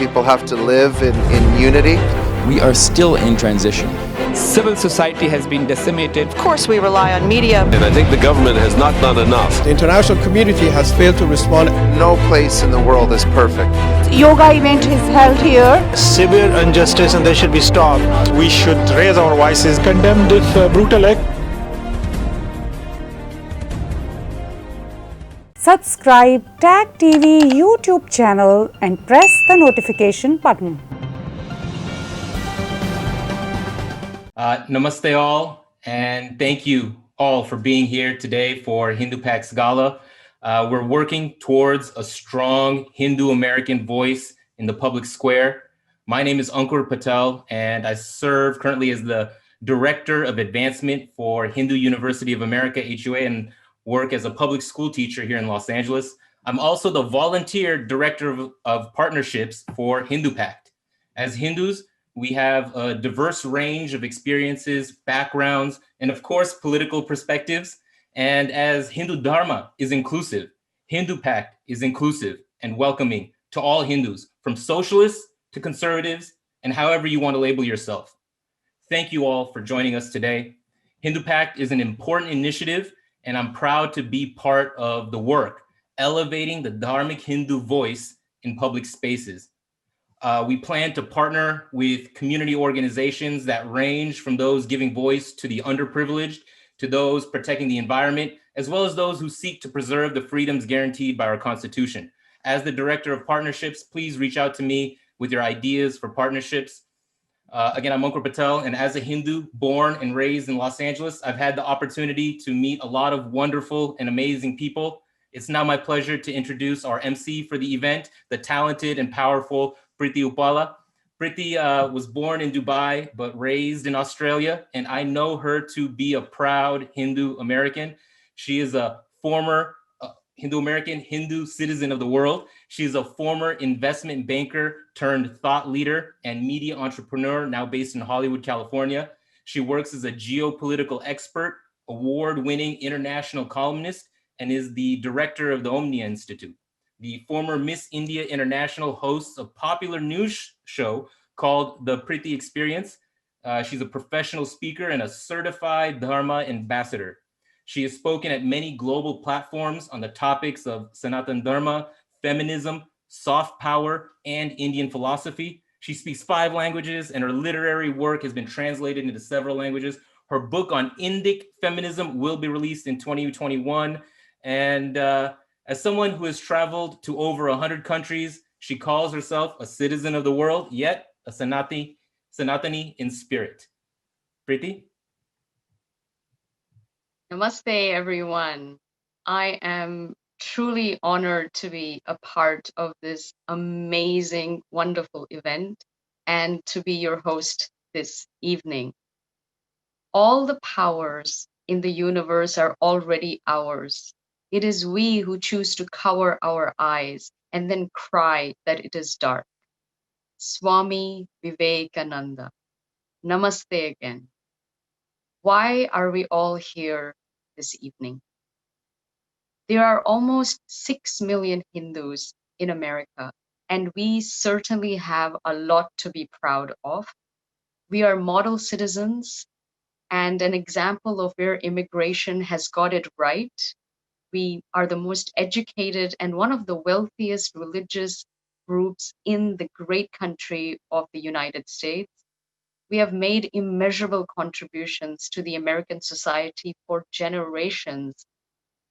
people have to live in unity. We are still in transition. Civil society has been decimated. Of course, we rely on media. And I think the government has not done enough. The international community has failed to respond. No place in the world is perfect. Yoga event is held here. Severe injustice and they should be stopped. We should raise our voices, condemn this brutal act. Subscribe Tag TV YouTube channel and press the notification button. Namaste all, and thank you all for being here today for Hindu Pact's Gala. We're working towards a strong Hindu American voice in the public square. My name is Ankur Patel, and I serve currently as the Director of Advancement for Hindu University of America, HUA, and work as a public school teacher here in Los Angeles. I'm also the volunteer director of partnerships for Hindu Pact. As Hindus, we have a diverse range of experiences, backgrounds, and of course, political perspectives. And as Hindu Dharma is inclusive, Hindu Pact is inclusive and welcoming to all Hindus, from socialists to conservatives, and however you want to label yourself. Thank you all for joining us today. Hindu Pact is an important initiative, and I'm proud to be part of the work, elevating the Dharmic Hindu voice in public spaces. We plan to partner with community organizations that range from those giving voice to the underprivileged, to those protecting the environment, as well as those who seek to preserve the freedoms guaranteed by our Constitution. As the Director of Partnerships, please reach out to me with your ideas for partnerships. Again, I'm Ankur Patel, and as a Hindu born and raised in Los Angeles, I've had the opportunity to meet a lot of wonderful and amazing people. It's now my pleasure to introduce our MC for the event, the talented and powerful Priti Uppala. Priti was born in Dubai, but raised in Australia, and I know her to be a proud Hindu American. She is a former Hindu American, Hindu citizen of the world. She is a former investment banker turned thought leader and media entrepreneur, now based in Hollywood, California. She works as a geopolitical expert, award-winning international columnist, and is the director of the Omnia Institute. The former Miss India International hosts a popular news show called The Priti Experience. She's a professional speaker and a certified Dharma ambassador. She has spoken at many global platforms on the topics of Sanatan Dharma, feminism, soft power, and Indian philosophy. She speaks 5 languages, and her literary work has been translated into several languages. Her book on Indic feminism will be released in 2021. And as someone who has traveled to over 100 countries, she calls herself a citizen of the world, yet a Sanatani in spirit. Priti? Namaste, everyone. I am truly honored to be a part of this amazing, wonderful event and to be your host this evening. All the powers in the universe are already ours. It is we who choose to cover our eyes and then cry that it is dark. Swami Vivekananda. Namaste again. Why are we all here this evening? There are almost 6 million Hindus in America, and we certainly have a lot to be proud of. We are model citizens and an example of where immigration has got it right. We are the most educated and one of the wealthiest religious groups in the great country of the United States. We have made immeasurable contributions to the American society for generations,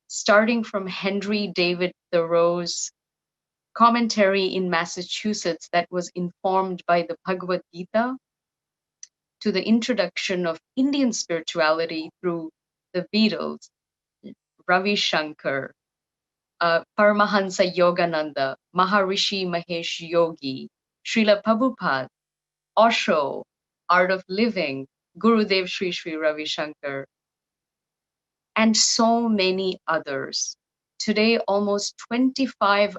starting from Henry David Thoreau's commentary in Massachusetts that was informed by the Bhagavad Gita, to the introduction of Indian spirituality through the Beatles, Ravi Shankar, Paramahansa Yogananda, Maharishi Mahesh Yogi, Srila Prabhupada, Osho, Art of Living, Gurudev Sri Sri Ravi Shankar, and so many others. Today, almost 25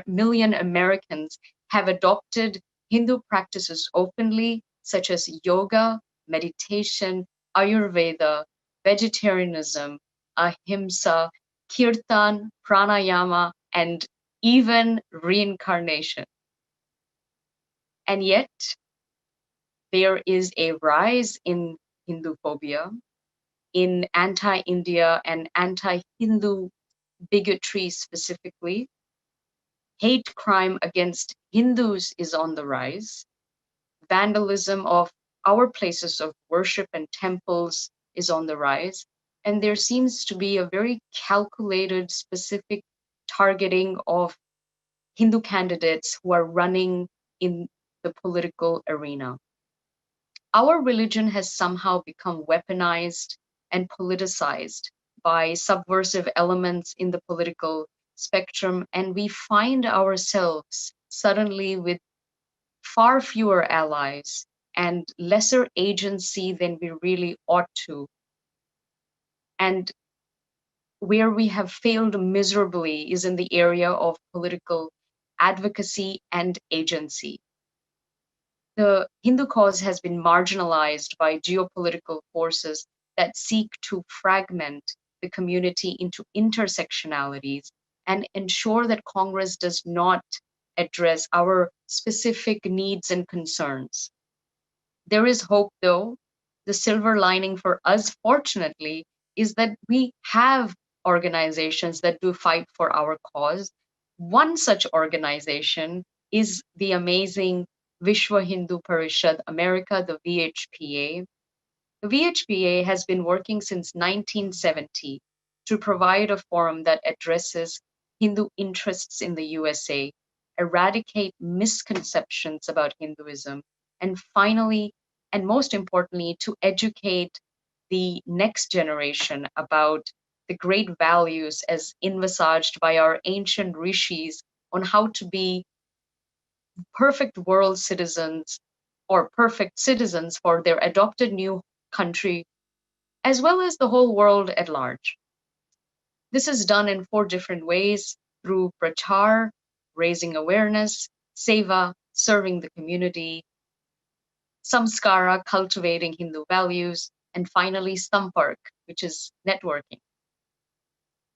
million Americans have adopted Hindu practices openly, such as yoga, meditation, Ayurveda, vegetarianism, ahimsa, kirtan, pranayama, and even reincarnation. And yet, there is a rise in Hindu phobia, in anti-India and anti-Hindu bigotry specifically. Hate crime against Hindus is on the rise. Vandalism of our places of worship and temples is on the rise. And there seems to be a very calculated, specific targeting of Hindu candidates who are running in the political arena. Our religion has somehow become weaponized and politicized by subversive elements in the political spectrum, and we find ourselves suddenly with far fewer allies and lesser agency than we really ought to. And where we have failed miserably is in the area of political advocacy and agency. The Hindu cause has been marginalized by geopolitical forces that seek to fragment the community into intersectionalities and ensure that Congress does not address our specific needs and concerns. There is hope, though. The silver lining for us, fortunately, is that we have organizations that do fight for our cause. One such organization is the amazing Vishwa Hindu Parishad America, the VHPA. The VHPA has been working since 1970 to provide a forum that addresses Hindu interests in the USA, eradicate misconceptions about Hinduism, and finally, and most importantly, to educate the next generation about the great values as envisaged by our ancient rishis on how to be perfect world citizens or perfect citizens for their adopted new country, as well as the whole world at large. This is done in 4 different ways: through prachar, raising awareness; seva, serving the community; samskara, cultivating Hindu values; and finally sampark, which is networking.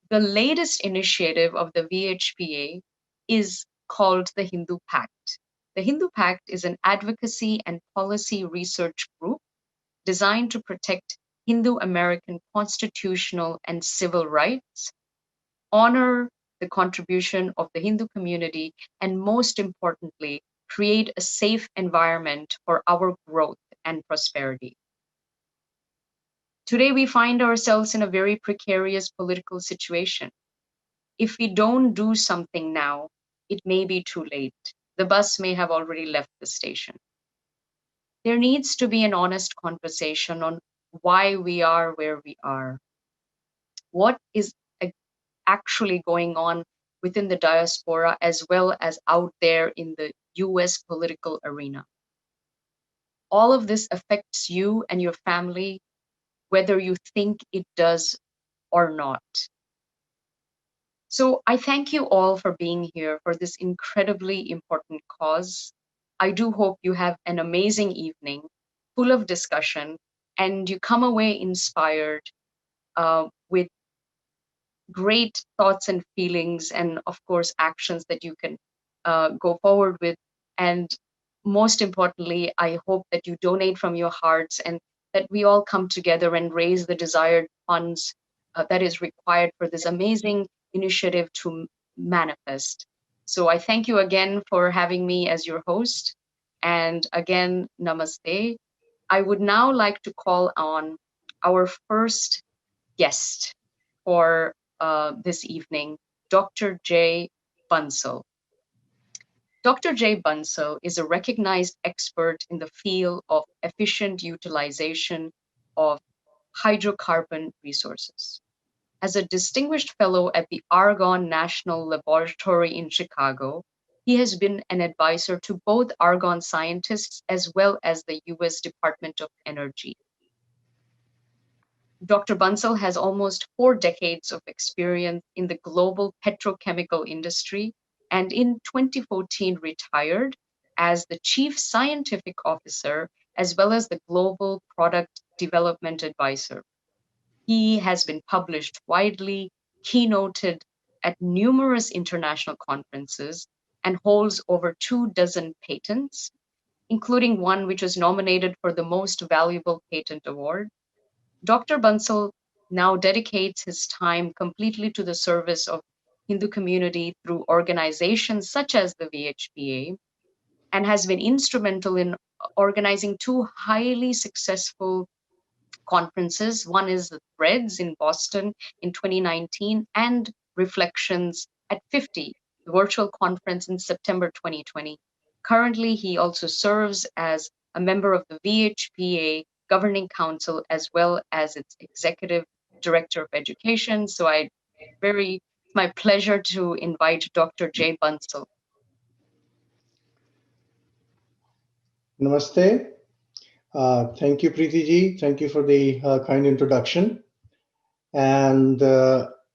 The latest initiative of the VHPA is called the Hindu Pact. The Hindu Pact is an advocacy and policy research group designed to protect Hindu American constitutional and civil rights, honor the contribution of the Hindu community, and most importantly, create a safe environment for our growth and prosperity. Today, we find ourselves in a very precarious political situation. If we don't do something now, it may be too late. The bus may have already left the station. There needs to be an honest conversation on why we are where we are. What is actually going on within the diaspora as well as out there in the US political arena. All of this affects you and your family, whether you think it does or not. So I thank you all for being here for this incredibly important cause. I do hope you have an amazing evening full of discussion and you come away inspired with great thoughts and feelings and of course actions that you can go forward with. And most importantly, I hope that you donate from your hearts and that we all come together and raise the desired funds that is required for this amazing initiative to manifest. So I thank you again for having me as your host. And again, namaste. I would now like to call on our first guest for this evening, Dr. Jay Bansal. Dr. Jay Bansal is a recognized expert in the field of efficient utilization of hydrocarbon resources. As a distinguished fellow at the Argonne National Laboratory in Chicago, he has been an advisor to both Argonne scientists as well as the US Department of Energy. Dr. Bansal has almost 4 decades of experience in the global petrochemical industry and in 2014 retired as the Chief Scientific Officer as well as the Global Product Development Advisor. He has been published widely, keynoted at numerous international conferences, and holds over 2 dozen patents. including one which was nominated for the Most Valuable Patent Award. Dr. Bansal now dedicates his time completely to the service of Hindu community through organizations such as the VHPA, and has been instrumental in organizing two highly successful conferences. One is the Threads in Boston in 2019 and Reflections at 50, the virtual conference in September 2020. Currently, he also serves as a member of the VHPA Governing Council as well as its Executive Director of Education. So it's my pleasure to invite Dr. Jay Bansal. Namaste. Thank you, Preeti ji. Thank you for the kind introduction. And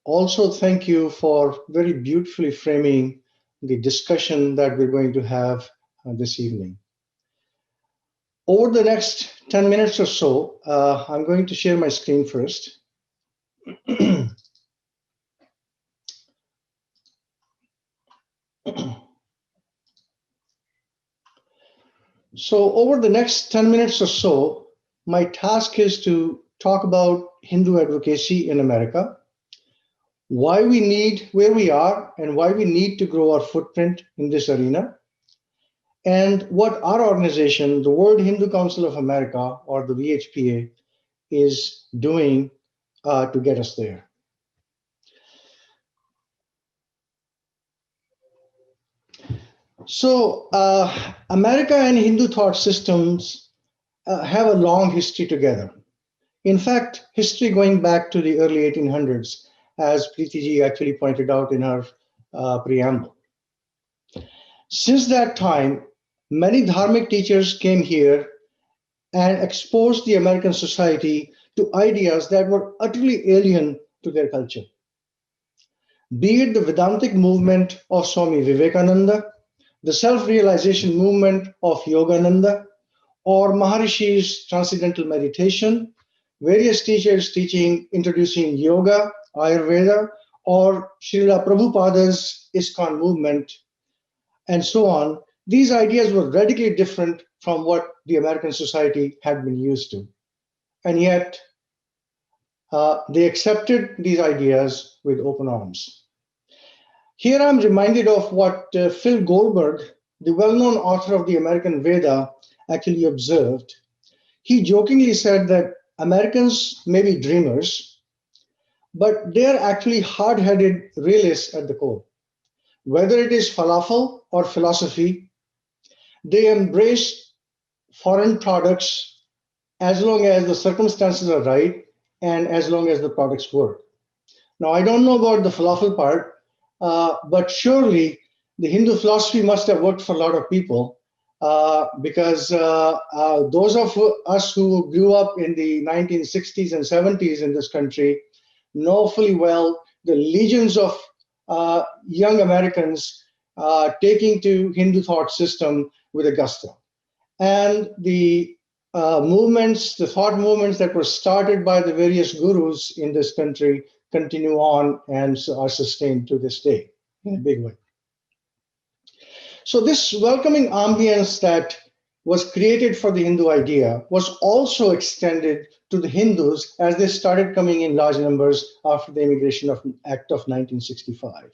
also thank you for very beautifully framing the discussion that we're going to have this evening. Over the next 10 minutes or so, I'm going to share my screen first. So over the next 10 minutes or so, my task is to talk about Hindu advocacy in America, why we need where we are and why we need to grow our footprint in this arena, and what our organization, the World Hindu Council of America, or the VHPA, is doing to get us there. So America and Hindu thought systems have a long history together. In fact, history going back to the early 1800s, as Preeti ji actually pointed out in her preamble. Since that time, many dharmic teachers came here and exposed the American society to ideas that were utterly alien to their culture. Be it the Vedantic movement of Swami Vivekananda, the self-realization movement of Yogananda, or Maharishi's transcendental meditation, various teachers introducing yoga, Ayurveda, or Srila Prabhupada's ISKCON movement, and so on. These ideas were radically different from what the American society had been used to. And yet, they accepted these ideas with open arms. Here I'm reminded of what Phil Goldberg, the well-known author of the American Veda, actually observed. He jokingly said that Americans may be dreamers, but they're actually hard-headed realists at the core. Whether it is falafel or philosophy, they embrace foreign products as long as the circumstances are right and as long as the products work. Now, I don't know about the falafel part, but surely the Hindu philosophy must have worked for a lot of people because those of us who grew up in the 1960s and 70s in this country know fully well the legions of young Americans taking to Hindu thought system with a gusto. And the movements, the thought movements that were started by the various gurus in this country continue on and are sustained to this day in a big way. So this welcoming ambience that was created for the Hindu idea was also extended to the Hindus as they started coming in large numbers after the Immigration Act of 1965.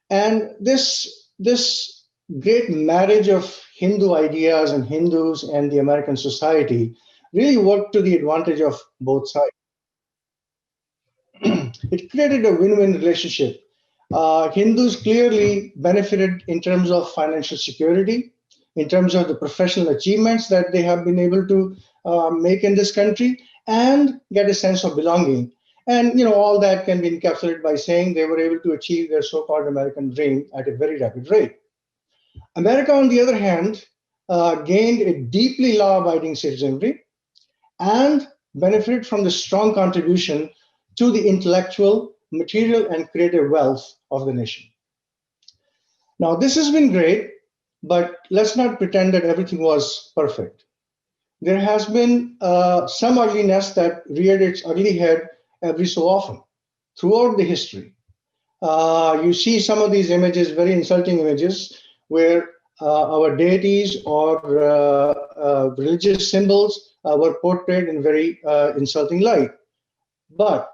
And this great marriage of Hindu ideas and Hindus and the American society really worked to the advantage of both sides. It created a win-win relationship. Hindus clearly benefited in terms of financial security, in terms of the professional achievements that they have been able to make in this country, and get a sense of belonging. And all that can be encapsulated by saying they were able to achieve their so-called American dream at a very rapid rate. America, on the other hand, gained a deeply law-abiding citizenry and benefited from the strong contribution to the intellectual, material, and creative wealth of the nation. Now, this has been great, but let's not pretend that everything was perfect. There has been some ugliness that reared its ugly head every so often throughout the history. You see some of these images, very insulting images, where our deities or religious symbols were portrayed in very insulting light. But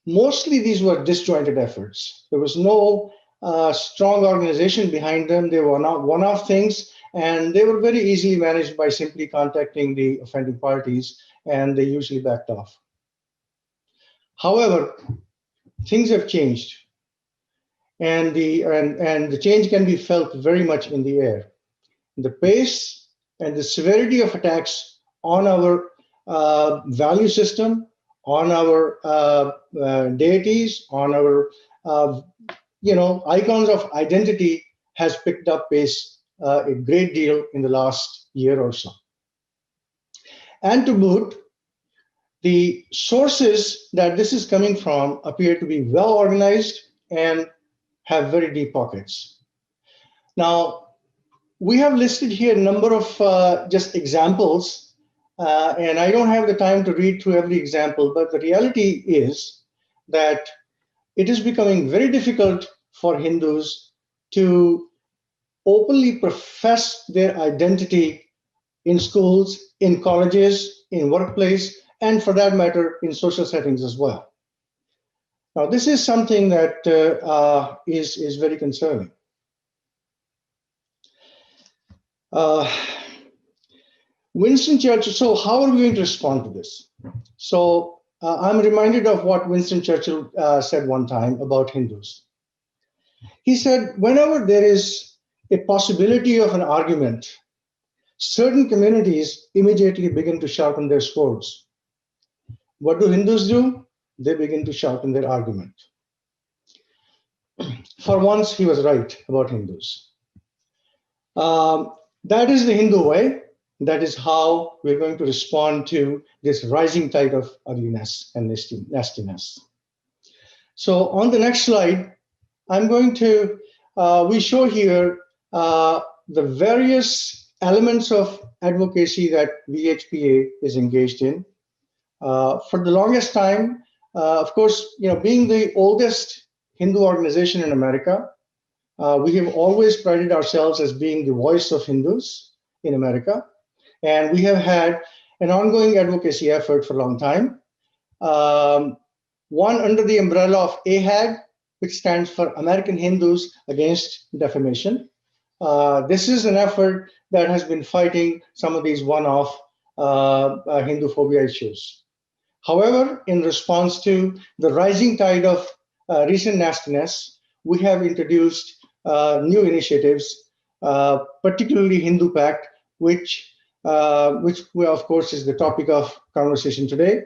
mostly these were disjointed efforts. There was no strong organization behind them. They were not one-off things, and they were very easily managed by simply contacting the offending parties, and they usually backed off. However, things have changed, and the change can be felt very much in the air. The pace and the severity of attacks on our value system, on our deities, on our icons of identity has picked up pace a great deal in the last year or so. And to boot, the sources that this is coming from appear to be well organized and have very deep pockets. Now, we have listed here a number of just examples, and I don't have the time to read through every example, but the reality is that it is becoming very difficult for Hindus to openly profess their identity in schools, in colleges, in workplace, and for that matter, in social settings as well. Now, this is something that is very concerning. Winston Churchill, so how are we going to respond to this? So I'm reminded of what Winston Churchill said one time about Hindus. He said, whenever there is a possibility of an argument, certain communities immediately begin to sharpen their swords. What do Hindus do? They begin to sharpen their argument. For once, he was right about Hindus. That is the Hindu way. That is how we're going to respond to this rising tide of ugliness and nastiness. So on the next slide, I'm going to, we show here the various elements of advocacy that VHPA is engaged in. For the longest time, of course, being the oldest Hindu organization in America, we have always prided ourselves as being the voice of Hindus in America. And we have had an ongoing advocacy effort for a long time. One under the umbrella of AHAD, which stands for American Hindus Against Defamation. This is an effort that has been fighting some of these one-off Hindu phobia issues. However, in response to the rising tide of recent nastiness, we have introduced new initiatives, particularly Hindu Pact, which of course is the topic of conversation today.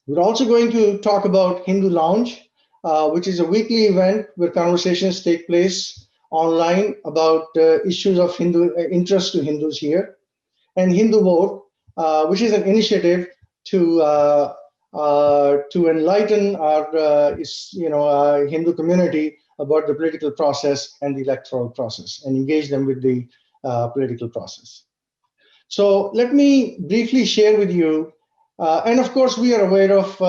We're also going to talk about Hindu Lounge, which is a weekly event where conversations take place online about issues of Hindu interest to Hindus here, and Hindu Vote, which is an initiative to enlighten our Hindu community about the political process and the electoral process and engage them with the political process. So let me briefly share with you, and of course we are aware of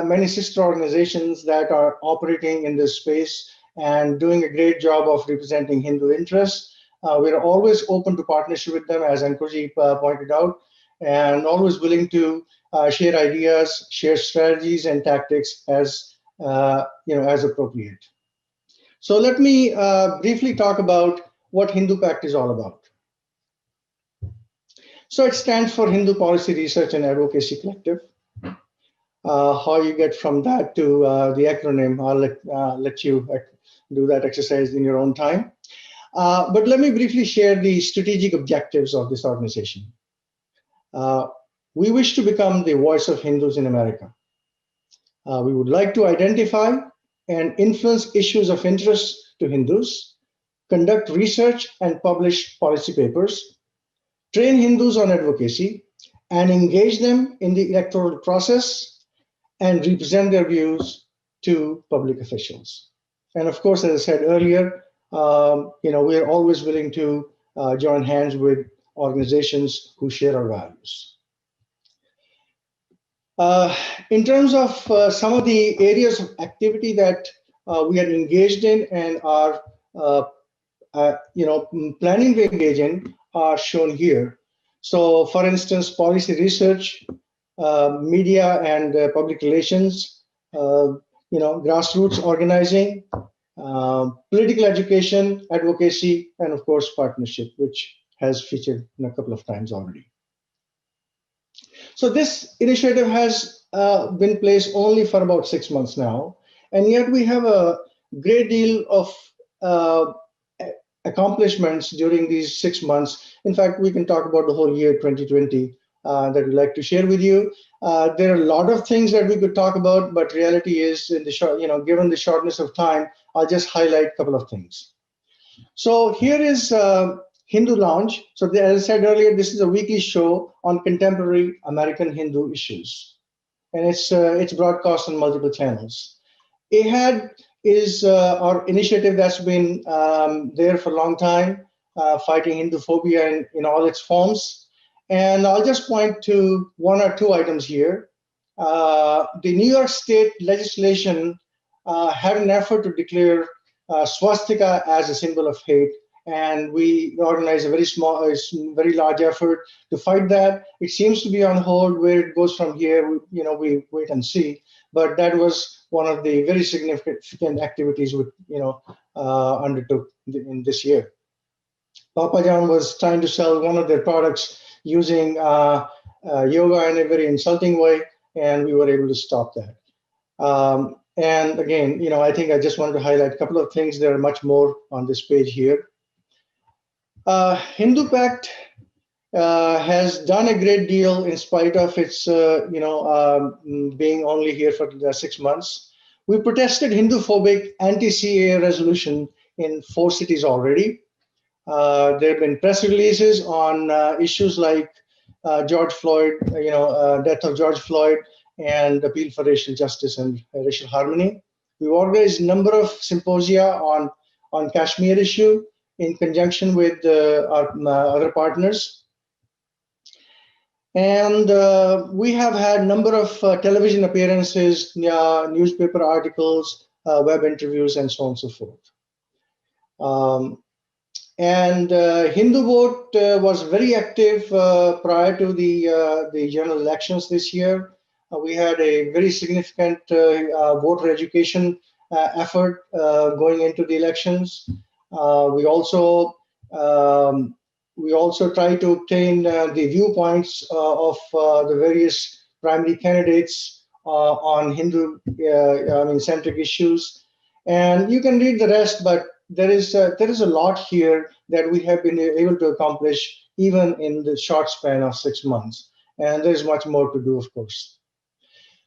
many sister organizations that are operating in this space and doing a great job of representing Hindu interests. We're always open to partnership with them, as Ankurji pointed out, and always willing to share ideas, share strategies and tactics as as appropriate. So let me briefly talk about what Hindu Pact is all about. So it stands for Hindu Policy Research and Advocacy Collective. How you get from that to the acronym, I'll let you do that exercise in your own time. But let me briefly share the strategic objectives of this organization. We wish to become the voice of Hindus in America. We would like to identify and influence issues of interest to Hindus, conduct research and publish policy papers, train Hindus on advocacy, and engage them in the electoral process and represent their views to public officials. And of course, as I said earlier, we are always willing to join hands with organizations who share our values. In terms of some of the areas of activity that we are engaged in and are planning to engage in are shown here. So, for instance, policy research, media and public relations, grassroots organizing, political education, advocacy, and of course, partnership, which has featured a couple of times already. So this initiative has been placed only for about 6 months now, and yet we have a great deal of accomplishments during these 6 months. In fact, we can talk about the whole year 2020 that we'd like to share with you. There are a lot of things that we could talk about, but reality is, in the short, given the shortness of time, I'll just highlight a couple of things. So here is Hindu Lounge. So as I said earlier, this is a weekly show on contemporary American Hindu issues, and it's broadcast on multiple channels. AHAD is our initiative that's been there for a long time, fighting Hinduphobia in all its forms. And I'll just point to one or two items here. The New York State legislation had an effort to declare swastika as a symbol of hate, and we organized a very large effort to fight that. It seems to be on hold. Where it goes from here, we wait and see. But that was one of the very significant activities we undertook in this year. Papa John was trying to sell one of their products using yoga in a very insulting way, and we were able to stop that. And again, I think I just wanted to highlight a couple of things. There are much more on this page here. Hindu Pact has done a great deal in spite of its, being only here for 6 months. We protested Hinduphobic anti-CAA resolution in 4 cities already. There have been press releases on issues like George Floyd, death of George Floyd, and appeal for racial justice and racial harmony. We've organized a number of symposia on Kashmir issue in conjunction with our other partners. And we have had a number of television appearances, newspaper articles, web interviews, and so on and so forth. Hindu Vote was very active prior to the general elections this year. We had a very significant voter education effort going into the elections. We also try to obtain the viewpoints of the various primary candidates on Hindu-centric issues. And you can read the rest, but there is a lot here that we have been able to accomplish even in the short span of 6 months. And there's much more to do, of course.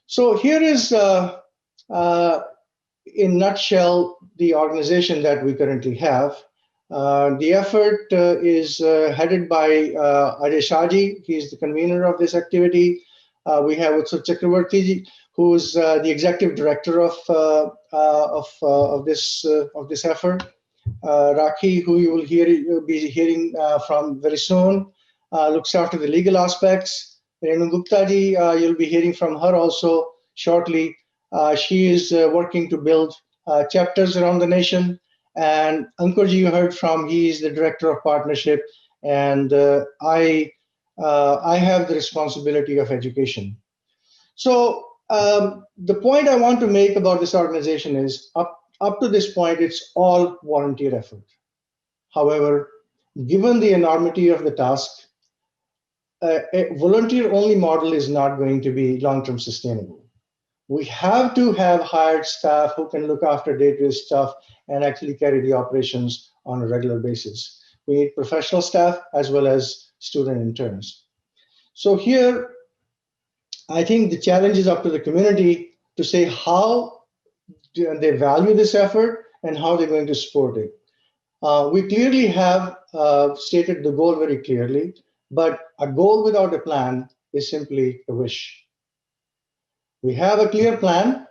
So here is, in a nutshell, the organization that we currently have. The effort is headed by Ajay Shahji. He's the convener of this activity. We have Utsav Chakravarti, who's the executive director of this effort. Rakhi, who you'll be hearing from very soon, looks after the legal aspects. Renu Gupta ji, you'll be hearing from her also shortly. She is working to build chapters around the nation. And Ankur ji, you heard from, he is the director of partnership, and I have the responsibility of education. So the point I want to make about this organization is up to this point, it's all volunteer effort. However, given the enormity of the task, a volunteer-only model is not going to be long-term sustainable. We have to have hired staff who can look after day-to-day stuff and actually carry the operations on a regular basis. We need professional staff as well as student interns. So here, I think the challenge is up to the community to say how they value this effort and how they're going to support it. We clearly have stated the goal very clearly, but a goal without a plan is simply a wish. We have a clear plan,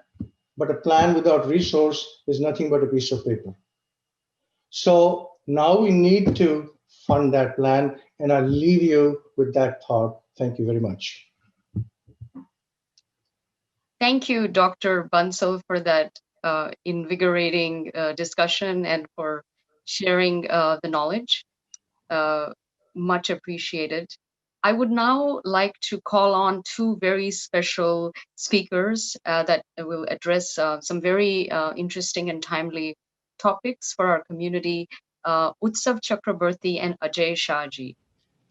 but a plan without resource is nothing but a piece of paper. So now we need to fund that plan, and I'll leave you with that thought. Thank you very much. Thank you, Dr. Bansal, for that invigorating discussion and for sharing the knowledge. Much appreciated. I would now like to call on two very special speakers that will address some very interesting and timely topics for our community, Utsav Chakraborty and Ajay Shahji.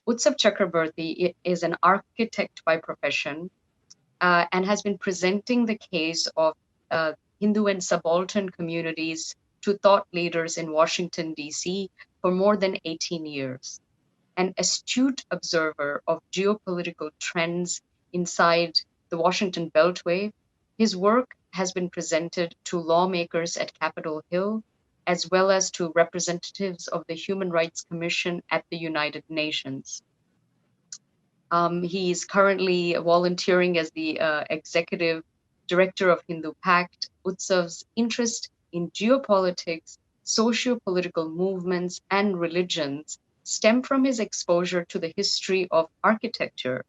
Utsav Chakraborty is an architect by profession and has been presenting the case of Hindu and subaltern communities to thought leaders in Washington, D.C. for more than 18 years. An astute observer of geopolitical trends inside the Washington Beltway, his work has been presented to lawmakers at Capitol Hill, as well as to representatives of the Human Rights Commission at the United Nations. He's currently volunteering as the executive director of Hindu Pact. Utsav's interest in geopolitics, socio-political movements, and religions stem from his exposure to the history of architecture,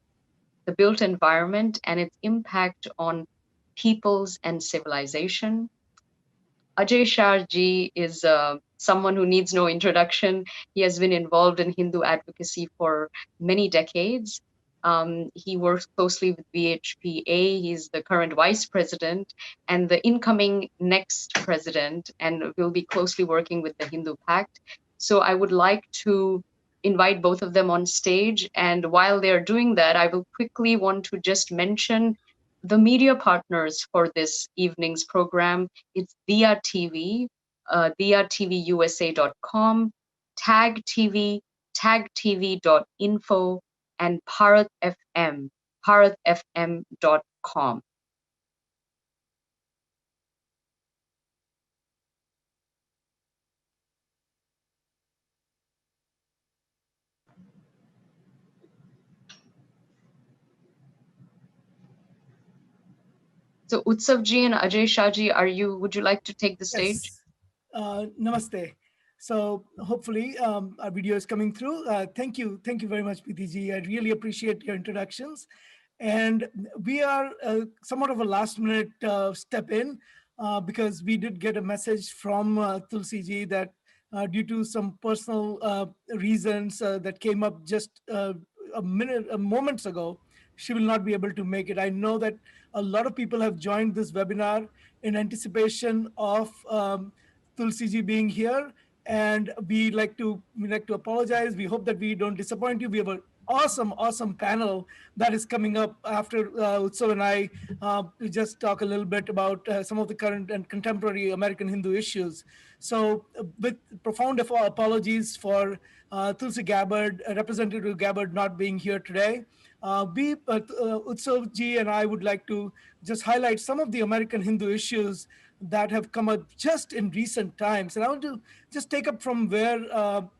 the built environment, and its impact on peoples and civilization. Ajay Shahji is someone who needs no introduction. He has been involved in Hindu advocacy for many decades. He works closely with VHPA. He's the current vice president and the incoming next president, and will be closely working with the Hindu Pact. So I would like to invite both of them on stage. And while they're doing that, I will quickly want to just mention the media partners for this evening's program. It's Diya TV, diyaTVUSA.com, Tag TV, tagtv.info, and Bharat FM, bharatfm.com. So Utsavji and Ajay Shahji, would you like to take the stage? Yes. Namaste. So hopefully our video is coming through. Thank you very much, PTG. I really appreciate your introductions. And we are somewhat of a last minute step in because we did get a message from Tulsi ji that due to some personal reasons that came up just moments ago, she will not be able to make it. I know that a lot of people have joined this webinar in anticipation of Tulsi ji being here, and we like to apologize. We hope that we don't disappoint you. We have an awesome panel that is coming up after Utsav and I to just talk a little bit about some of the current and contemporary American Hindu issues. So with profound apologies for Tulsi Gabbard, Representative Gabbard not being here today. Utsav ji and I would like to just highlight some of the American Hindu issues that have come up just in recent times. And I want to just take up from where, so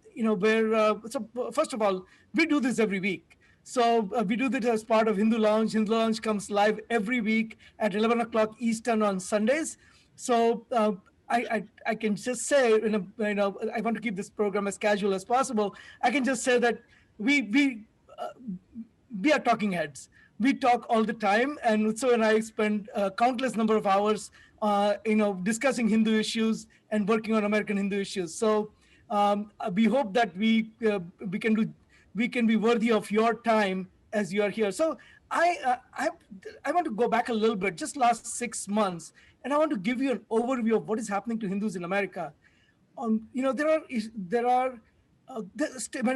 first of all, we do this every week. So we do this as part of Hindu Lounge. Hindu Lounge comes live every week at 11 o'clock Eastern on Sundays. So I can just say, I want to keep this program as casual as possible. I can just say that we are talking heads. We talk all the time, and Utsav and I spend a countless number of hours, discussing Hindu issues and working on American Hindu issues. So we hope that we can be worthy of your time as you are here. So I want to go back a little bit, just last 6 months, and I want to give you an overview of what is happening to Hindus in America. When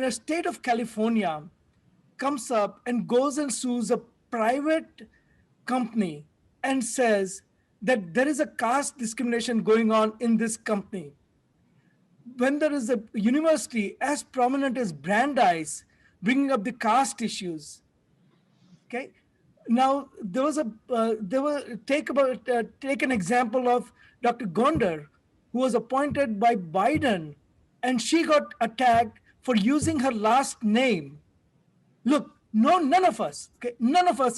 a state of California comes up and goes and sues a private company and says that there is a caste discrimination going on in this company, when there is a university as prominent as Brandeis bringing up the caste issues, okay? Now take an example of Dr. Gondar, who was appointed by Biden, and she got attacked for using her last name. Look, none of us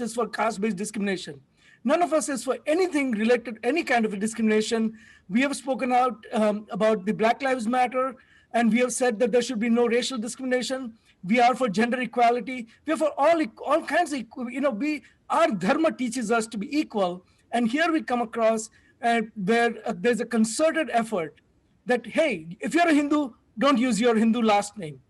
is for caste-based discrimination. None of us is for anything related, any kind of a discrimination. We have spoken out about the Black Lives Matter, and we have said that there should be no racial discrimination. We are for gender equality. We are for all kinds of, our dharma teaches us to be equal. And here we come across where there's a concerted effort that, hey, if you're a Hindu, don't use your Hindu last name.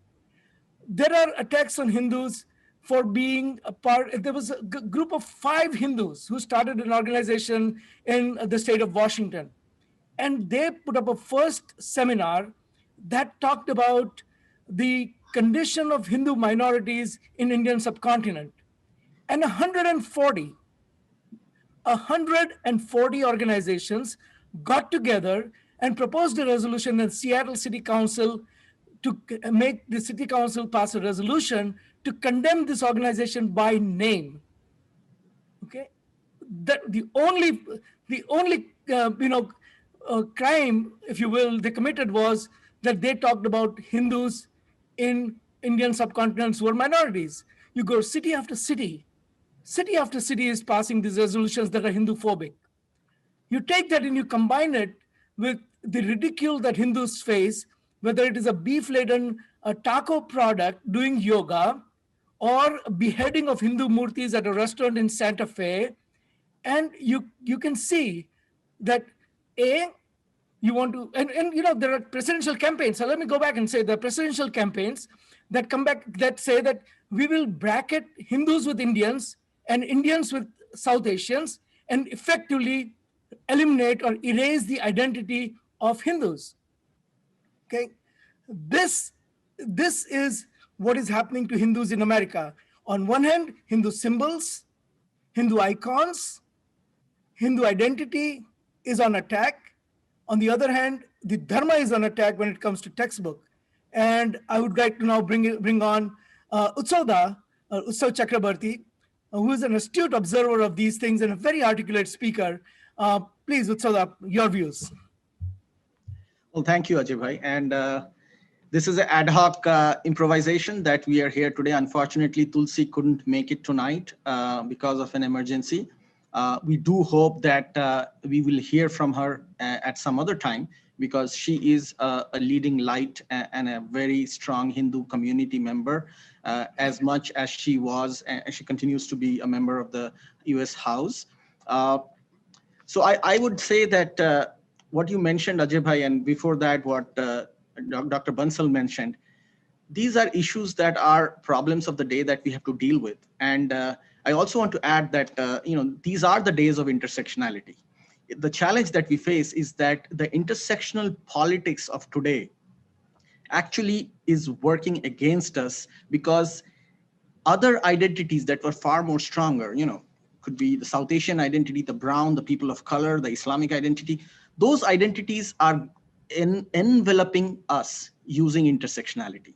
There are attacks on Hindus for being a part. There was a group of 5 Hindus who started an organization in the state of Washington. And they put up a first seminar that talked about the condition of Hindu minorities in Indian subcontinent. And 140 organizations got together and proposed a resolution in Seattle City Council to make the city council pass a resolution to condemn this organization by name. Okay, that the only crime, if you will, they committed was that they talked about Hindus in Indian subcontinents who were minorities. You go city after city is passing these resolutions that are Hindu phobic. You take that and you combine it with the ridicule that Hindus face, whether it is a beef-laden taco product doing yoga or beheading of Hindu murtis at a restaurant in Santa Fe. And you can see that you want to, and there are presidential campaigns. So let me go back and say the presidential campaigns that come back that say that we will bracket Hindus with Indians and Indians with South Asians and effectively eliminate or erase the identity of Hindus. Okay, this is what is happening to Hindus in America. On one hand, Hindu symbols, Hindu icons, Hindu identity is on attack. On the other hand, the Dharma is on attack when it comes to textbook. And I would like to now bring on Utsav Chakrabarti, who is an astute observer of these things and a very articulate speaker. Please, Utsav, your views. Well, thank you, Ajay Bhai. And this is an ad hoc improvisation that we are here today. Unfortunately, Tulsi couldn't make it tonight because of an emergency. We do hope that we will hear from her at some other time, because she is a leading light and a very strong Hindu community member, as much as she was, and she continues to be a member of the US House. So I would say that what you mentioned, Ajay Bhai, and before that, what Dr. Bansal mentioned, these are issues that are problems of the day that we have to deal with. And I also want to add that, these are the days of intersectionality. The challenge that we face is that the intersectional politics of today actually is working against us, because other identities that were far more stronger, could be the South Asian identity, the brown, the people of color, the Islamic identity, those identities are enveloping us using intersectionality.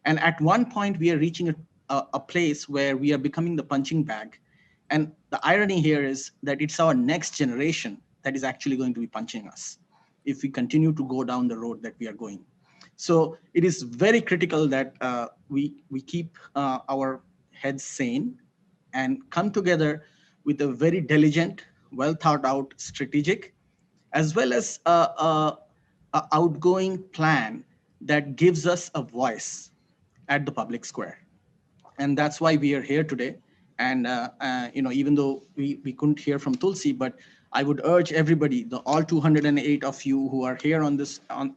And at one point, we are reaching a place where we are becoming the punching bag. And the irony here is that it's our next generation that is actually going to be punching us if we continue to go down the road that we are going. So it is very critical that we keep our heads sane and come together with a very diligent, well thought out strategic, as well as a outgoing plan that gives us a voice at the public square. And that's why we are here today. And even though we couldn't hear from Tulsi, but I would urge everybody, all 208 of you who are here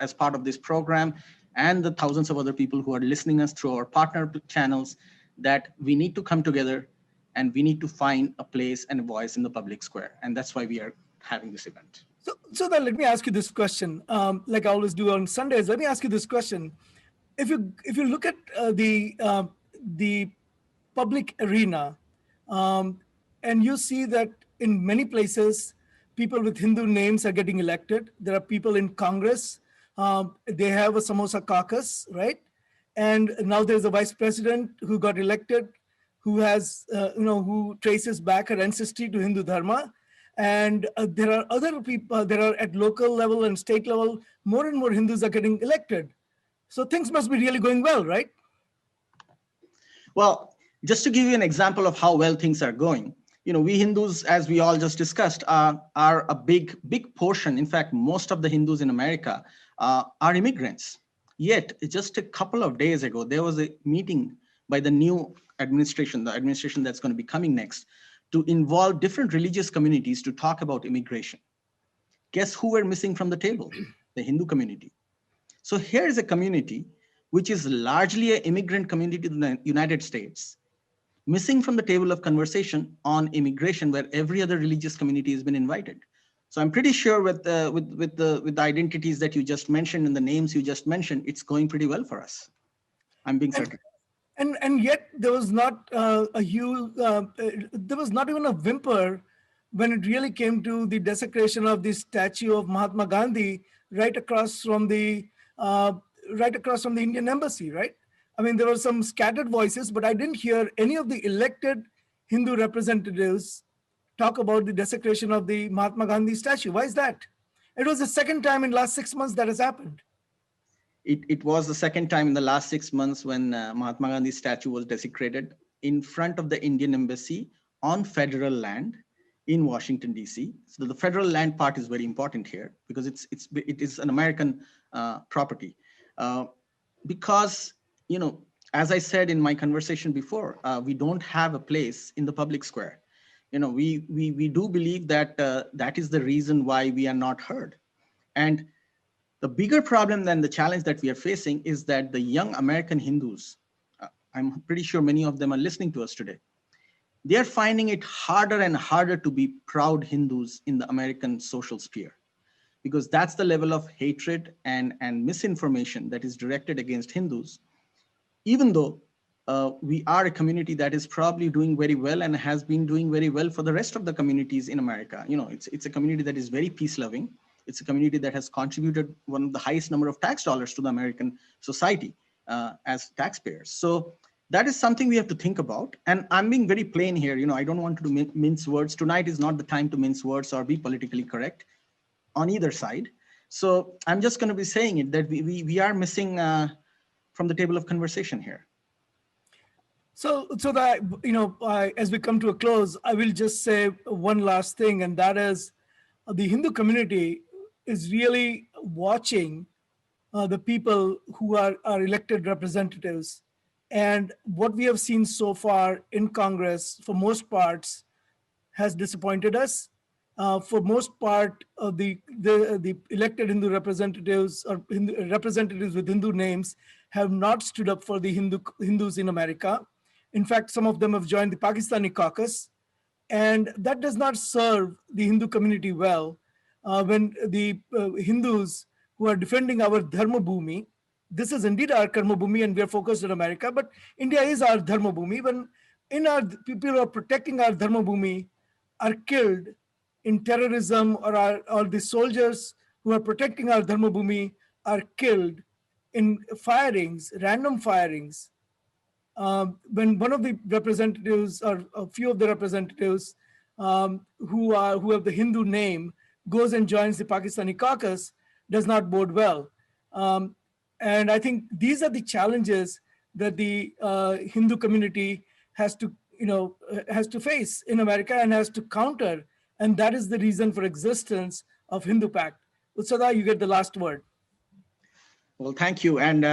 as part of this program, and the thousands of other people who are listening us through our partner channels, that we need to come together and we need to find a place and a voice in the public square. And that's why we are having this event. So then let me ask you this question, like I always do on Sundays. Let me ask you this question. If you look at the public arena, and you see that in many places, people with Hindu names are getting elected. There are people in Congress. They have a samosa caucus, right? And now there's a vice president who got elected, who has, who traces back her ancestry to Hindu Dharma. And there are other people, there are at local level and state level, more and more Hindus are getting elected. So things must be really going well, right? Well, just to give you an example of how well things are going, we Hindus, as we all just discussed, are a big portion. In fact, most of the Hindus in America are immigrants. Yet, just a couple of days ago, there was a meeting by the new administration, the administration that's going to be coming next, to involve different religious communities to talk about immigration. Guess who were missing from the table? The Hindu community. So here is a community which is largely an immigrant community in the United States, missing from the table of conversation on immigration, where every other religious community has been invited. So I'm pretty sure with the identities that you just mentioned and the names you just mentioned, it's going pretty well for us. I'm being certain. And yet there was not there was not even a whimper when it really came to the desecration of the statue of Mahatma Gandhi right across from the Indian embassy, right? I mean, there were some scattered voices, but I didn't hear any of the elected Hindu representatives talk about the desecration of the Mahatma Gandhi statue. Why is that? It was the second time in the last 6 months that has happened. It was the second time in the last 6 months when Mahatma Gandhi's statue was desecrated in front of the Indian embassy on federal land in Washington, D.C. So the federal land part is very important here because it is an American property. Because, you know, as I said in my conversation before, we don't have a place in the public square. You know, we do believe that that is the reason why we are not heard. And the bigger problem than the challenge that we are facing is that the young American Hindus, I'm pretty sure many of them are listening to us today, they are finding it harder and harder to be proud Hindus in the American social sphere, because that's the level of hatred and misinformation that is directed against Hindus, even though we are a community that is probably doing very well and has been doing very well for the rest of the communities in America. You know, it's a community that is very peace-loving. It's a community that has contributed one of the highest number of tax dollars to the American society as taxpayers. So that is something we have to think about. And I'm being very plain here. You know, I don't want to mince words. Tonight is not the time to mince words or be politically correct on either side. So I'm just going to be saying it that we are missing from the table of conversation here. So that, you know, as we come to a close, I will just say one last thing, and that is the Hindu community is really watching the people who are elected representatives. And what we have seen so far in Congress, for most parts, has disappointed us. For most part, the elected Hindu representatives or representatives with Hindu names have not stood up for the Hindus in America. In fact, some of them have joined the Pakistani caucus, and that does not serve the Hindu community well. When the Hindus who are defending our Dharma Bhumi, this is indeed our Karma Bhumi, and we are focused on America, but India is our Dharma Bhumi. When people who are protecting our Dharma Bhumi are killed in terrorism, or the soldiers who are protecting our Dharma Bhumi are killed in firings, random firings, when one of the representatives or a few of the representatives who have the Hindu name goes and joins the Pakistani caucus, does not bode well. And I think these are the challenges that the Hindu community has to face in America and has to counter. And that is the reason for existence of Hindu Pact. Utsada, you get the last word. Well, thank you. And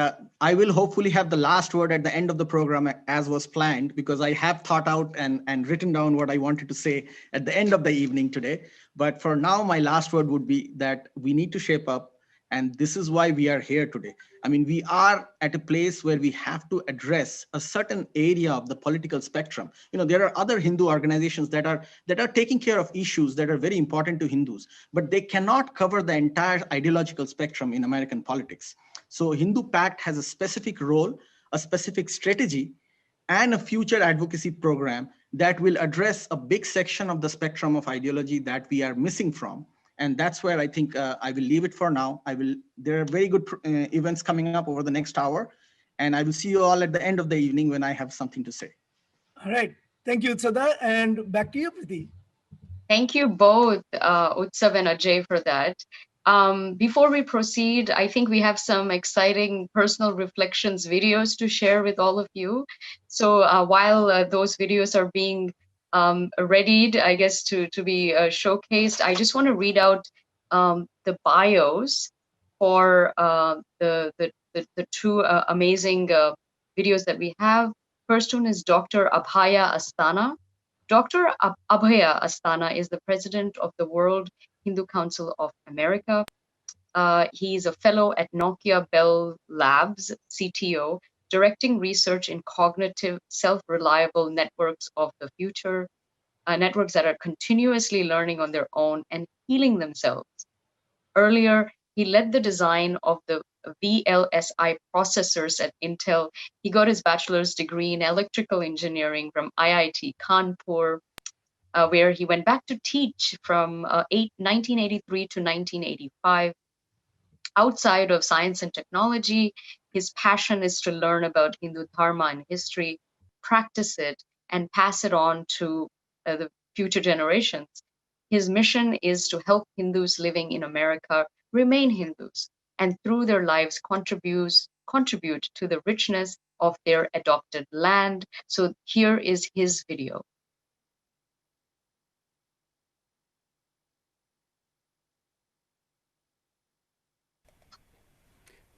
I will hopefully have the last word at the end of the program as was planned, because I have thought out and written down what I wanted to say at the end of the evening today. But for now, my last word would be that we need to shape up. And this is why we are here today. I mean, we are at a place where we have to address a certain area of the political spectrum. You know, there are other Hindu organizations that are taking care of issues that are very important to Hindus, but they cannot cover the entire ideological spectrum in American politics. So Hindu Pact has a specific role, a specific strategy, and a future advocacy program that will address a big section of the spectrum of ideology that we are missing from. And that's where I think I will leave it for now. There are very good events coming up over the next hour, and I will see you all at the end of the evening when I have something to say. All right. Thank you, Utsada. And back to you, Preeti. Thank you both, Utsav and Ajay, for that. Before we proceed, I think we have some exciting personal reflections videos to share with all of you. So while those videos are being readied, I guess, to be showcased, I just want to read out the bios for the two amazing videos that we have. First one is Dr. Abhaya Asthana. Dr. Abhaya Asthana is the president of the World Hindu Council of America. He's a fellow at Nokia Bell Labs, CTO, directing research in cognitive, self-reliable networks of the future, networks that are continuously learning on their own and healing themselves. Earlier, he led the design of the VLSI processors at Intel. He got his bachelor's degree in electrical engineering from IIT Kanpur, where he went back to teach from 1983 to 1985. Outside of science and technology, his passion is to learn about Hindu Dharma and history, practice it, and pass it on to the future generations. His mission is to help Hindus living in America remain Hindus and through their lives contribute to the richness of their adopted land. So here is his video.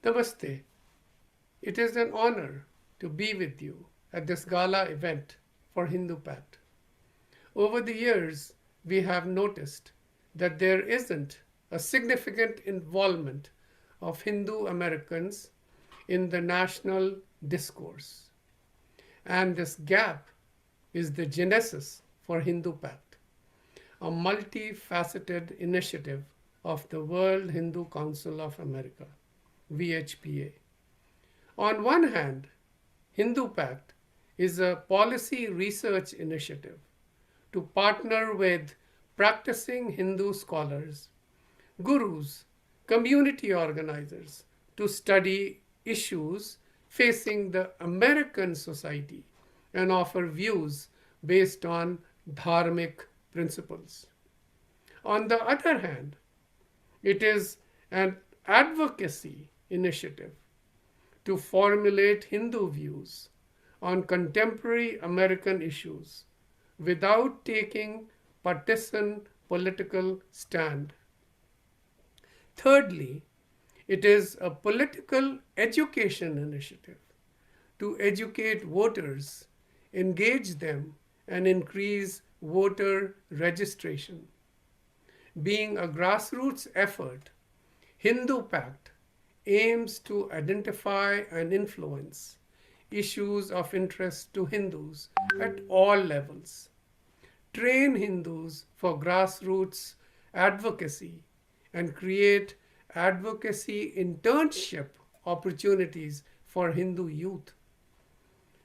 Namaste. It is an honor to be with you at this gala event for Hindu Pact. Over the years, we have noticed that there isn't a significant involvement of Hindu Americans in the national discourse. And this gap is the genesis for Hindu Pact, a multifaceted initiative of the World Hindu Council of America, VHPA. On one hand, Hindu Pact is a policy research initiative to partner with practicing Hindu scholars, gurus, community organizers to study issues facing the American society and offer views based on dharmic principles. On the other hand, it is an advocacy initiative to formulate Hindu views on contemporary American issues without taking partisan political stand. Thirdly, it is a political education initiative to educate voters, engage them, and increase voter registration. Being a grassroots effort, Hindu Pact aims to identify and influence issues of interest to Hindus at all levels, train Hindus for grassroots advocacy, and create advocacy internship opportunities for Hindu youth.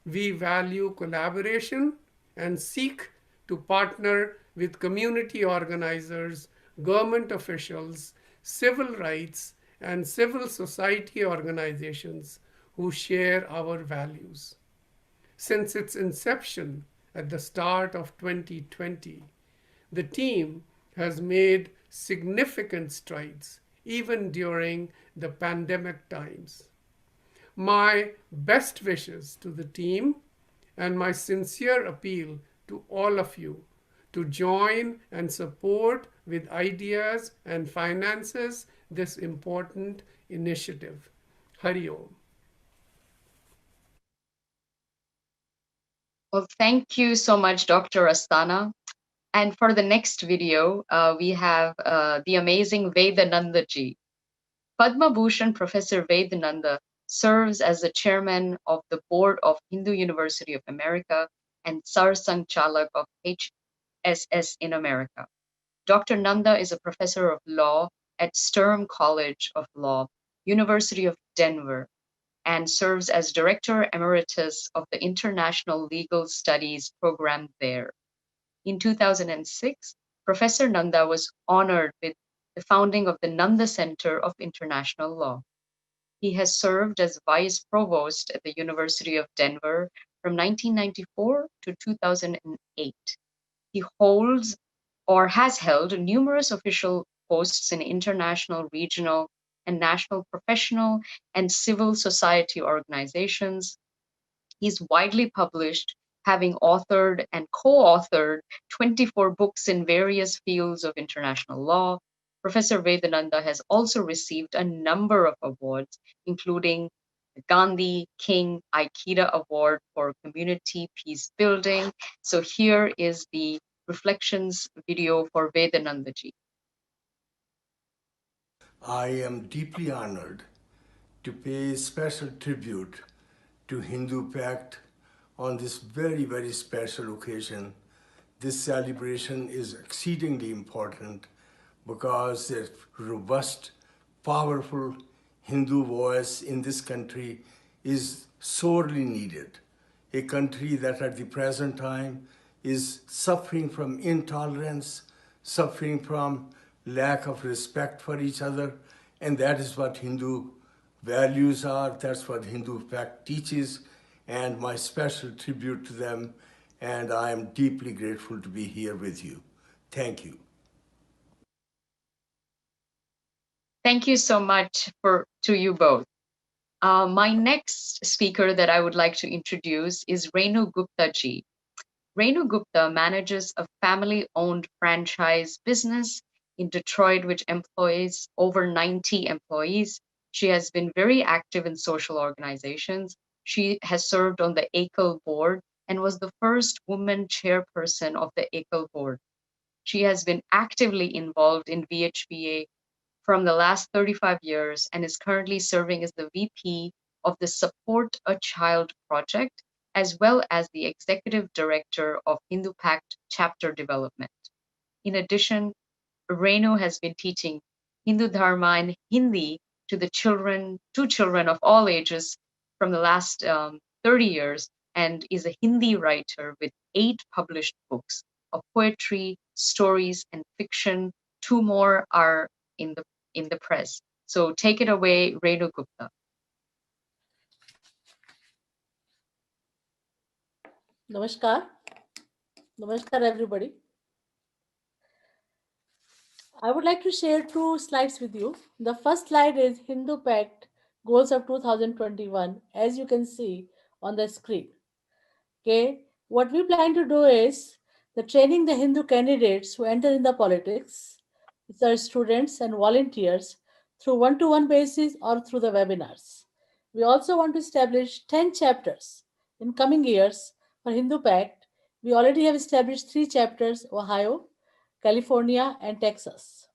We value collaboration and seek to partner with community organizers, government officials, civil rights, and civil society organizations who share our values. Since its inception at the start of 2020, the team has made significant strides even during the pandemic times. My best wishes to the team and my sincere appeal to all of you to join and support with ideas and finances this important initiative. Hari Om. Well, thank you so much, Dr. Astana. And for the next video, we have the amazing Vedananda ji. Padma Bhushan Professor Vedananda serves as the chairman of the board of Hindu University of America and Sar Sangchalak of HSS in America. Dr. Nanda is a professor of law at Sturm College of Law, University of Denver, and serves as Director Emeritus of the International Legal Studies program there. In 2006, Professor Nanda was honored with the founding of the Nanda Center of International Law. He has served as Vice Provost at the University of Denver from 1994 to 2008. He holds or has held numerous official posts in international, regional, and national professional and civil society organizations. He's widely published, having authored and co-authored 24 books in various fields of international law. Professor Vedananda has also received a number of awards, including the Gandhi King Aikida Award for Community Peace Building. So here is the reflections video for Vedananda ji. I am deeply honored to pay special tribute to Hindu Pact on this very, very special occasion. This celebration is exceedingly important because the robust, powerful Hindu voice in this country is sorely needed. A country that at the present time is suffering from intolerance, suffering from lack of respect for each other, and that is what Hindu values are, that's what Hindu Pact teaches, and my special tribute to them, and I am deeply grateful to be here with you. Thank you. Thank you so much to you both. My next speaker that I would like to introduce is Renu Gupta ji. Renu Gupta manages a family-owned franchise business in Detroit, which employs over 90 employees. She has been very active in social organizations. She has served on the ACL board and was the first woman chairperson of the ACL board. She has been actively involved in VHBA from the last 35 years and is currently serving as the VP of the Support a Child project, as well as the Executive Director of Hindu Pact Chapter Development. In addition, Renu has been teaching Hindu Dharma and Hindi to children of all ages from the last 30 years and is a Hindi writer with 8 published books of poetry, stories, and fiction. 2 more are in the press. So take it away, Renu Gupta. Namaskar. Namaskar, everybody. I would like to share 2 slides with you. The first slide is Hindu Pact Goals of 2021, as you can see on the screen. Okay, what we plan to do is the training the Hindu candidates who enter in the politics, which are students and volunteers, through one-to-one basis or through the webinars. We also want to establish 10 chapters in coming years for Hindu Pact. We already have established 3 chapters: Ohio, California, and Texas.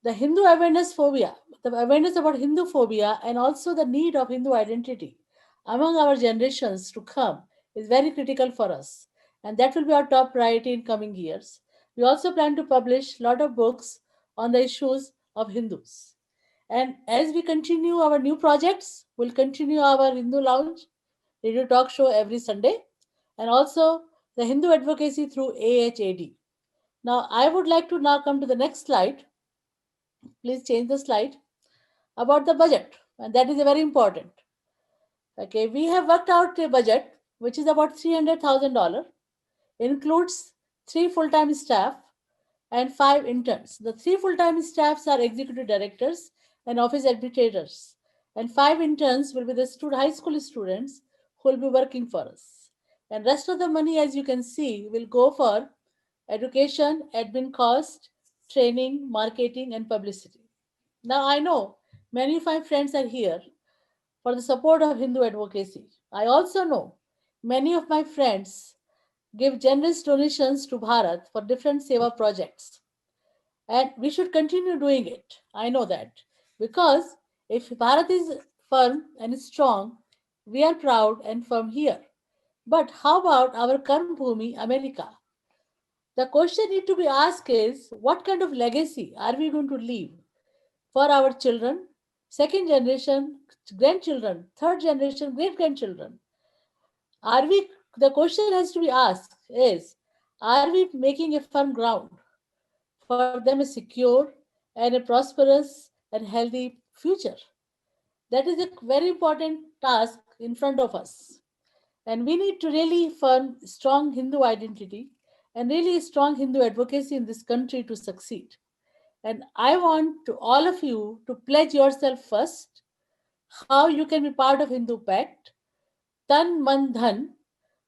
The Hindu awareness phobia, the awareness about Hindu phobia, and also the need of Hindu identity among our generations to come is very critical for us, and that will be our top priority in coming years. We also plan to publish a lot of books on the issues of Hindus. And as we continue our new projects, we'll continue our Hindu Lounge radio talk show every Sunday, and also the Hindu advocacy through AHAD. Now, I would like to now come to the next slide. Please change the slide about the budget, and that is very important. Okay, we have worked out a budget which is about $300,000, includes 3 full-time staff and 5 interns. The 3 full-time staffs are executive directors and office administrators, and 5 interns will be the high school students who will be working for us. And rest of the money, as you can see, will go for education, admin cost, training, marketing, and publicity. Now, I know many of my friends are here for the support of Hindu advocacy. I also know many of my friends give generous donations to Bharat for different seva projects. And we should continue doing it. I know that. Because if Bharat is firm and strong, we are proud and firm here. But how about our Karm Bhumi, America? The question need to be asked is, what kind of legacy are we going to leave for our children, second generation, grandchildren, third generation, great grandchildren? The question has to be asked is, are we making a firm ground for them a secure and a prosperous and healthy future? That is a very important task in front of us. And we need to really form strong Hindu identity and really strong Hindu advocacy in this country to succeed. And I want to all of you to pledge yourself first, how you can be part of Hindu Pact, Tan Man Dhan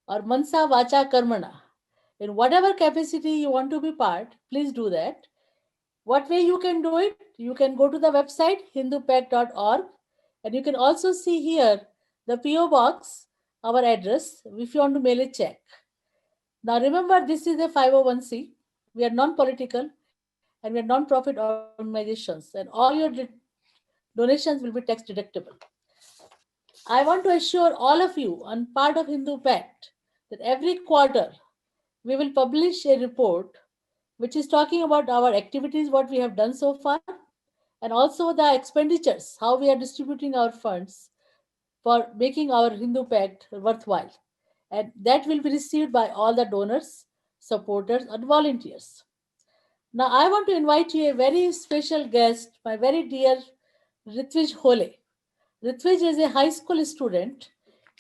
or Mansa Vacha Karmana. In whatever capacity you want to be part, please do that. What way you can do it? You can go to the website hindupact.org, and you can also see here the PO box, our address, if you want to mail a check. Now remember, this is a 501c. We are non-political, and we are non-profit organizations, and all your donations will be tax deductible. I want to assure all of you on part of Hindu Pact that every quarter we will publish a report which is talking about our activities, what we have done so far, and also the expenditures, how we are distributing our funds for making our Hindu Pact worthwhile. And that will be received by all the donors, supporters, and volunteers. Now, I want to invite you a very special guest, my very dear Ritvij Hole. Ritvij is a high school student.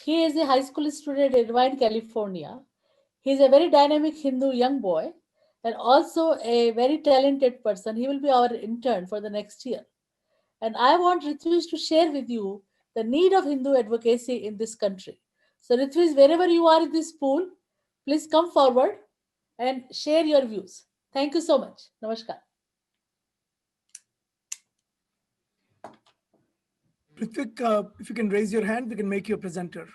He is a high school student in Irvine, California. He is a very dynamic Hindu young boy and also a very talented person. He will be our intern for the next year. And I want Ritvij to share with you the need of Hindu advocacy in this country. So, Ritvij, wherever you are in this pool, please come forward and share your views. Thank you so much. Namaskar. Ritvik, if you can raise your hand, we can make you a presenter.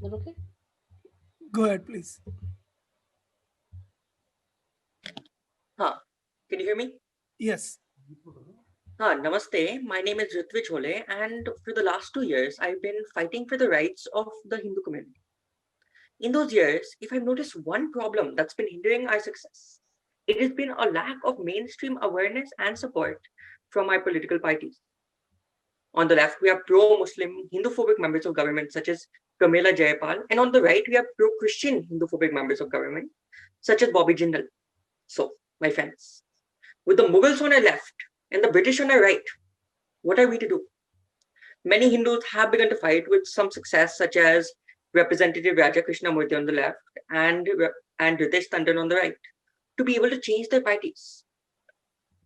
Is that okay? Go ahead, please. Can you hear me? Yes. Namaste. My name is Ritvij Hole, and for the last 2 years, I've been fighting for the rights of the Hindu community. In those years, if I've noticed one problem that's been hindering our success, it has been a lack of mainstream awareness and support from our political parties. On the left, we have pro-Muslim Hindu-phobic members of government such as Pramila Jayapal, and on the right, we have pro-Christian Hindu-phobic members of government such as Bobby Jindal. So, my friends, with the Mughals on our left and the British on our right, what are we to do? Many Hindus have begun to fight with some success, such as Representative Raja Krishnamurthy on the left and Ritesh Tandon on the right, to be able to change their parties.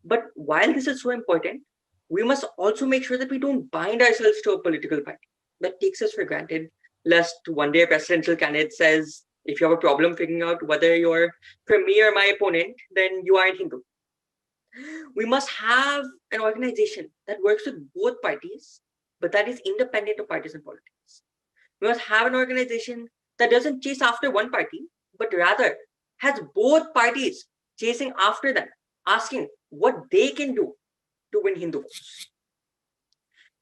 But while this is so important, we must also make sure that we don't bind ourselves to a political party that takes us for granted, lest one day a presidential candidate says, if you have a problem figuring out whether you're from me or my opponent, then you aren't Hindu. We must have an organization that works with both parties, but that is independent of partisan politics. We must have an organization that doesn't chase after one party, but rather has both parties chasing after them, asking what they can do to win Hindu votes.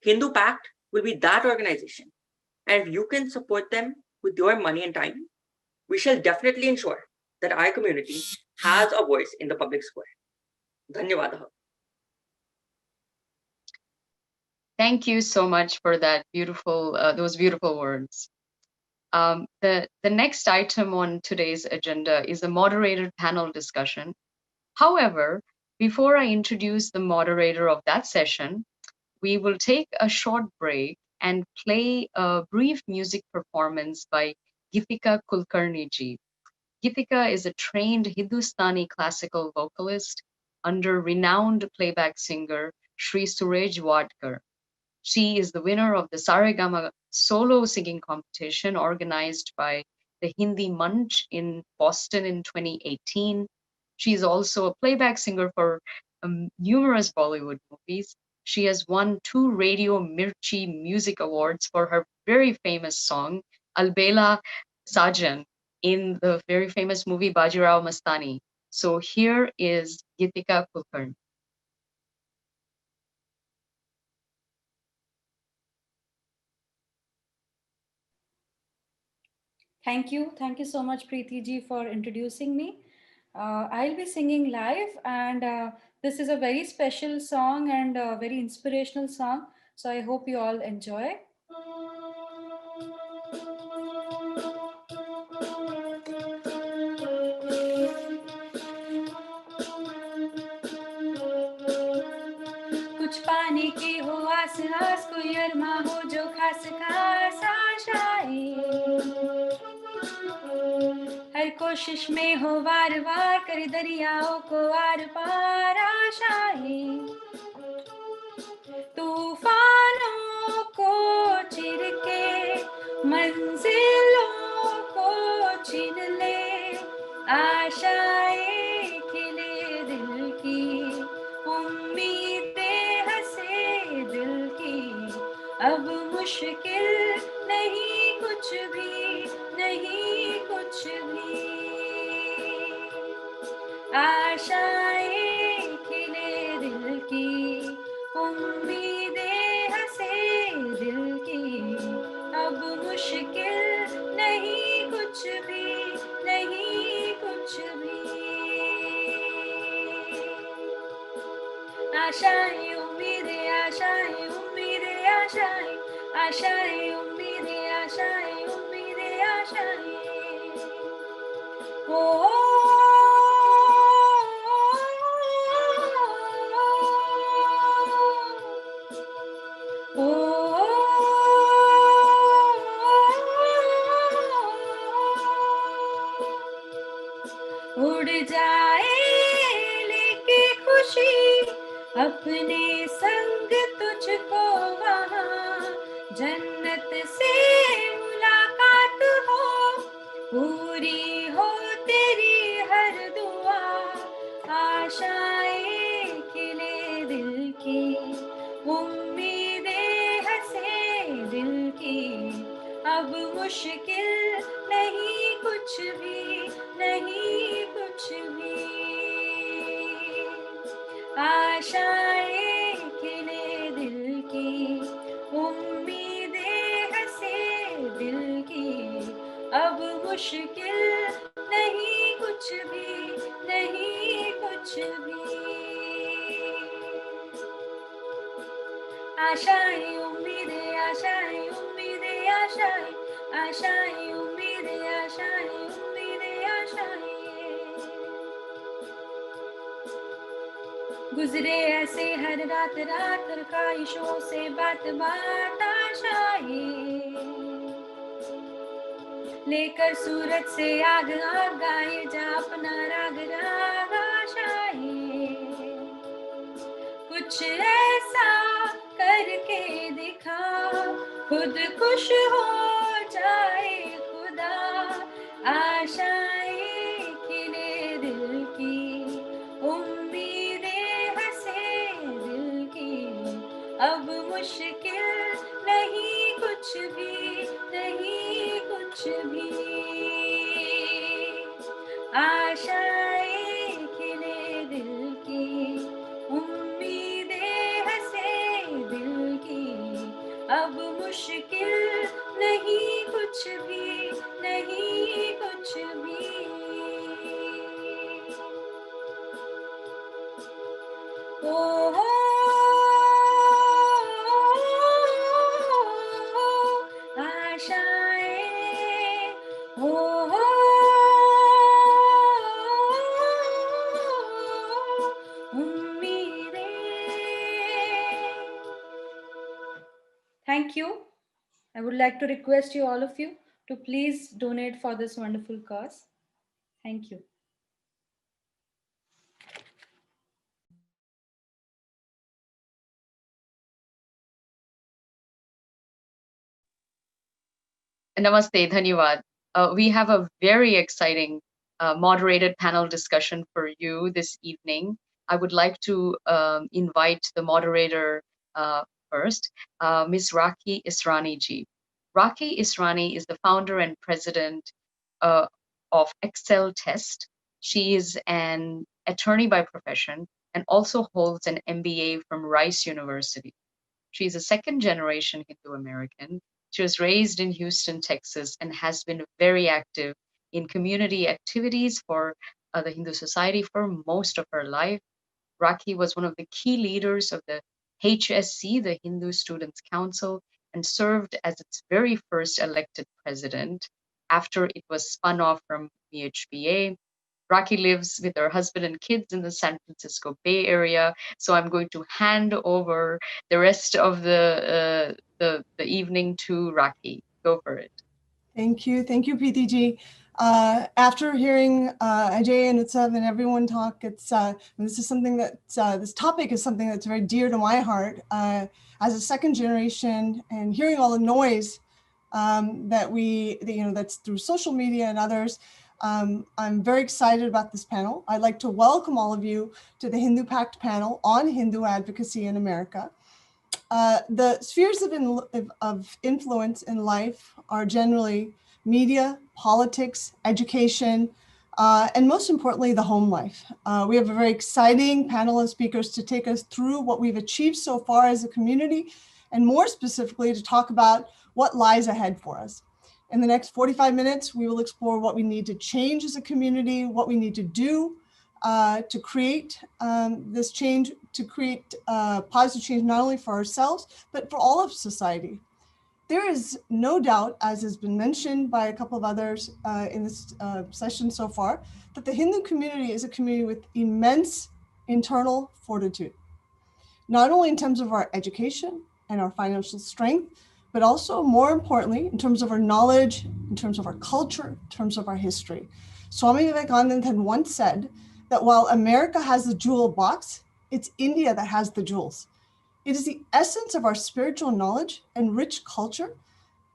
Hindu Pact will be that organization, and if you can support them with your money and time, we shall definitely ensure that our community has a voice in the public square. Dhanyawad. Thank you so much for that beautiful, those beautiful words. The next item on today's agenda is a moderated panel discussion. However, before I introduce the moderator of that session, we will take a short break and play a brief music performance by Geetika Kulkarni ji. Geetika is a trained Hindustani classical vocalist under renowned playback singer Sri Surej Wadkar. She is the winner of the Saregama solo singing competition organized by the Hindi Munch in Boston in 2018. She is also a playback singer for numerous Bollywood movies. She has won 2 Radio Mirchi Music Awards for her very famous song, Albela Sajan, in the very famous movie Bajirao Mastani. So here is Geetika Kulkarni. Thank you. Thank you so much, Preeti ji, for introducing me. I'll be singing live, and this is a very special song and a very inspirational song. So I hope you all enjoy. कुछ पाने की हो आस आस कोई अरमा हो जो खास खास आशाएं हर कोशिश में हो वार वार कर दरियाओं को आर पार आशाएं तूफानों को चिर के मंजिलों को छीन ले आशाएं खिले दिल की उम्मीदें हंसे दिल की अब मुश्किल नहीं कुछ भी नहीं कुछ भी आशाएं खिले दिल की उम्मीदें हंसे दिल की अब मुश्किल नहीं कुछ भी नहीं कुछ भी आशाएं उम्मीदें आशाएं उम्मीदें आशाएं आशाएं उम्मीदें आशाएं उम्मीदें आशाएं ओ उड़ जाए लेके खुशी अपने संग तुझको वहाँ जन्नत से मुलाकात हो पूरी हो तेरी हर दुआ आशाएं खिले दिल की उम्मीदें हंसे दिल की अब मुश्किल नहीं कुछ भी नहीं कुछ भी आशाएं खिले दिल की उम्मीदें हंसे दिल की अब मुश्किल नहीं कुछ भी नहीं कुछ भी आशाएं उम्मीदें आशाएं उम्मीदें आशाएं आशाएं उम्मीदें आशाएं उम्मीदें आशाएं गुजरे ऐसे हर रात रात ख्वाहिशों से बात बात आशाएं लेकर सूरज से आग आग गाए जा अपना राग राग आशाएं कुछ ऐसा करके दिखा खुद खुश हो जाए खुदा आशाएं खिले दिल की उम्मीदें हंसे दिल की अब मुश्किल नहीं कुछ भी नहीं कुछ भी आशाएं खिले दिल की उम्मीदें हंसे दिल की अब मुश्किल नहीं कुछ भी नहीं कुछ भी ओ हो आशाएं हो Thank you. I would like to request you, all of you, to please donate for this wonderful cause. Thank you. Namaste, Dhanyavad. We have a very exciting moderated panel discussion for you this evening. I would like to invite the moderator first, Ms. Rakhi Israni ji. Rakhi Israni is the founder and president of Excel Test. She is an attorney by profession and also holds an MBA from Rice University. She is a second generation Hindu American. She was raised in Houston, Texas, and has been very active in community activities for the Hindu society for most of her life. Rakhi was one of the key leaders of the HSC, the Hindu Students' Council, and served as its very first elected president after it was spun off from BHBA. Rakhi lives with her husband and kids in the San Francisco Bay Area. So I'm going to hand over the rest of the evening to Rakhi. Go for it. Thank you, PTG. After hearing Ajay and Utsav and everyone talk, this is something that this topic is something that's very dear to my heart. As a second generation, and hearing all the noise that's through social media and others. I'm very excited about this panel. I'd like to welcome all of you to the Hindu Pact panel on Hindu advocacy in America. The spheres of influence in life are generally media, politics, education, and most importantly, the home life. We have a very exciting panel of speakers to take us through what we've achieved so far as a community, and more specifically to talk about what lies ahead for us. In the next 45 minutes, we will explore what we need to change as a community, what we need to do to create this change, to create positive change, not only for ourselves, but for all of society. There is no doubt, as has been mentioned by a couple of others in this session so far, that the Hindu community is a community with immense internal fortitude, not only in terms of our education and our financial strength, but also more importantly, in terms of our knowledge, in terms of our culture, in terms of our history. Swami Vivekananda had once said that while America has the jewel box, it's India that has the jewels. It is the essence of our spiritual knowledge and rich culture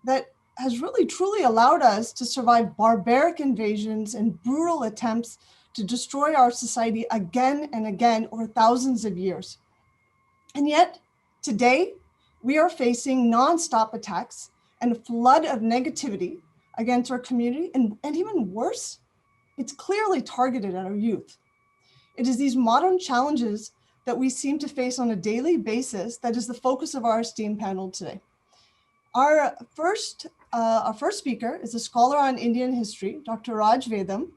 that has really truly allowed us to survive barbaric invasions and brutal attempts to destroy our society again and again over thousands of years. And yet, today, we are facing nonstop attacks and a flood of negativity against our community, and even worse, it's clearly targeted at our youth. It is these modern challenges that we seem to face on a daily basis that is the focus of our esteemed panel today. Our first speaker is a scholar on Indian history, Dr. Raj Vedam.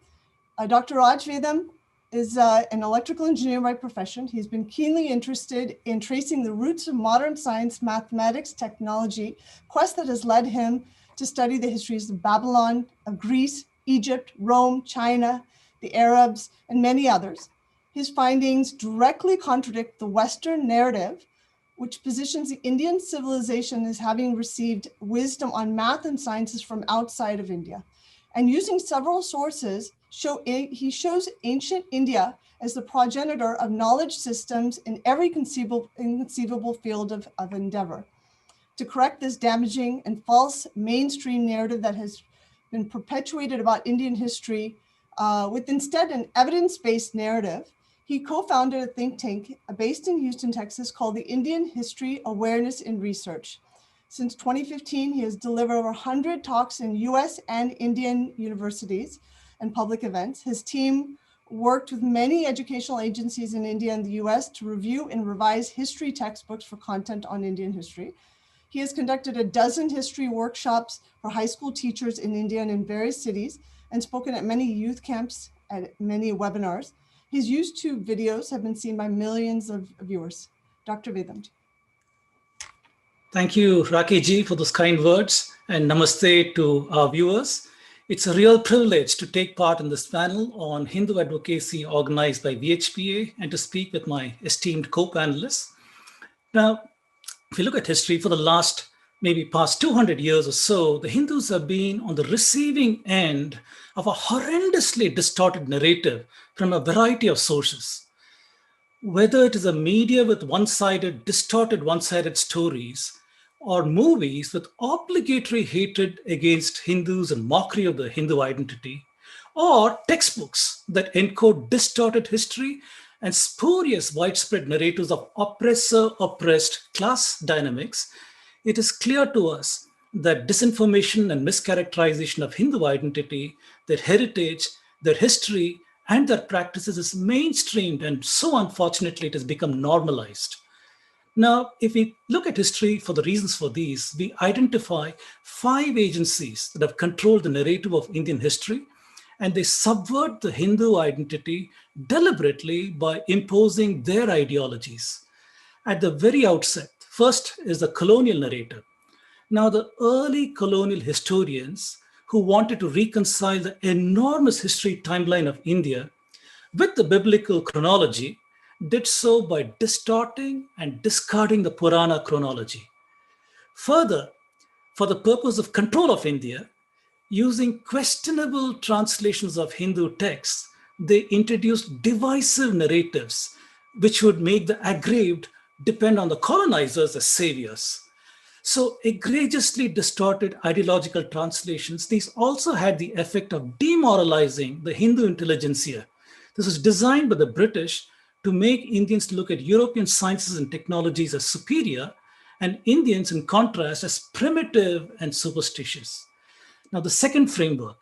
Dr. Raj Vedam is an electrical engineer by profession. He's been keenly interested in tracing the roots of modern science, mathematics, technology, quest that has led him to study the histories of Babylon, of Greece, Egypt, Rome, China, the Arabs, and many others. His findings directly contradict the Western narrative, which positions the Indian civilization as having received wisdom on math and sciences from outside of India. And using several sources, he shows ancient India as the progenitor of knowledge systems in every conceivable field of endeavor. To correct this damaging and false mainstream narrative that has been perpetuated about Indian history with instead an evidence-based narrative, he co-founded a think tank based in Houston, Texas, called the Indian History Awareness and Research. Since 2015, he has delivered over 100 talks in US and Indian universities and public events. His team worked with many educational agencies in India and the US to review and revise history textbooks for content on Indian history. He has conducted a dozen history workshops for high school teachers in India and in various cities, and spoken at many youth camps and many webinars. His YouTube videos have been seen by millions of viewers. Dr. Vedam. Thank you, Raki ji, for those kind words, and namaste to our viewers. It's a real privilege to take part in this panel on Hindu advocacy organized by VHPA and to speak with my esteemed co-panelists. Now, if you look at history for the past 200 years or so, the Hindus have been on the receiving end of a horrendously distorted narrative from a variety of sources. Whether it is a media with distorted one-sided stories, or movies with obligatory hatred against Hindus and mockery of the Hindu identity, or textbooks that encode distorted history and spurious widespread narratives of oppressor-oppressed class dynamics, it is clear to us that disinformation and mischaracterization of Hindu identity, their heritage, their history, and their practices is mainstreamed, and so unfortunately it has become normalized. Now, if we look at history for the reasons for these, we identify 5 agencies that have controlled the narrative of Indian history, and they subvert the Hindu identity deliberately by imposing their ideologies. At the very outset, first is the colonial narrative. Now, the early colonial historians who wanted to reconcile the enormous history timeline of India with the biblical chronology did so by distorting and discarding the Purana chronology. Further, for the purpose of control of India, using questionable translations of Hindu texts, they introduced divisive narratives which would make the aggrieved depend on the colonizers as saviors. So egregiously distorted ideological translations, these also had the effect of demoralizing the Hindu intelligentsia. This was designed by the British to make Indians look at European sciences and technologies as superior and Indians, in contrast, as primitive and superstitious. Now, the second framework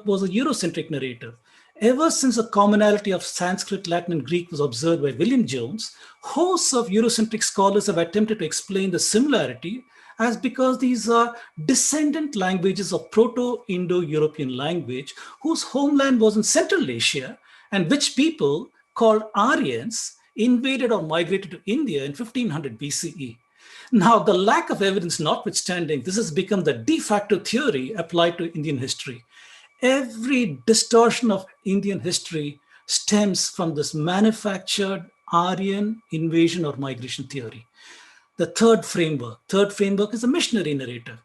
was a Eurocentric narrative. Ever since the commonality of Sanskrit, Latin, and Greek was observed by William Jones, hosts of Eurocentric scholars have attempted to explain the similarity as because these are descendant languages of Proto-Indo-European language whose homeland was in Central Asia, and which people called Aryans invaded or migrated to India in 1500 BCE. Now, the lack of evidence notwithstanding, this has become the de facto theory applied to Indian history. Every distortion of Indian history stems from this manufactured Aryan invasion or migration theory. The third framework is a missionary narrative.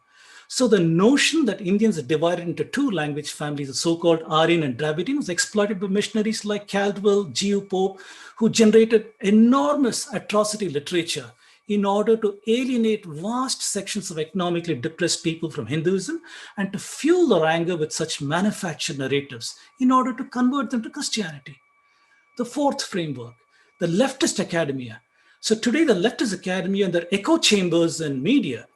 So the notion that Indians are divided into two language families, the so-called Aryan and Dravidian, was exploited by missionaries like Caldwell, G.U. Pope, who generated enormous atrocity literature in order to alienate vast sections of economically depressed people from Hinduism and to fuel their anger with such manufactured narratives in order to convert them to Christianity. The fourth framework, the leftist academia. So today, the leftist academia and their echo chambers and media,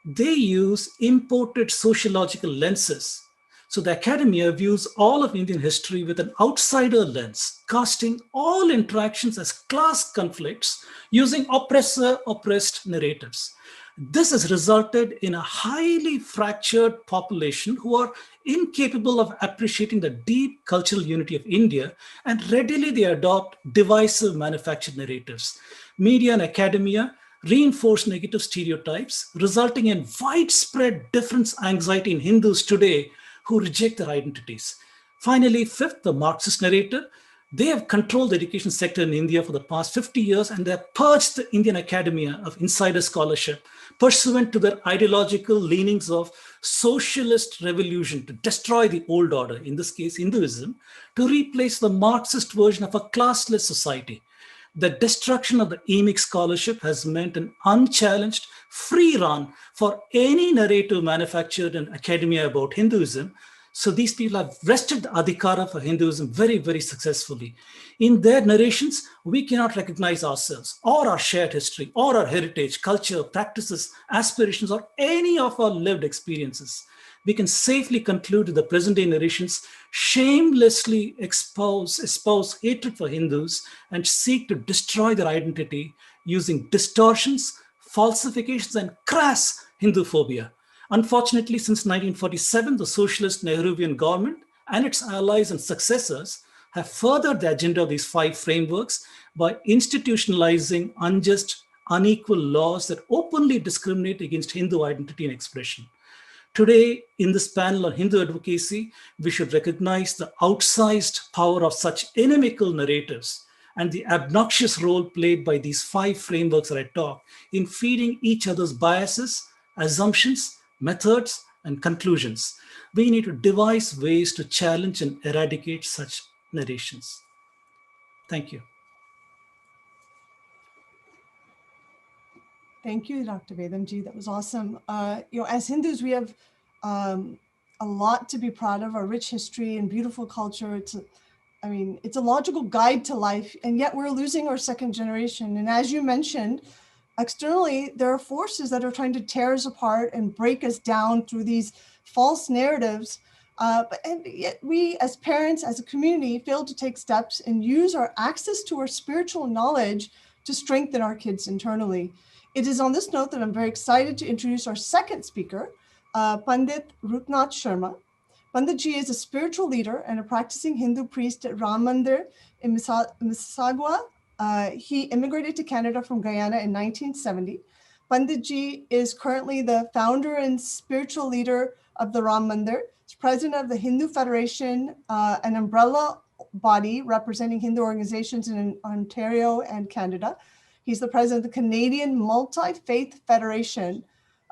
they use imported sociological lenses. So the academia views all of Indian history with an outsider lens, casting all interactions as class conflicts using oppressor-oppressed narratives. This has resulted in a highly fractured population who are incapable of appreciating the deep cultural unity of India, and readily they adopt divisive manufactured narratives. Media and academia reinforce negative stereotypes, resulting in widespread difference anxiety in Hindus today who reject their identities. Finally, fifth, the Marxist narrative. They have controlled the education sector in India for the past 50 years, and they have purged the Indian academia of insider scholarship pursuant to their ideological leanings of socialist revolution to destroy the old order, in this case Hinduism, to replace the Marxist version of a classless society. The destruction of the emic scholarship has meant an unchallenged free run for any narrative manufactured in academia about Hinduism. So these people have wrested the adhikara for Hinduism very, very successfully. In their narrations, we cannot recognize ourselves or our shared history or our heritage, culture, practices, aspirations, or any of our lived experiences. We can safely conclude that the present day narrations shamelessly espouse hatred for Hindus and seek to destroy their identity using distortions, falsifications, and crass Hinduphobia. Unfortunately, since 1947, the socialist Nehruvian government and its allies and successors have furthered the agenda of these five frameworks by institutionalizing unjust, unequal laws that openly discriminate against Hindu identity and expression. Today, in this panel on Hindu advocacy, we should recognize the outsized power of such inimical narratives and the obnoxious role played by these five frameworks that I talk in feeding each other's biases, assumptions, methods, and conclusions. We need to devise ways to challenge and eradicate such narrations. Thank you. Thank you, Dr. Vedamji. That was awesome. As Hindus, we have a lot to be proud of, our rich history and beautiful culture. It's a logical guide to life, and yet we're losing our second generation. And as you mentioned, externally, there are forces that are trying to tear us apart and break us down through these false narratives. And yet we, as parents, as a community, fail to take steps and use our access to our spiritual knowledge to strengthen our kids internally. It is on this note that I'm very excited to introduce our second speaker, Pandit Rupnath Sharma. Panditji is a spiritual leader and a practicing Hindu priest at Ram Mandir in Mississauga. He immigrated to Canada from Guyana in 1970. Panditji is currently the founder and spiritual leader of the Ram Mandir. He's president of the Hindu Federation, an umbrella body representing Hindu organizations in Ontario and Canada. He's the president of the Canadian Multi-Faith Federation,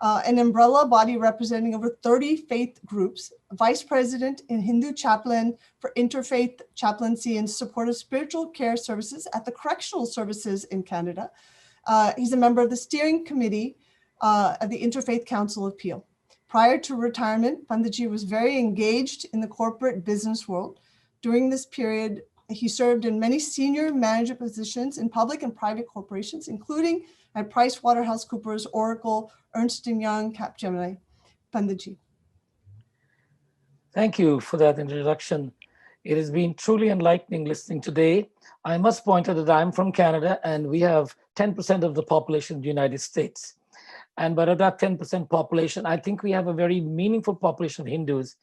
an umbrella body representing over 30 faith groups, vice president and Hindu chaplain for interfaith chaplaincy and support of spiritual care services at the Correctional Services in Canada. He's a member of the steering committee of the Interfaith Council of Peel. Prior to retirement, Panditji was very engaged in the corporate business world. During this period, He served in many senior management positions in public and private corporations, including at PricewaterhouseCoopers, Oracle, Ernst & Young, Capgemini. Panditji. Thank you for that introduction. It has been truly enlightening listening today. I must point out that I'm from Canada and we have 10% of the population of the United States. And but of that 10% population, I think we have a very meaningful population of Hindus.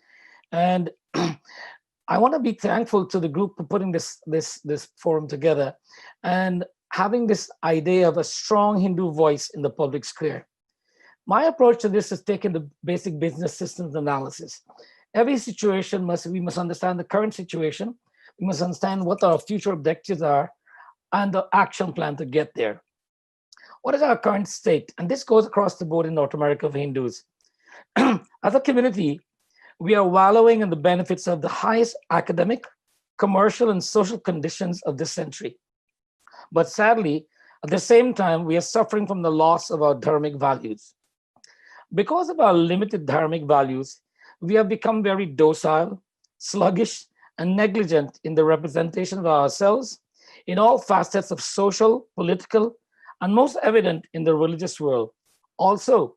And I want to be thankful to the group for putting this forum together and having this idea of a strong Hindu voice in the public square. My approach to this is taking the basic business systems analysis. Every situation we must understand the current situation. We must understand what our future objectives are and the action plan to get there. What is our current state? And this goes across the board in North America for Hindus. As a community, we are wallowing in the benefits of the highest academic, commercial, and social conditions of this century. But sadly, at the same time, we are suffering from the loss of our dharmic values. Because of our limited dharmic values, we have become very docile, sluggish, and negligent in the representation of ourselves in all facets of social, political, and most evident in the religious world. Also,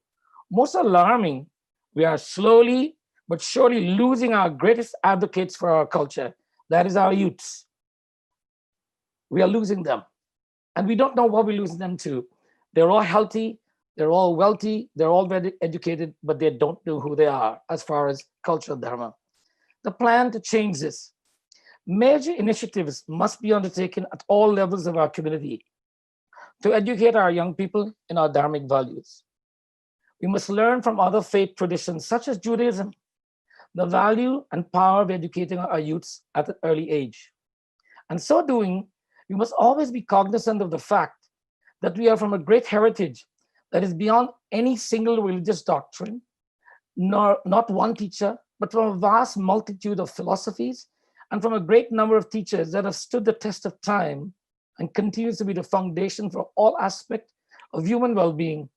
most alarming, we are slowly but surely losing our greatest advocates for our culture. That is our youths. We are losing them. And we don't know what we're losing them to. They're all healthy, they're all wealthy, they're all very educated, but they don't know who they are as far as cultural dharma. The plan to change this. Major initiatives must be undertaken at all levels of our community to educate our young people in our dharmic values. We must learn from other faith traditions such as Judaism, the value and power of educating our youths at an early age. And so doing, we must always be cognizant of the fact that we are from a great heritage that is beyond any single religious doctrine, nor not one teacher, but from a vast multitude of philosophies and from a great number of teachers that have stood the test of time and continues to be the foundation for all aspects of human well-being.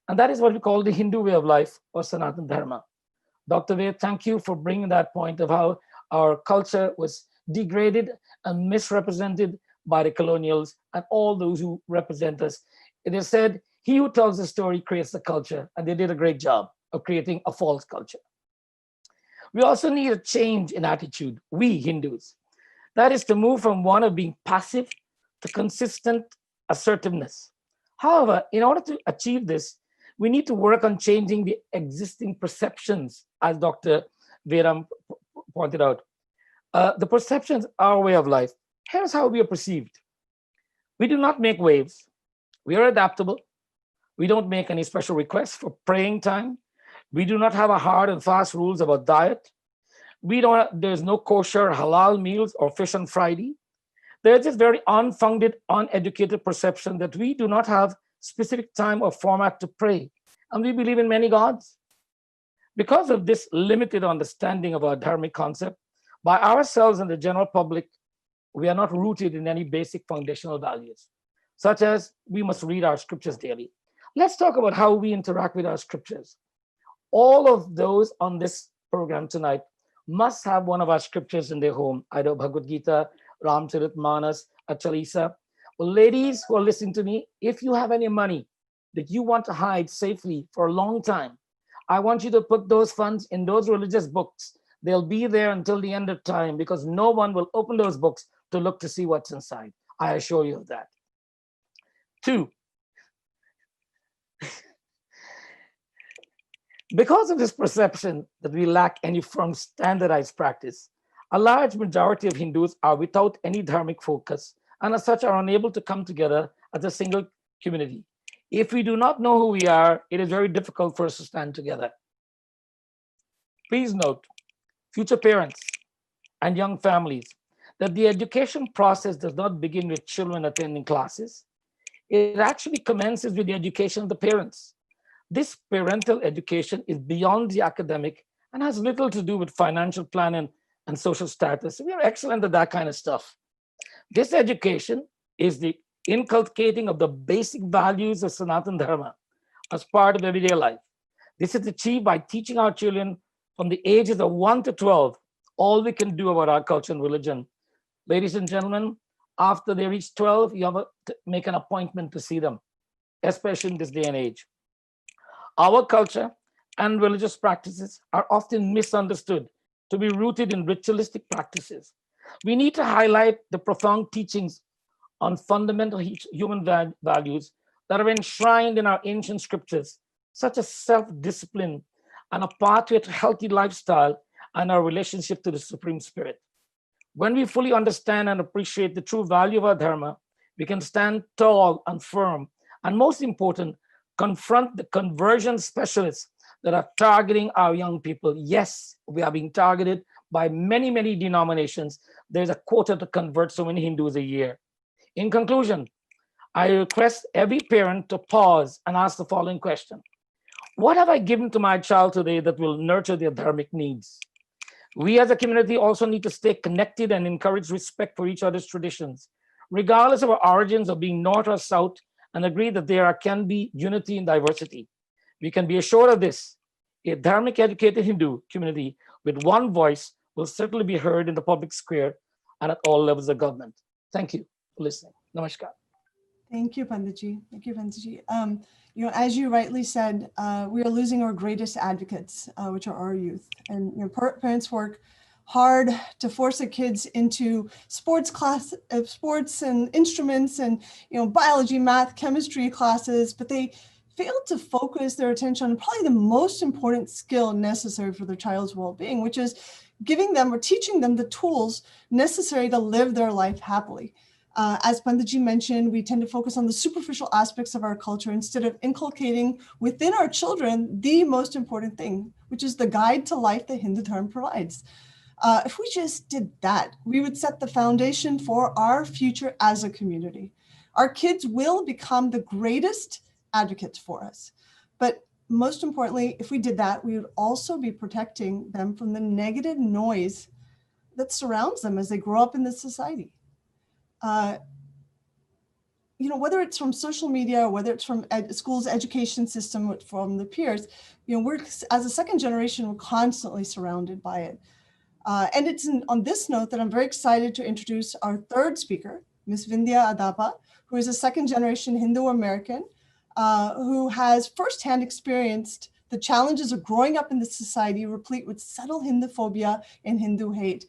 And that is what we call the Hindu way of life or Sanatana Dharma. Dr. Ved, thank you for bringing that point of how our culture was degraded and misrepresented by the colonials and all those who represent us. It is said, he who tells the story creates the culture, and they did a great job of creating a false culture. We also need a change in attitude, we Hindus. That is to move from one of being passive to consistent assertiveness. However, in order to achieve this, we need to work on changing the existing perceptions, as Dr. Veram pointed out. The perceptions are our way of life. Here's how we are perceived. We do not make waves. We are adaptable. We don't make any special requests for praying time. We do not have a hard and fast rules about diet. There's no kosher halal meals or fish on Friday. There's this very unfounded, uneducated perception that we do not have specific time or format to pray. And we believe in many gods. Because of this limited understanding of our dharmic concept, by ourselves and the general public, we are not rooted in any basic foundational values, such as we must read our scriptures daily. Let's talk about how we interact with our scriptures. All of those on this program tonight must have one of our scriptures in their home, either Bhagavad Gita, Ramcharitmanas, a Chalisa. Well, ladies who are listening to me, if you have any money that you want to hide safely for a long time, I want you to put those funds in those religious books. They'll be there until the end of time because no one will open those books to look to see what's inside. I assure you of that. 2, because of this perception that we lack any firm standardized practice, a large majority of Hindus are without any dharmic focus and as such are unable to come together as a single community. If we do not know who we are, it is very difficult for us to stand together. Please note, future parents and young families, that the education process does not begin with children attending classes. It actually commences with the education of the parents. This parental education is beyond the academic and has little to do with financial planning and social status. We are excellent at that kind of stuff. This education is the inculcating of the basic values of Sanatana Dharma as part of everyday life. This is achieved by teaching our children from the ages of 1 to 12 all we can do about our culture and religion. Ladies and gentlemen, after they reach 12, you have to make an appointment to see them, especially in this day and age. Our culture and religious practices are often misunderstood to be rooted in ritualistic practices. We need to highlight the profound teachings on fundamental human values that are enshrined in our ancient scriptures, such as self-discipline and a pathway to healthy lifestyle and our relationship to the Supreme Spirit. When we fully understand and appreciate the true value of our dharma, we can stand tall and firm, and most important, confront the conversion specialists that are targeting our young people. Yes, we are being targeted by many, many denominations. There's a quota to convert so many Hindus a year. In conclusion, I request every parent to pause and ask the following question. What have I given to my child today that will nurture their dharmic needs? We as a community also need to stay connected and encourage respect for each other's traditions, regardless of our origins of being North or South, and agree that there can be unity in diversity. We can be assured of this. A dharmic educated Hindu community with one voice will certainly be heard in the public square and at all levels of government. Thank you for listening. Namaskar. Thank you, Panditji. Thank you, Panditji. As you rightly said, we are losing our greatest advocates, which are our youth. And parents work hard to force their kids into sports and instruments and biology, math, chemistry classes, but they fail to focus their attention on probably the most important skill necessary for their child's well-being, which is giving them or teaching them the tools necessary to live their life happily. As Panditji mentioned, we tend to focus on the superficial aspects of our culture instead of inculcating within our children the most important thing, which is the guide to life that Hindu Dharma provides. If we just did that, we would set the foundation for our future as a community. Our kids will become the greatest advocates for us. But most importantly, if we did that, we would also be protecting them from the negative noise that surrounds them as they grow up in this society. Whether it's from social media, or whether it's from school's education system, from the peers, we're, as a second generation, we're constantly surrounded by it. And it's on this note that I'm very excited to introduce our third speaker, Ms. Vindhya Adapa, who is a second generation Hindu American, who has firsthand experienced the challenges of growing up in this society replete with subtle Hinduphobia and Hindu hate.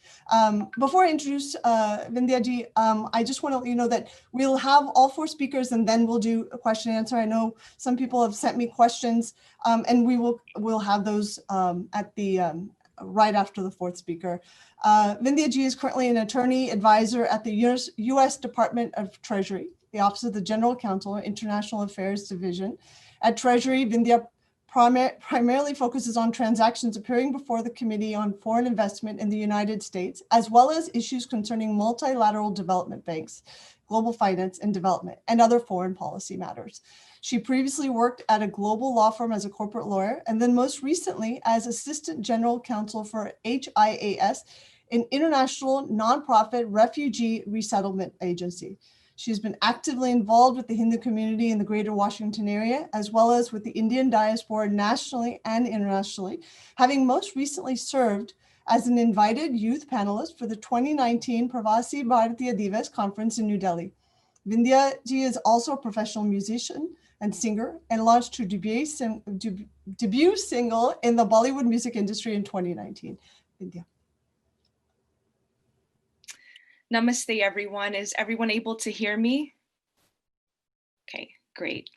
Before I introduce Vindhya-ji, I just want to let you know that we'll have all four speakers and then we'll do a question and answer. I know some people have sent me questions and we'll have those at the right after the fourth speaker. Vindhya-ji is currently an attorney advisor at the U.S. Department of Treasury, the Office of the General Counsel, International Affairs Division. At Treasury, Vindhya primarily focuses on transactions appearing before the Committee on Foreign Investment in the United States, as well as issues concerning multilateral development banks, global finance and development, and other foreign policy matters. She previously worked at a global law firm as a corporate lawyer, and then most recently as Assistant General Counsel for HIAS, an international nonprofit refugee resettlement agency. She's been actively involved with the Hindu community in the greater Washington area, as well as with the Indian diaspora nationally and internationally, having most recently served as an invited youth panelist for the 2019 Pravasi Bharatiya Divas Conference in New Delhi. Vindhya-ji is also a professional musician and singer and launched her debut single in the Bollywood music industry in 2019. Vindhya. Namaste, everyone. Is everyone able to hear me? Okay, great.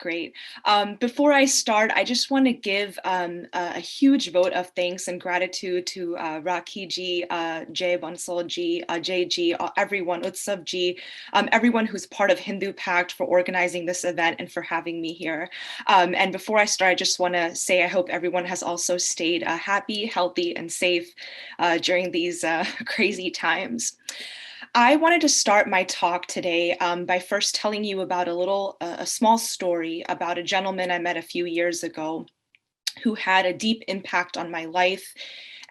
Before I start, I just want to give a huge vote of thanks and gratitude to Rakhi ji, Jay Bansal ji, Jay ji, everyone, Utsav ji, everyone who's part of Hindu Pact for organizing this event and for having me here. And before I start, I just want to say I hope everyone has also stayed happy, healthy, and safe during these crazy times. I wanted to start my talk today by first telling you about a small story about a gentleman I met a few years ago who had a deep impact on my life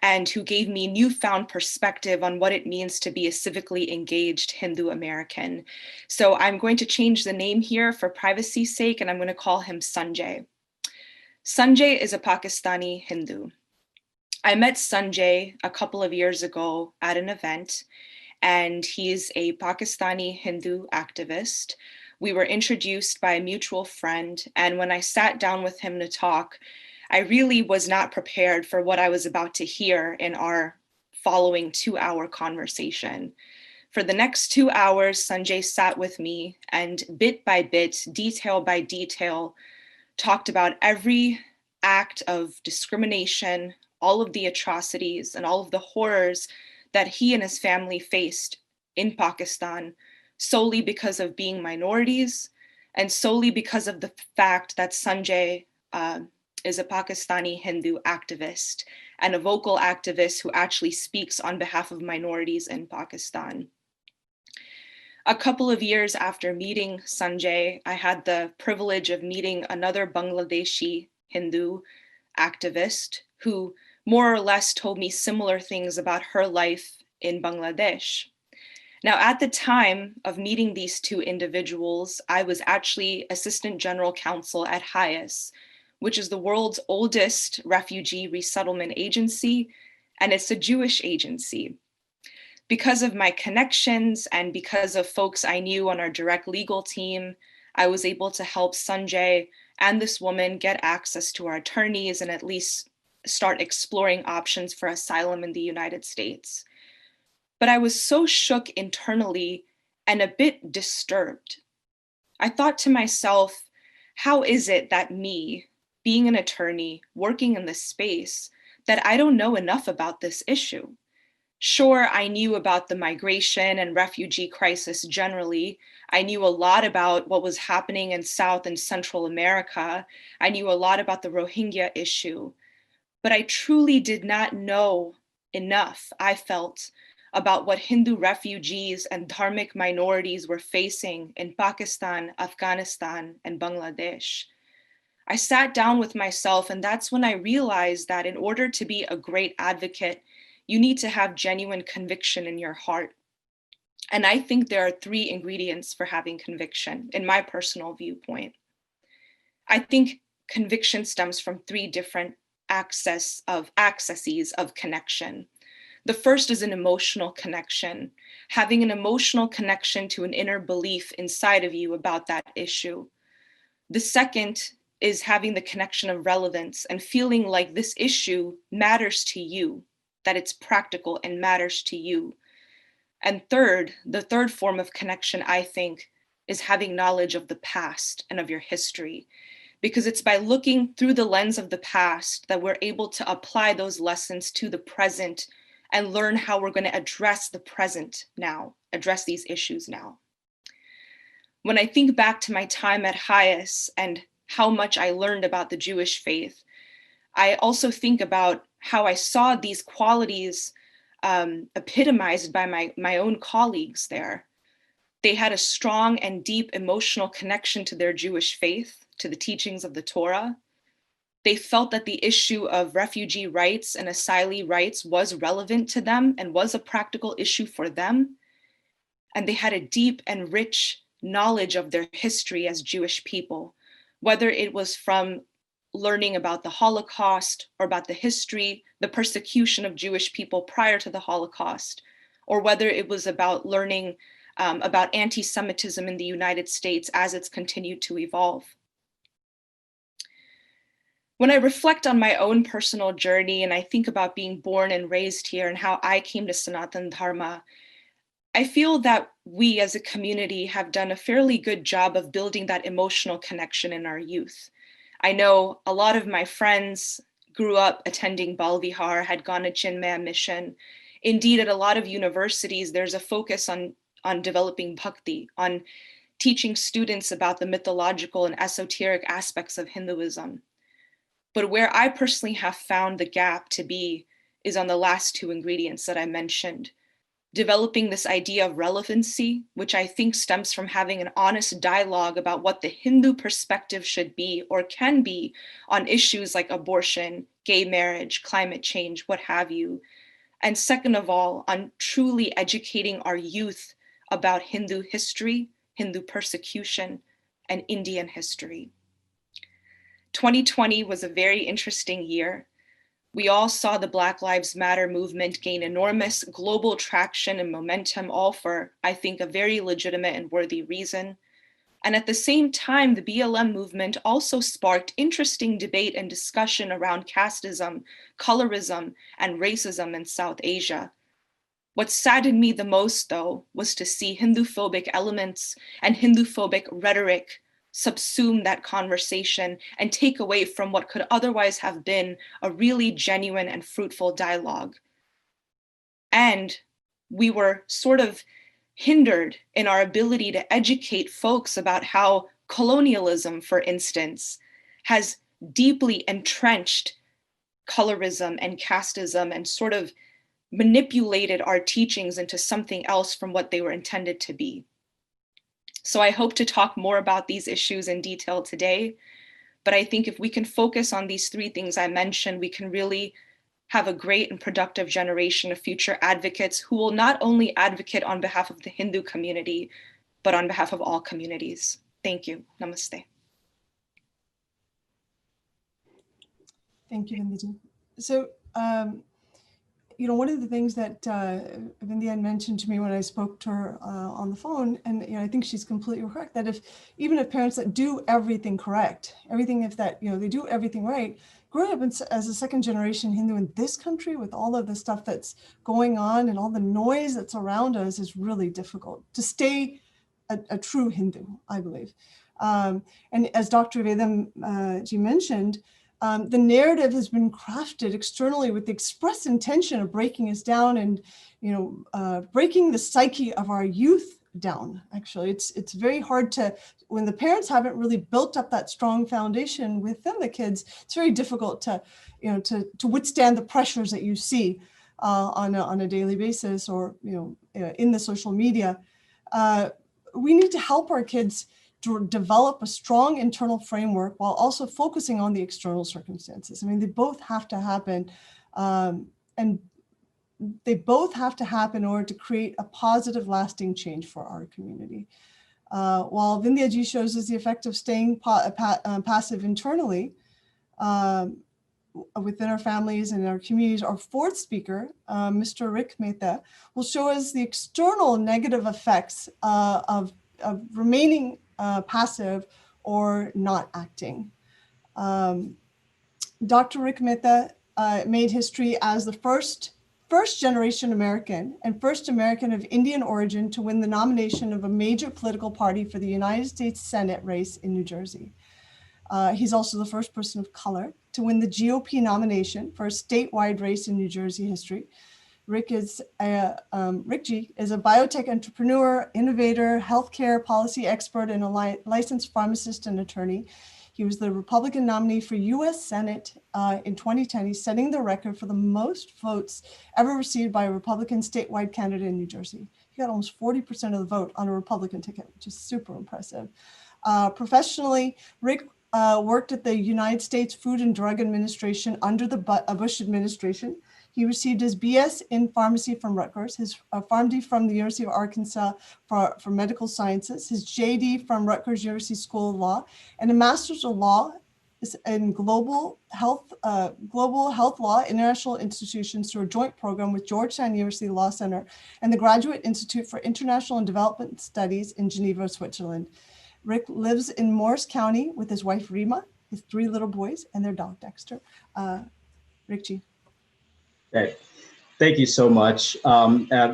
and who gave me newfound perspective on what it means to be a civically engaged Hindu American. So I'm going to change the name here for privacy's sake, and I'm going to call him Sanjay. Sanjay is a Pakistani Hindu. I met Sanjay a couple of years ago at an event, and he's a Pakistani Hindu activist. We were introduced by a mutual friend, and when I sat down with him to talk, I really was not prepared for what I was about to hear in our following 2-hour conversation. For the next 2 hours, Sanjay sat with me and bit by bit, detail by detail, talked about every act of discrimination, all of the atrocities and all of the horrors that he and his family faced in Pakistan solely because of being minorities and solely because of the fact that Sanjay is a Pakistani Hindu activist and a vocal activist who actually speaks on behalf of minorities in Pakistan. A couple of years after meeting Sanjay, I had the privilege of meeting another Bangladeshi Hindu activist who more or less told me similar things about her life in Bangladesh. Now, at the time of meeting these two individuals, I was actually Assistant General Counsel at HIAS, which is the world's oldest refugee resettlement agency, and it's a Jewish agency. Because of my connections and because of folks I knew on our direct legal team, I was able to help Sanjay and this woman get access to our attorneys and at least start exploring options for asylum in the United States. But I was so shook internally and a bit disturbed. I thought to myself, how is it that me, being an attorney, working in this space, that I don't know enough about this issue? Sure, I knew about the migration and refugee crisis generally. I knew a lot about what was happening in South and Central America. I knew a lot about the Rohingya issue. But I truly did not know enough, I felt, about what Hindu refugees and dharmic minorities were facing in Pakistan, Afghanistan, and Bangladesh. I sat down with myself, and that's when I realized that in order to be a great advocate, you need to have genuine conviction in your heart. And I think there are 3 ingredients for having conviction, in my personal viewpoint. I think conviction stems from 3 different accesses of connection. The first is an emotional connection, having an emotional connection to an inner belief inside of you about that issue. The second is having the connection of relevance and feeling like this issue matters to you, that it's practical and matters to you. And third, the third form of connection, I think, is having knowledge of the past and of your history, because it's by looking through the lens of the past that we're able to apply those lessons to the present and learn how we're going to address the present now, address these issues now. When I think back to my time at HIAS and how much I learned about the Jewish faith, I also think about how I saw these qualities epitomized by my own colleagues there. They had a strong and deep emotional connection to their Jewish faith, to the teachings of the Torah. They felt that the issue of refugee rights and asylee rights was relevant to them and was a practical issue for them. And they had a deep and rich knowledge of their history as Jewish people, whether it was from learning about the Holocaust or about the history, the persecution of Jewish people prior to the Holocaust, or whether it was about learning about anti-Semitism in the United States as it's continued to evolve. When I reflect on my own personal journey and I think about being born and raised here and how I came to Sanatan Dharma, I feel that we as a community have done a fairly good job of building that emotional connection in our youth. I know a lot of my friends grew up attending Bal Vihar, had gone to Chinmaya mission. Indeed, at a lot of universities, there's a focus on developing bhakti, on teaching students about the mythological and esoteric aspects of Hinduism. But where I personally have found the gap to be is on the last 2 ingredients that I mentioned. Developing this idea of relevancy, which I think stems from having an honest dialogue about what the Hindu perspective should be or can be on issues like abortion, gay marriage, climate change, what have you. And second of all, on truly educating our youth about Hindu history, Hindu persecution, and Indian history. 2020 was a very interesting year. We all saw the Black Lives Matter movement gain enormous global traction and momentum, all for, I think, a very legitimate and worthy reason. And at the same time, the BLM movement also sparked interesting debate and discussion around casteism, colorism, and racism in South Asia. What saddened me the most, though, was to see Hindu-phobic elements and Hindu-phobic rhetoric subsume that conversation and take away from what could otherwise have been a really genuine and fruitful dialogue. And we were sort of hindered in our ability to educate folks about how colonialism, for instance, has deeply entrenched colorism and casteism and sort of manipulated our teachings into something else from what they were intended to be. So I hope to talk more about these issues in detail today, but I think if we can focus on these three things I mentioned, we can really have a great and productive generation of future advocates who will not only advocate on behalf of the Hindu community, but on behalf of all communities. Thank you. Namaste. Thank you, Vindhya. So, one of the things that Vindhya had mentioned to me when I spoke to her on the phone, and I think she's completely correct, that even if parents that do everything correct, they do everything right, growing up as a second generation Hindu in this country with all of the stuff that's going on and all the noise that's around us is really difficult to stay a true Hindu, I believe. And as Dr. Vedam ji mentioned, the narrative has been crafted externally with the express intention of breaking us down and, breaking the psyche of our youth down. Actually, it's very hard when the parents haven't really built up that strong foundation within the kids, it's very difficult to withstand the pressures that you see on a daily basis or, in the social media. We need to help our kids to develop a strong internal framework while also focusing on the external circumstances. I mean, they both have to happen, and they both have to happen in order to create a positive, lasting change for our community. While Vindhya ji shows us the effect of staying passive internally within our families and our communities, our fourth speaker, Mr. Rick Mehta, will show us the external negative effects of remaining passive or not acting. Dr. Rick Mehta made history as the first generation American and first American of Indian origin to win the nomination of a major political party for the United States Senate race in New Jersey. He's also the first person of color to win the GOP nomination for a statewide race in New Jersey history. Rick G is a biotech entrepreneur, innovator, healthcare policy expert, and a licensed pharmacist and attorney. He was the Republican nominee for US Senate in 2010. He's setting the record for the most votes ever received by a Republican statewide candidate in New Jersey. He got almost 40% of the vote on a Republican ticket, which is super impressive. Professionally, Rick worked at the United States Food and Drug Administration under the Bush administration. He received his BS in pharmacy from Rutgers, his PharmD from the University of Arkansas for medical sciences, his JD from Rutgers University School of Law, and a Master's of Law in global health law, international institutions through a joint program with Georgetown University Law Center and the Graduate Institute for International and Development Studies in Geneva, Switzerland. Rick lives in Morris County with his wife, Rima, his 3 little boys, and their dog, Dexter. Rick G. Okay. Thank you so much.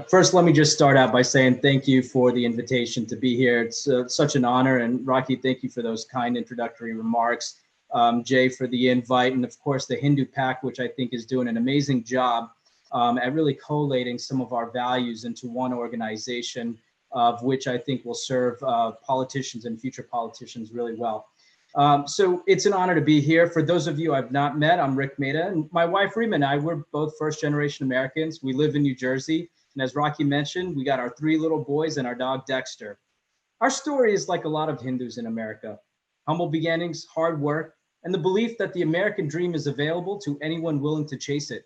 First, let me just start out by saying thank you for the invitation to be here. It's such an honor. And Rocky, thank you for those kind introductory remarks. Jay, for the invite. And of course, the Hindu Pact, which I think is doing an amazing job at really collating some of our values into one organization, of which I think will serve politicians and future politicians really well. So it's an honor to be here. For those of you I've not met, I'm Rick Mehta, and my wife Rima and I, we're both first-generation Americans. We live in New Jersey, and as Rocky mentioned, we got our 3 little boys and our dog Dexter. Our story is like a lot of Hindus in America: humble beginnings, hard work, and the belief that the American dream is available to anyone willing to chase it.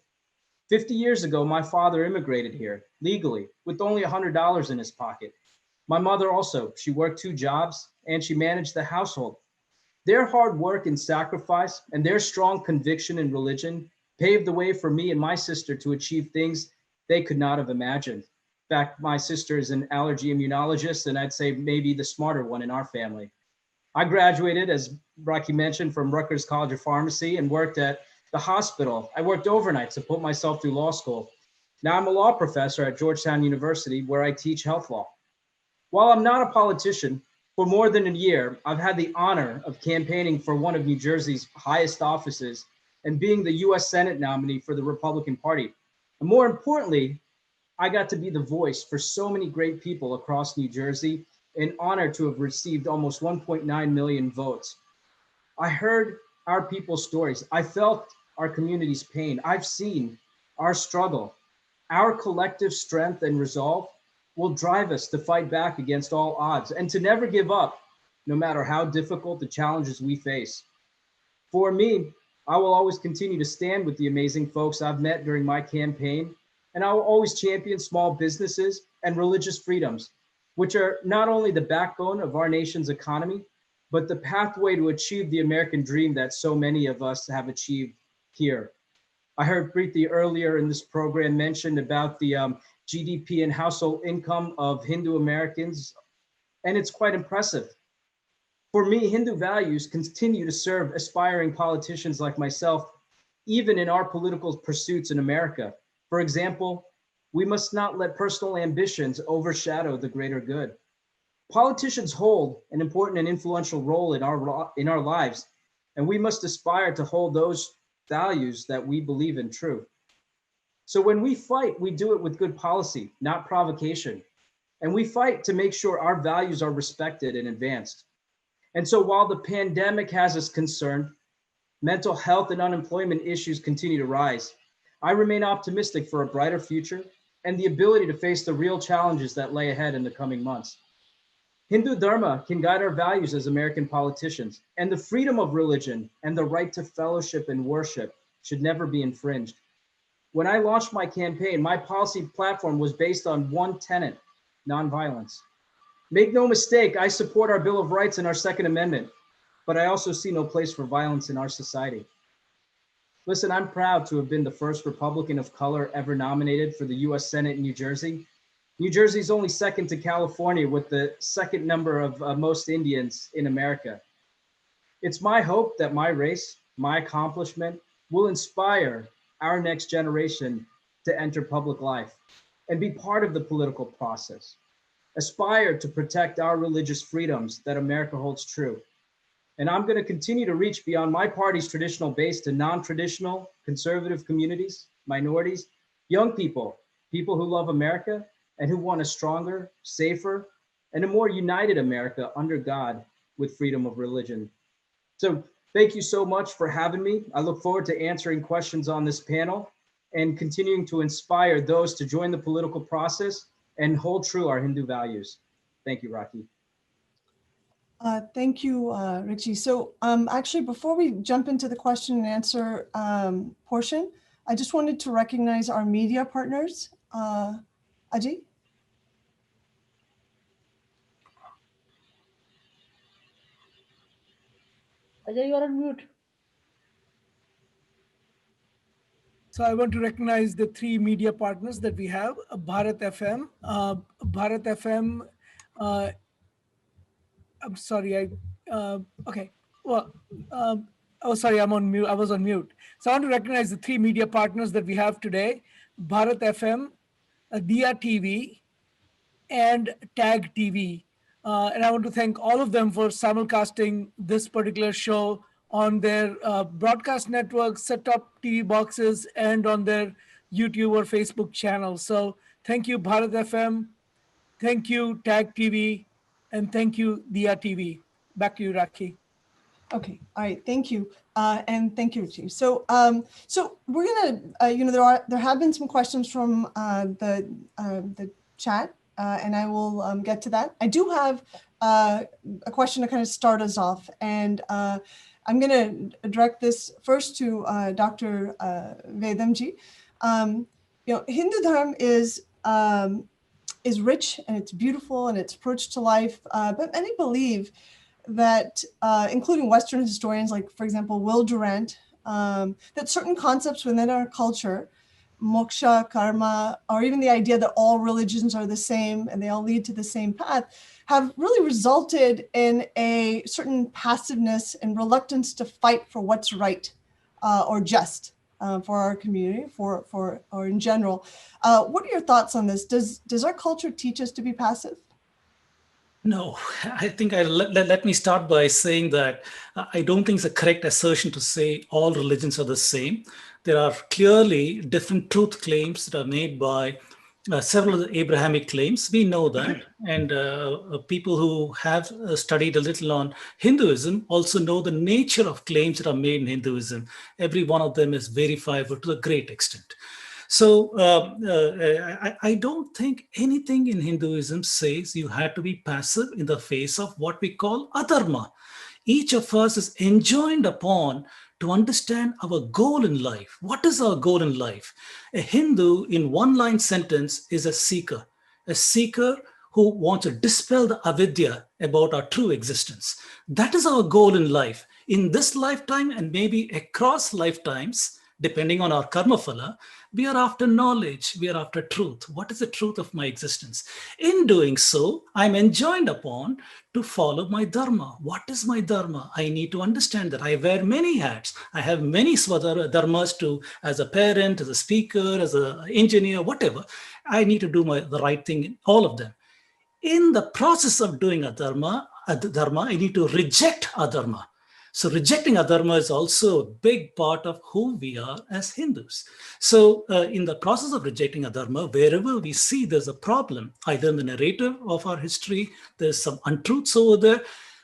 50 years ago, my father immigrated here legally with only $100 in his pocket. My mother also, she worked 2 jobs and she managed the household. Their hard work and sacrifice and their strong conviction in religion paved the way for me and my sister to achieve things they could not have imagined. In fact, my sister is an allergy immunologist, and I'd say maybe the smarter one in our family. I graduated, as Rocky mentioned, from Rutgers College of Pharmacy and worked at the hospital. I worked overnight to put myself through law school. Now I'm a law professor at Georgetown University, where I teach health law. While I'm not a politician, for more than a year, I've had the honor of campaigning for one of New Jersey's highest offices and being the US Senate nominee for the Republican Party. And more importantly, I got to be the voice for so many great people across New Jersey, and honored to have received almost 1.9 million votes. I heard our people's stories. I felt our community's pain. I've seen our struggle. Our collective strength and resolve will drive us to fight back against all odds and to never give up, no matter how difficult the challenges we face. For me, I will always continue to stand with the amazing folks I've met during my campaign, and I will always champion small businesses and religious freedoms, which are not only the backbone of our nation's economy, but the pathway to achieve the American dream that so many of us have achieved here. I heard Preeti earlier in this program mentioned about the GDP and household income of Hindu Americans, and it's quite impressive. For me, Hindu values continue to serve aspiring politicians like myself, even in our political pursuits in America. For example, we must not let personal ambitions overshadow the greater good. Politicians hold an important and influential role in our lives, and we must aspire to hold those values that we believe in true. So when we fight, we do it with good policy, not provocation. And we fight to make sure our values are respected and advanced. And so while the pandemic has us concerned, mental health and unemployment issues continue to rise, I remain optimistic for a brighter future and the ability to face the real challenges that lay ahead in the coming months. Hindu Dharma can guide our values as American politicians, and the freedom of religion and the right to fellowship and worship should never be infringed. When I launched my campaign, my policy platform was based on one tenet: nonviolence. Make no mistake, I support our Bill of Rights and our Second Amendment, but I also see no place for violence in our society. Listen, I'm proud to have been the first Republican of color ever nominated for the US Senate in New Jersey. New Jersey is only second to California with the second number of most Indians in America. It's my hope that my race, my accomplishment, will inspire our next generation to enter public life and be part of the political process. Aspire to protect our religious freedoms that America holds true. And I'm going to continue to reach beyond my party's traditional base to non-traditional, conservative communities, minorities, young people, people who love America and who want a stronger, safer, and a more united America under God with freedom of religion. So thank you so much for having me. I look forward to answering questions on this panel and continuing to inspire those to join the political process and hold true our Hindu values. Thank you, Rocky. Thank you, Richie. So actually, before we jump into the question and answer portion, I just wanted to recognize our media partners. Ajay? Ajay, you are on mute. So I want to recognize the three media partners that we have: Bharat FM. Bharat FM. I'm sorry. Okay. Well. Oh, sorry. I'm on mute. I was on mute. So I want to recognize the three media partners that we have today: Bharat FM, Diya TV, and Tag TV. And I want to thank all of them for simulcasting this particular show on their broadcast networks, set-top TV boxes, and on their YouTube or Facebook channels. So thank you, Bharat FM. Thank you, Tag TV. And thank you, Diya TV. Back to you, Rakhi. Okay, all right, thank you, and thank you, Richie. So, so we're gonna, there have been some questions from the chat, and I will get to that. I do have a question to kind of start us off, and I'm gonna direct this first to Dr. Vedamji. Hindu Dharma is rich and it's beautiful and it's approach to life, but many believe that, including Western historians like, for example, Will Durant, that certain concepts within our culture, moksha, karma, or even the idea that all religions are the same and they all lead to the same path, have really resulted in a certain passiveness and reluctance to fight for what's right or just for our community, or in general. What are your thoughts on this? Does our culture teach us to be passive? No, I think let me start by saying that I don't think it's a correct assertion to say all religions are the same. There are clearly different truth claims that are made by several of the Abrahamic claims. We know that. And people who have studied a little on Hinduism also know the nature of claims that are made in Hinduism. Every one of them is verifiable to a great extent. So I don't think anything in Hinduism says you have to be passive in the face of what we call adharma. Each of us is enjoined upon to understand our goal in life. What is our goal in life? A Hindu in one-line sentence is a seeker who wants to dispel the avidya about our true existence. That is our goal in life. In this lifetime and maybe across lifetimes, depending on our karma phala, we are after knowledge, we are after truth. What is the truth of my existence? In doing so, I'm enjoined upon to follow my dharma. What is my dharma? I need to understand that I wear many hats. I have many dharmas to, as a parent, as a speaker, as an engineer, whatever. I need to do the right thing in all of them. In the process of doing dharma, I need to reject adharma. So rejecting adharma is also a big part of who we are as Hindus. So in the process of rejecting adharma, wherever we see there's a problem, either in the narrative of our history, there's some untruths over there,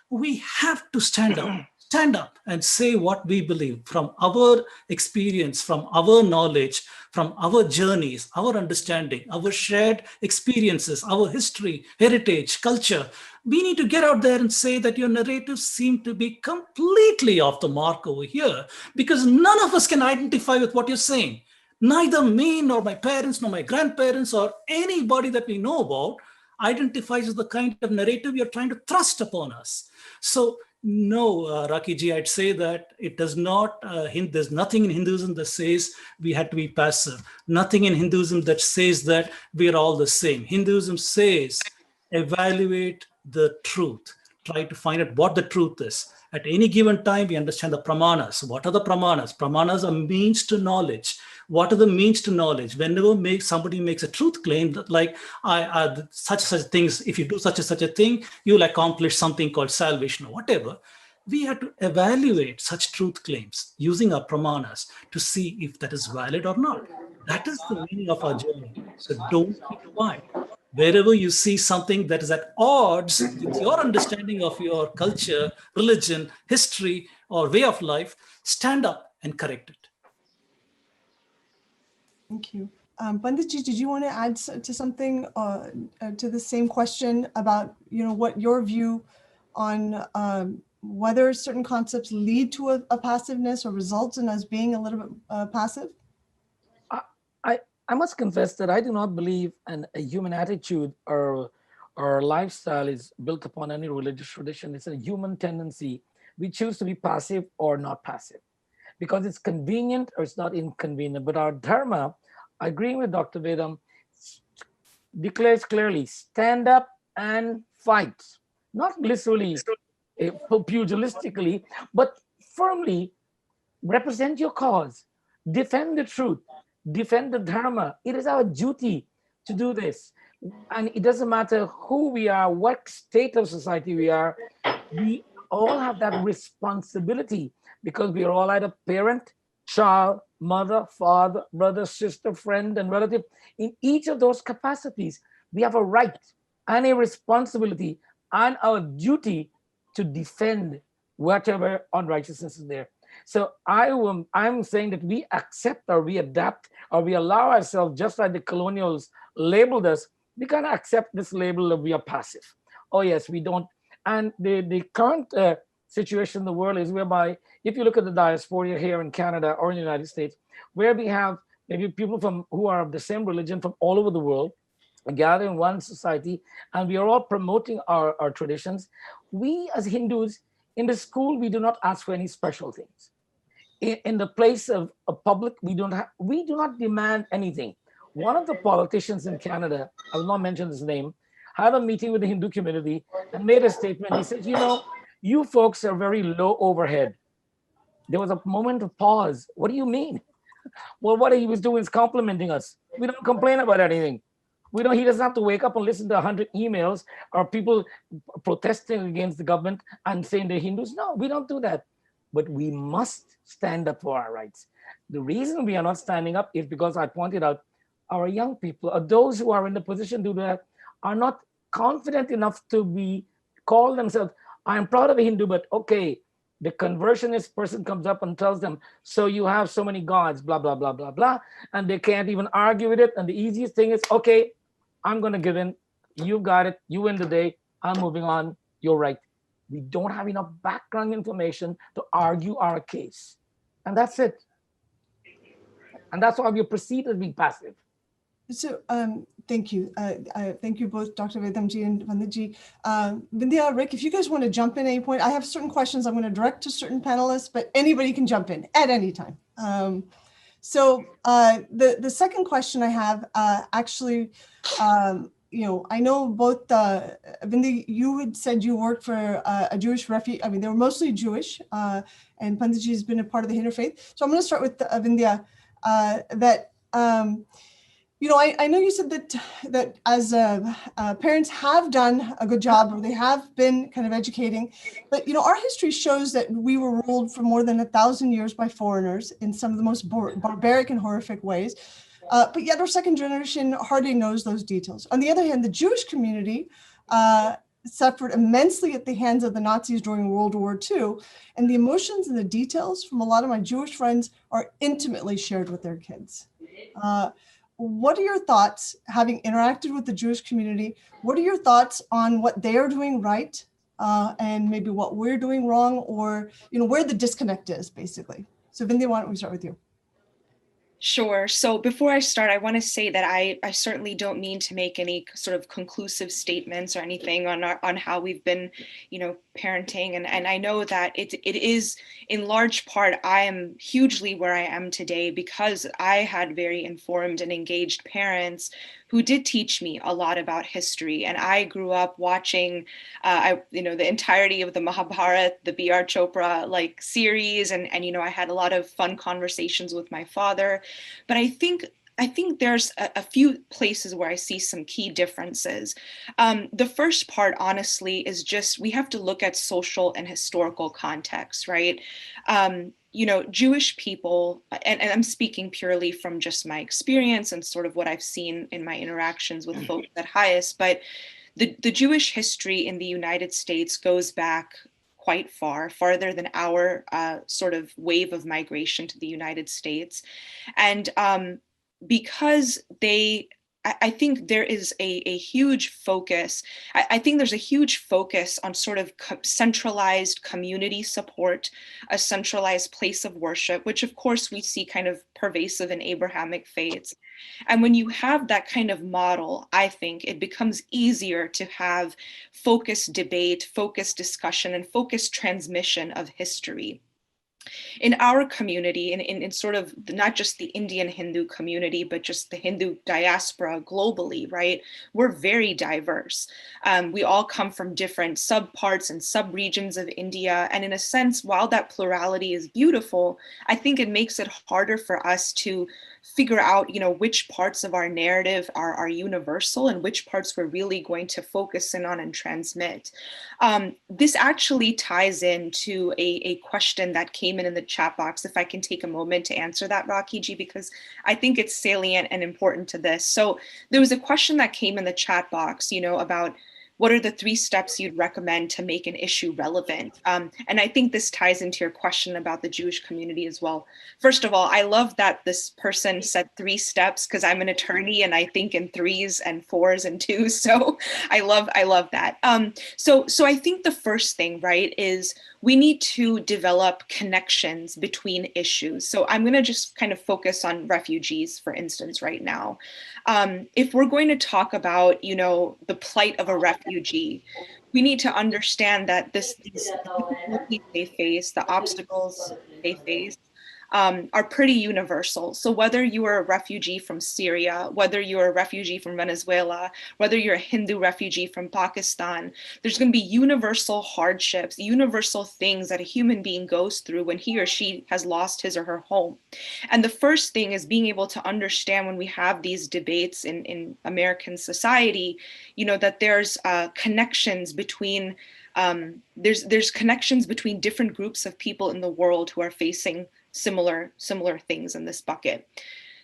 we have to stand up and say what we believe from our experience, from our knowledge, from our journeys, our understanding, our shared experiences, our history, heritage, culture. We need to get out there and say that your narratives seem to be completely off the mark over here, because none of us can identify with what you're saying. Neither me, nor my parents, nor my grandparents, or anybody that we know about identifies with the kind of narrative you're trying to thrust upon us. So no, Rakiji, I'd say that it does not, there's nothing in Hinduism that says we had to be passive. Nothing in Hinduism that says that we're all the same. Hinduism says evaluate the truth. Try to find out what the truth is. At any given time, we understand the pramanas. What are the pramanas? Pramanas are means to knowledge. What are the means to knowledge? Whenever somebody makes a truth claim, that like such things, if you do such a thing, you'll accomplish something called salvation or whatever. We have to evaluate such truth claims using our pramanas to see if that is valid or not. That is the meaning of our journey. So don't keep quiet. Wherever you see something that is at odds with your understanding of your culture, religion, history, or way of life, stand up and correct it. Thank you. Panditji, did you want to add to something to the same question about, what your view on whether certain concepts lead to a passiveness or results in us being a little bit passive? I must confess that I do not believe a human attitude or lifestyle is built upon any religious tradition. It's a human tendency. We choose to be passive or not passive because it's convenient or it's not inconvenient. But our dharma, agreeing with Dr. Vedam, declares clearly, stand up and fight. Not literally, pugilistically, but firmly represent your cause, defend the truth, defend the dharma. It is our duty to do this. And it doesn't matter who we are, what state of society we are, we all have that responsibility because we are all either parent, child, mother, father, brother, sister, friend, and relative. In each of those capacities, we have a right and a responsibility and our duty to defend whatever unrighteousness is there. So I'm saying that we accept or we adapt or we allow ourselves, just like the colonials labeled us, we can accept this label of we are passive. Oh yes, we don't. And the current situation in the world is whereby, if you look at the diaspora here in Canada or in the United States, where we have maybe people who are of the same religion from all over the world, gather in one society, and we are all promoting our traditions. We as Hindus, in the school, we do not ask for any special things. in the place of a public, we do not demand anything. One of the politicians in Canada, I will not mention his name, had a meeting with the Hindu community and made a statement. He says, you folks are very low overhead. There was a moment of pause. What do you mean? Well, what he was doing is complimenting us. We don't complain about anything. He doesn't have to wake up and listen to 100 emails or people protesting against the government and saying they're Hindus. No, we don't do that. But we must stand up for our rights. The reason we are not standing up is because I pointed out our young people, or those who are in the position to do that, are not confident enough to call themselves, I'm proud of a Hindu, but okay, the conversionist person comes up and tells them, so you have so many gods, blah, blah, blah, blah, blah. And they can't even argue with it. And the easiest thing is, okay, I'm going to give in. You got it. You win the day. I'm moving on. You're right. We don't have enough background information to argue our case. And that's it. And that's why we proceed as being passive. So thank you. Thank you both, Dr. Vedamji and Vanditji. Vindhya, Rick, if you guys want to jump in at any point, I have certain questions I'm going to direct to certain panelists, but anybody can jump in at any time. So the second question I have actually, I know both, Vindhya, you had said you worked for a Jewish refugee. I mean, they were mostly Jewish, and Panditji has been a part of the interfaith. So I'm going to start with Vindhya, I know you said that as parents have done a good job, or they have been kind of educating, but our history shows that we were ruled for more than 1,000 years by foreigners in some of the most barbaric and horrific ways. But yet our second generation hardly knows those details. On the other hand, the Jewish community suffered immensely at the hands of the Nazis during World War II, and the emotions and the details from a lot of my Jewish friends are intimately shared with their kids. What are your thoughts, having interacted with the Jewish community? What are your thoughts on what they are doing right, and maybe what we're doing wrong, or where the disconnect is, basically? So Vindhya, why don't we start with you? Sure. So before I start, I want to say that I certainly don't mean to make any sort of conclusive statements or anything on how we've been, parenting. And I know that it is in large part, I am hugely where I am today because I had very informed and engaged parents who did teach me a lot about history. And I grew up watching, the entirety of the Mahabharata, the B.R. Chopra series. And I had a lot of fun conversations with my father. But I think there's a few places where I see some key differences. The first part, honestly, is just we have to look at social and historical context, right? Jewish people, and I'm speaking purely from just my experience and sort of what I've seen in my interactions with folks at Highest, but the Jewish history in the United States goes back quite farther than our sort of wave of migration to the United States. And because I think there is a huge focus. I think there's a huge focus on sort of centralized community support, a centralized place of worship, which of course we see kind of pervasive in Abrahamic faiths. And when you have that kind of model, I think it becomes easier to have focused debate, focused discussion, and focused transmission of history. In our community, in sort of not just the Indian Hindu community, but just the Hindu diaspora globally, right? We're very diverse. We all come from different subparts and subregions of India. And in a sense, while that plurality is beautiful, I think it makes it harder for us to figure out, which parts of our narrative are universal and which parts we're really going to focus in on and transmit. This actually ties into a question that came in the chat box, if I can take a moment to answer that, Rakiji, because I think it's salient and important to this. So there was a question that came in the chat box, about what are the 3 steps you'd recommend to make an issue relevant? And I think this ties into your question about the Jewish community as well. First of all, I love that this person said 3 steps because I'm an attorney and I think in 3s and 4s and 2s. So I love that. So I think the first thing, right, is we need to develop connections between issues. So I'm going to just kind of focus on refugees, for instance, right now. If we're going to talk about, the plight of a refugee, we need to understand that these difficulties they face, the obstacles they face, are pretty universal. So whether you are a refugee from Syria, whether you're a refugee from Venezuela, whether you're a Hindu refugee from Pakistan, there's going to be universal hardships, universal things that a human being goes through when he or she has lost his or her home. And the first thing is being able to understand when we have these debates in American society, you know, that there's connections between there's connections between different groups of people in the world who are facing similar things in this bucket.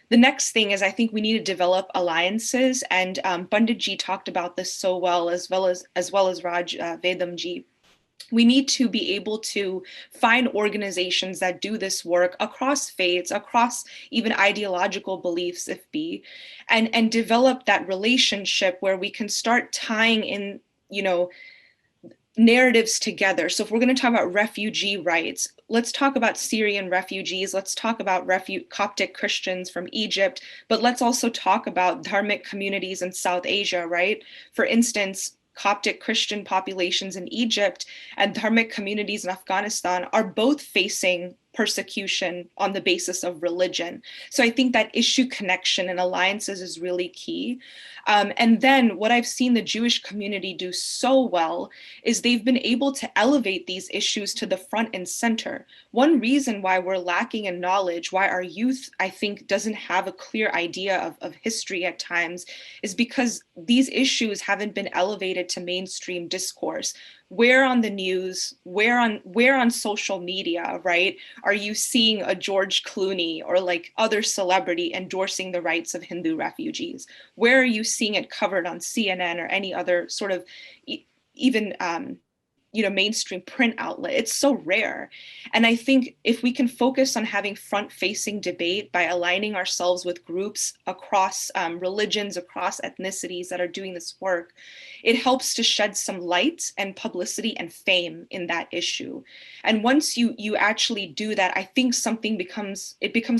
The next thing is I think we need to develop alliances, and Panditji talked about this so well as well as Raj Vedamji. We need to be able to find organizations that do this work across faiths, across even ideological beliefs, if be, and develop that relationship where we can start tying in, you know, narratives together. So if we're going to talk about refugee rights, let's talk about Syrian refugees, let's talk about Coptic Christians from Egypt, but let's also talk about dharmic communities in South Asia, right? For instance, Coptic Christian populations in Egypt and dharmic communities in Afghanistan are both facing persecution on the basis of religion. So I think that issue connection and alliances is really key. And then what I've seen the Jewish community do so well is they've been able to elevate these issues to the front and center. One reason why we're lacking in knowledge, why our youth, I think, doesn't have a clear idea of history at times, is because these issues haven't been elevated to mainstream discourse. Where on the news, where on social media, right, are you seeing a George Clooney or like other celebrity endorsing the rights of Hindu refugees? Where are you seeing it covered on CNN or any other sort of even you know, mainstream print outlet? It's so rare. And I think if we can focus on having front-facing debate by aligning ourselves with groups across religions, across ethnicities that are doing this work, it helps to shed some light and publicity and fame in that issue. And once you actually do that, I think something becomes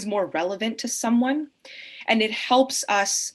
more relevant to someone, and it helps us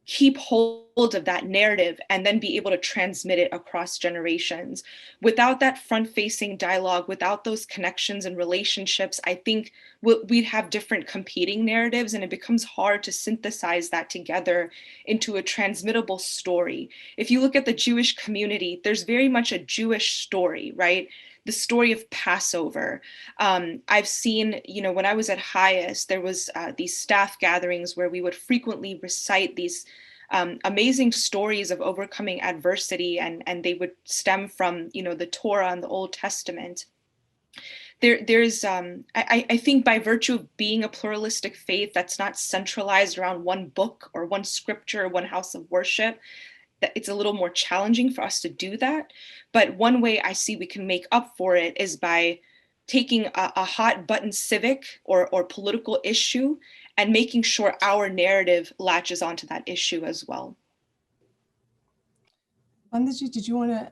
keep hold of that narrative and then be able to transmit it across generations. Without that front-facing dialogue, without those connections and relationships, I think we'd have different competing narratives, and it becomes hard to synthesize that together into a transmittable story. If you look at the Jewish community, there's very much a Jewish story, right? The story of Passover. I've seen, you know, when I was at Highest, there was these staff gatherings where we would frequently recite these amazing stories of overcoming adversity, and they would stem from, you know, the Torah and the Old Testament. I think by virtue of being a pluralistic faith that's not centralized around one book or one scripture or one house of worship, that it's a little more challenging for us to do that. But one way I see we can make up for it is by taking a hot button civic or political issue and making sure our narrative latches onto that issue as well. Bandiji, did you want to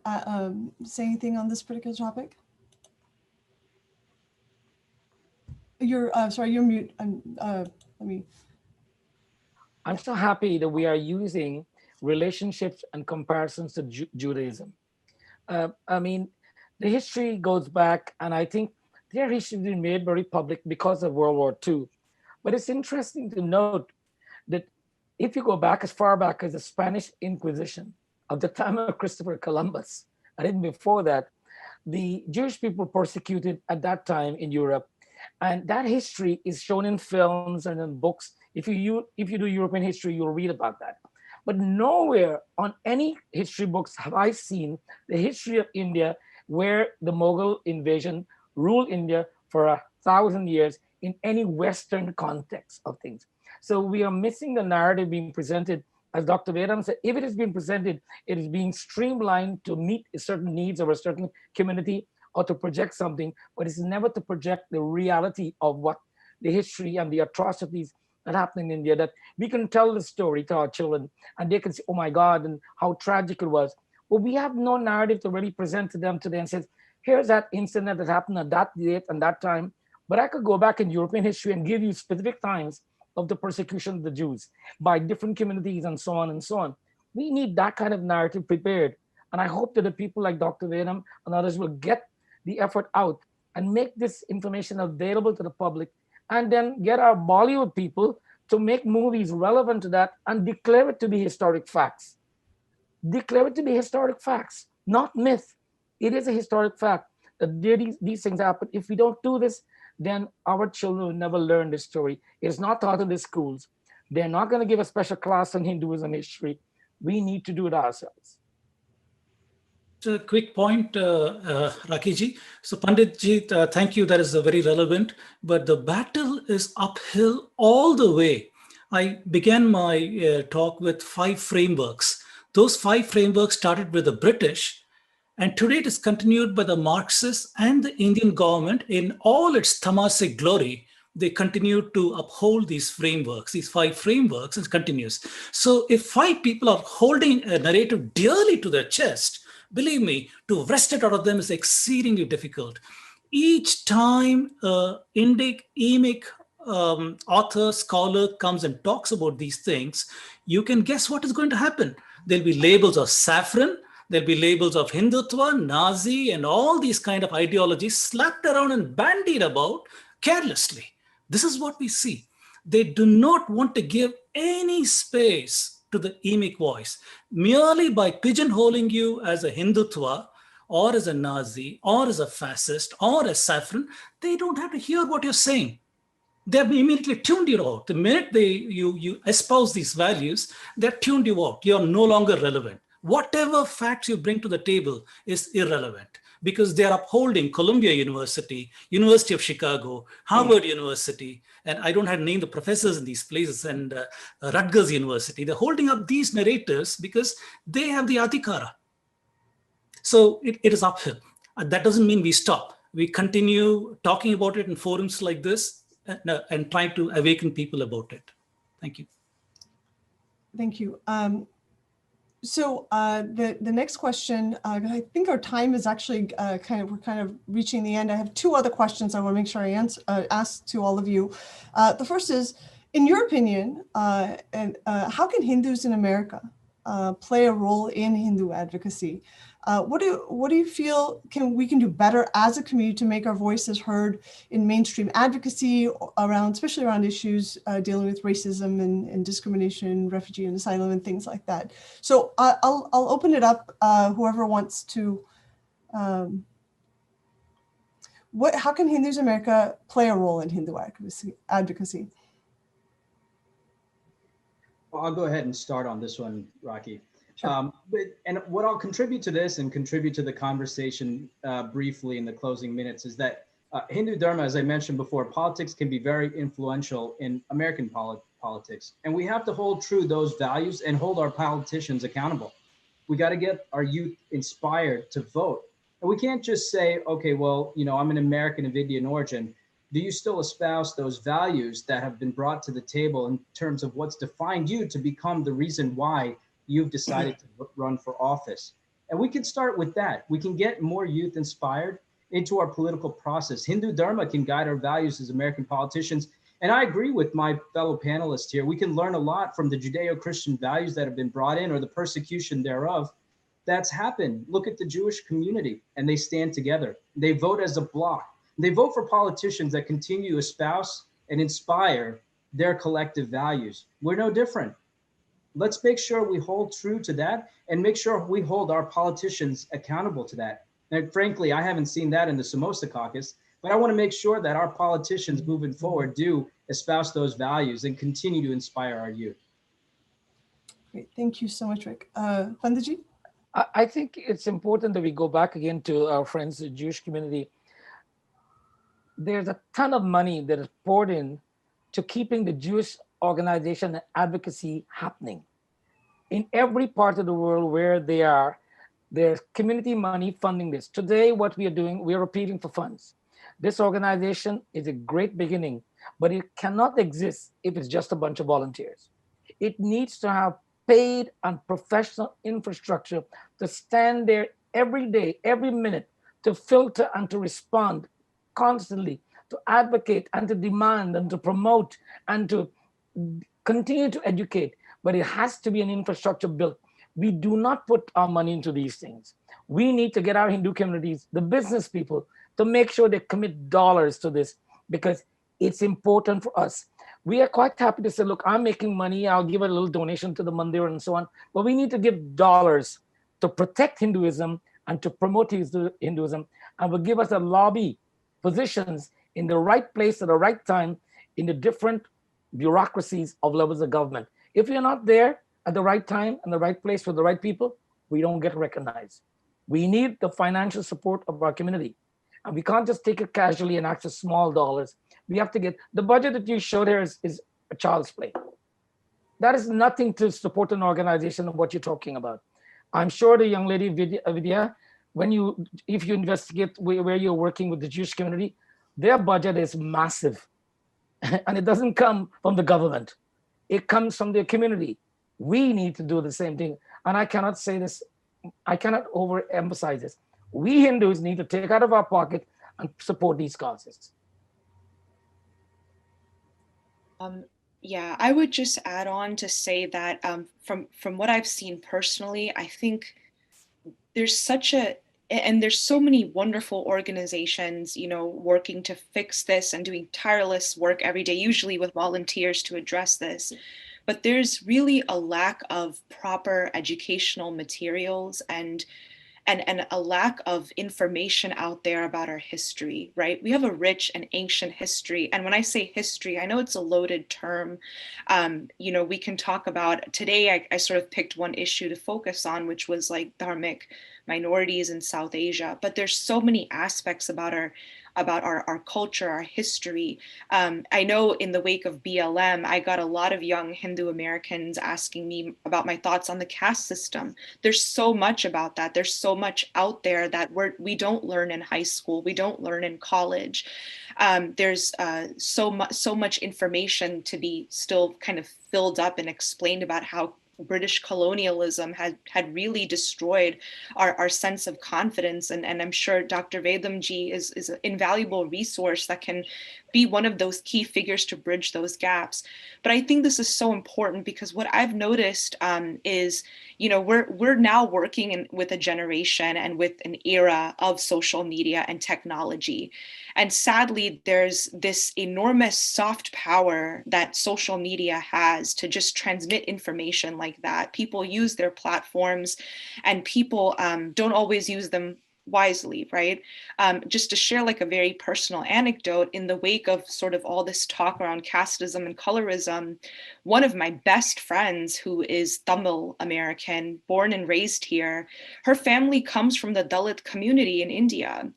say anything on this particular topic? You're sorry, you're mute. I'm so happy that we are using relationships and comparisons to Judaism. I mean, the history goes back, and I think their history has been made very public because of World War II. But it's interesting to note that if you go back as far back as the Spanish Inquisition of the time of Christopher Columbus, and even before that, the Jewish people persecuted at that time in Europe. And that history is shown in films and in books. If you do European history, you'll read about that. But nowhere on any history books have I seen the history of India where the Mughal invasion ruled India for 1,000 years in any Western context of things. So we are missing the narrative being presented. As Dr. Vedam said, if it is being presented, it is being streamlined to meet certain needs of a certain community or to project something, but it's never to project the reality of what the history and the atrocities that happened in India, that we can tell the story to our children and they can say, oh my God, and how tragic it was. But we have no narrative to really present to them today and say, here's that incident that happened at that date and that time. But I could go back in European history and give you specific times of the persecution of the Jews by different communities and so on and so on. We need that kind of narrative prepared. And I hope that the people like Dr. Vedam and others will get the effort out and make this information available to the public and then get our Bollywood people to make movies relevant to that and declare it to be historic facts. Declare it to be historic facts, not myth. It is a historic fact that these things happen. If we don't do this, then our children will never learn this story. It's not taught in the schools. They're not going to give a special class on Hinduism history. We need to do it ourselves. A quick point, Rakiji. So Panditji, thank you. That is very relevant. But the battle is uphill all the way. I began my talk with 5 frameworks. Those 5 frameworks started with the British, and today it is continued by the Marxists and the Indian government in all its tamasic glory. They continue to uphold these frameworks, these 5 frameworks, and continues. So if 5 people are holding a narrative dearly to their chest, believe me, to wrest it out of them is exceedingly difficult. Each time Indic, emic author, scholar comes and talks about these things, you can guess what is going to happen. There'll be labels of saffron, there'll be labels of Hindutva, Nazi, and all these kind of ideologies slapped around and bandied about carelessly. This is what we see. They do not want to give any space to the emic voice. Merely by pigeonholing you as a Hindutva or as a Nazi or as a fascist or as saffron, they don't have to hear what you're saying. They've immediately tuned you out. The minute you espouse these values, they're tuned you out. You're no longer relevant. Whatever facts you bring to the table is irrelevant because they're upholding Columbia University, University of Chicago, Harvard University, and I don't have to name the professors in these places, and Rutgers University. They're holding up these narratives because they have the adhikara. So it is uphill. That doesn't mean we stop. We continue talking about it in forums like this and trying to awaken people about it. Thank you. Thank you. So the next question, I think our time is actually we're kind of reaching the end. I have 2 other questions I want to make sure I ask to all of you. The first is, in your opinion, how can Hindus in America play a role in Hindu advocacy? What do you feel we can do better as a community to make our voices heard in mainstream advocacy especially around issues dealing with racism and discrimination, refugee and asylum and things like that? So I'll open it up. Whoever wants to. How can Hindus in America play a role in Hindu advocacy? Well, I'll go ahead and start on this one, Rocky. Sure. And what I'll contribute to this and contribute to the conversation briefly in the closing minutes is that Hindu Dharma, as I mentioned before, politics can be very influential in American politics. And we have to hold true those values and hold our politicians accountable. We got to get our youth inspired to vote. And we can't just say, okay, well, I'm an American of Indian origin. Do you still espouse those values that have been brought to the table in terms of what's defined you to become the reason why you've decided to run for office? And we can start with that. We can get more youth inspired into our political process. Hindu Dharma can guide our values as American politicians. And I agree with my fellow panelists here. We can learn a lot from the Judeo-Christian values that have been brought in or the persecution thereof that's happened. Look at the Jewish community, and they stand together. They vote as a bloc. They vote for politicians that continue to espouse and inspire their collective values. We're no different. Let's make sure we hold true to that and make sure we hold our politicians accountable to that. And frankly, I haven't seen that in the Samosa caucus, but I want to make sure that our politicians moving forward do espouse those values and continue to inspire our youth. Great, thank you so much, Rick. Panditji? I think it's important that we go back again to our friends, the Jewish community. There's a ton of money that is poured in to keeping the Jewish organization and advocacy happening. In every part of the world where they are, there's community money funding this. Today, what we are doing, we are appealing for funds. This organization is a great beginning, but it cannot exist if it's just a bunch of volunteers. It needs to have paid and professional infrastructure to stand there every day, every minute, to filter and to respond constantly, to advocate and to demand and to promote and to continue to educate. But it has to be an infrastructure built. We do not put our money into these things. We need to get our Hindu communities, the business people, to make sure they commit dollars to this, because It's important for us. We are quite happy to say, look, I'm making money, I'll give a little donation to the mandir and so on, but we need to give dollars to protect Hinduism and to promote Hinduism, and will give us a lobby positions in the right place at the right time in the different bureaucracies of levels of government. If you're not there at the right time and the right place for the right people, we don't get recognized. We need the financial support of our community. And we can't just take it casually and access small dollars. We have to get, the budget that you showed here is a child's play. That is nothing to support an organization of what you're talking about. I'm sure the young lady, Vidya, if you investigate where you're working with the Jewish community, their budget is massive. And it doesn't come from the government. It comes from the community. We need to do the same thing. And I cannot say this, I cannot overemphasize this. We Hindus need to take out of our pocket and support these causes. Yeah, I would just add on to say that from what I've seen personally, I think there's so many wonderful organizations, working to fix this and doing tireless work every day, usually with volunteers to address this. But there's really a lack of proper educational materials and a lack of information out there about our history, right? We have a rich and ancient history. And when I say history, I know it's a loaded term. We can talk about, today I sort of picked one issue to focus on, which was like dharmic minorities in South Asia. But there's so many aspects about our culture, our history. I know in the wake of BLM, I got a lot of young Hindu Americans asking me about my thoughts on the caste system. There's so much about that. There's so much out there that we don't learn in high school. We don't learn in college. There's so much information to be still kind of filled up and explained about how British colonialism had really destroyed our sense of confidence. And I'm sure Dr. Vedamji is an invaluable resource that can be one of those key figures to bridge those gaps. But I think this is so important because what I've noticed is, we're now working with a generation and with an era of social media and technology. And sadly, there's this enormous soft power that social media has to just transmit information like that. People use their platforms and people don't always use them wisely, right? Just to share like a very personal anecdote, in the wake of sort of all this talk around casteism and colorism, one of my best friends, who is Tamil American, born and raised here, her family comes from the Dalit community in India.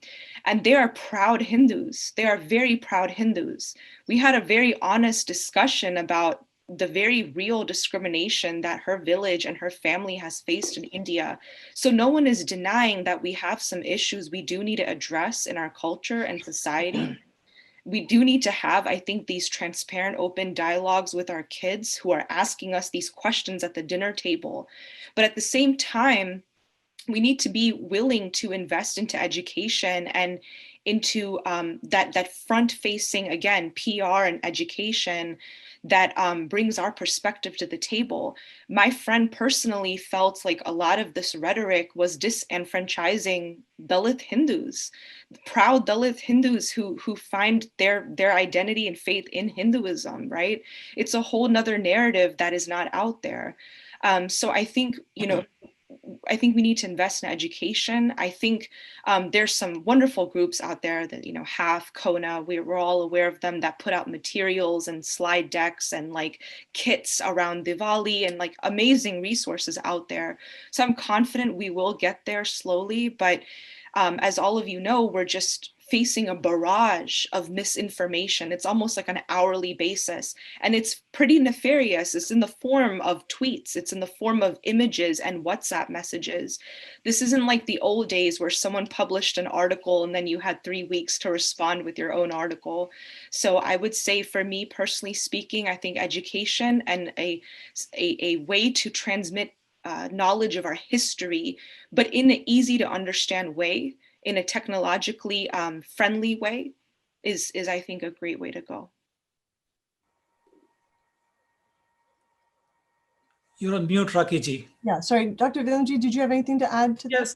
And they are proud Hindus. They are very proud Hindus. We had a very honest discussion about the very real discrimination that her village and her family has faced in India. So no one is denying that we have some issues we do need to address in our culture and society. We do need to have, I think, these transparent, open dialogues with our kids who are asking us these questions at the dinner table. But at the same time, we need to be willing to invest into education and into that front-facing, again, PR and education that brings our perspective to the table. My friend personally felt like a lot of this rhetoric was disenfranchising Dalit Hindus, proud Dalit Hindus who find their identity and faith in Hinduism, right? It's a whole nother narrative that is not out there. So I think, I think we need to invest in education. I think there's some wonderful groups out there that, HAF, Kona, we're all aware of them, that put out materials and slide decks and like kits around Diwali and like amazing resources out there. So I'm confident we will get there slowly, but as all of you know, we're just facing a barrage of misinformation. It's almost like on an hourly basis, and it's pretty nefarious. It's in the form of tweets. It's in the form of images and WhatsApp messages. This isn't like the old days where someone published an article and then you had 3 weeks to respond with your own article. So I would say, for me personally speaking, I think education and a way to transmit knowledge of our history, but in an easy to understand way, in a technologically friendly way, is I think a great way to go. You're on mute, Rakiji. Yeah, sorry, Dr. Vilanji, did you have anything to add to Yes,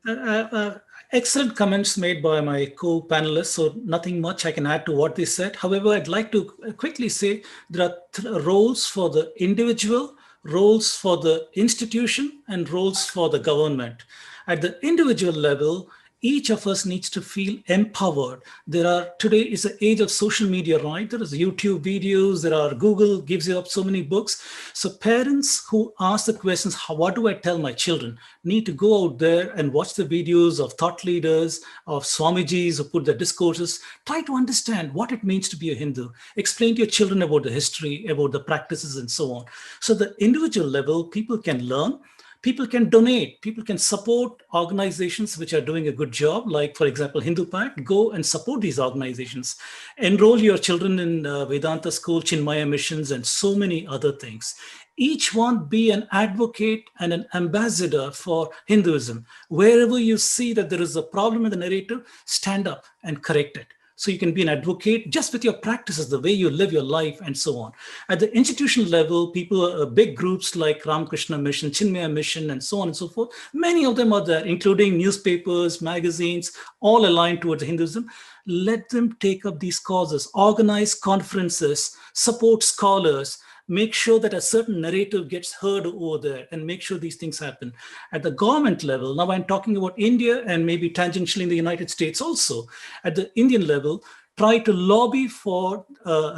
excellent comments made by my co-panelists, so nothing much I can add to what they said. However, I'd like to quickly say there are roles for the individual, roles for the institution, and roles for the government. At the individual level, each of us needs to feel empowered. Today is the age of social media, right? There is YouTube videos, there are Google gives you up so many books. So parents who ask the questions, what do I tell my children, need to go out there and watch the videos of thought leaders, of Swamijis who put their discourses, try to understand what it means to be a Hindu, explain to your children about the history, about the practices and so on. So the individual level, people can learn. People can donate, people can support organizations which are doing a good job, like, for example, Hindu Pact. Go and support these organizations. Enroll your children in Vedanta School, Chinmaya Missions, and so many other things. Each one be an advocate and an ambassador for Hinduism. Wherever you see that there is a problem in the narrative, stand up and correct it. So you can be an advocate just with your practices, the way you live your life and so on. At the institutional level, people, big groups like Ramakrishna Mission, Chinmaya Mission, and so on and so forth, many of them are there, including newspapers, magazines, all aligned towards Hinduism. Let them take up these causes, organize conferences, support scholars, make sure that a certain narrative gets heard over there, and make sure these things happen. At the government level, now I'm talking about India and maybe tangentially in the United States also. At the Indian level, try to lobby for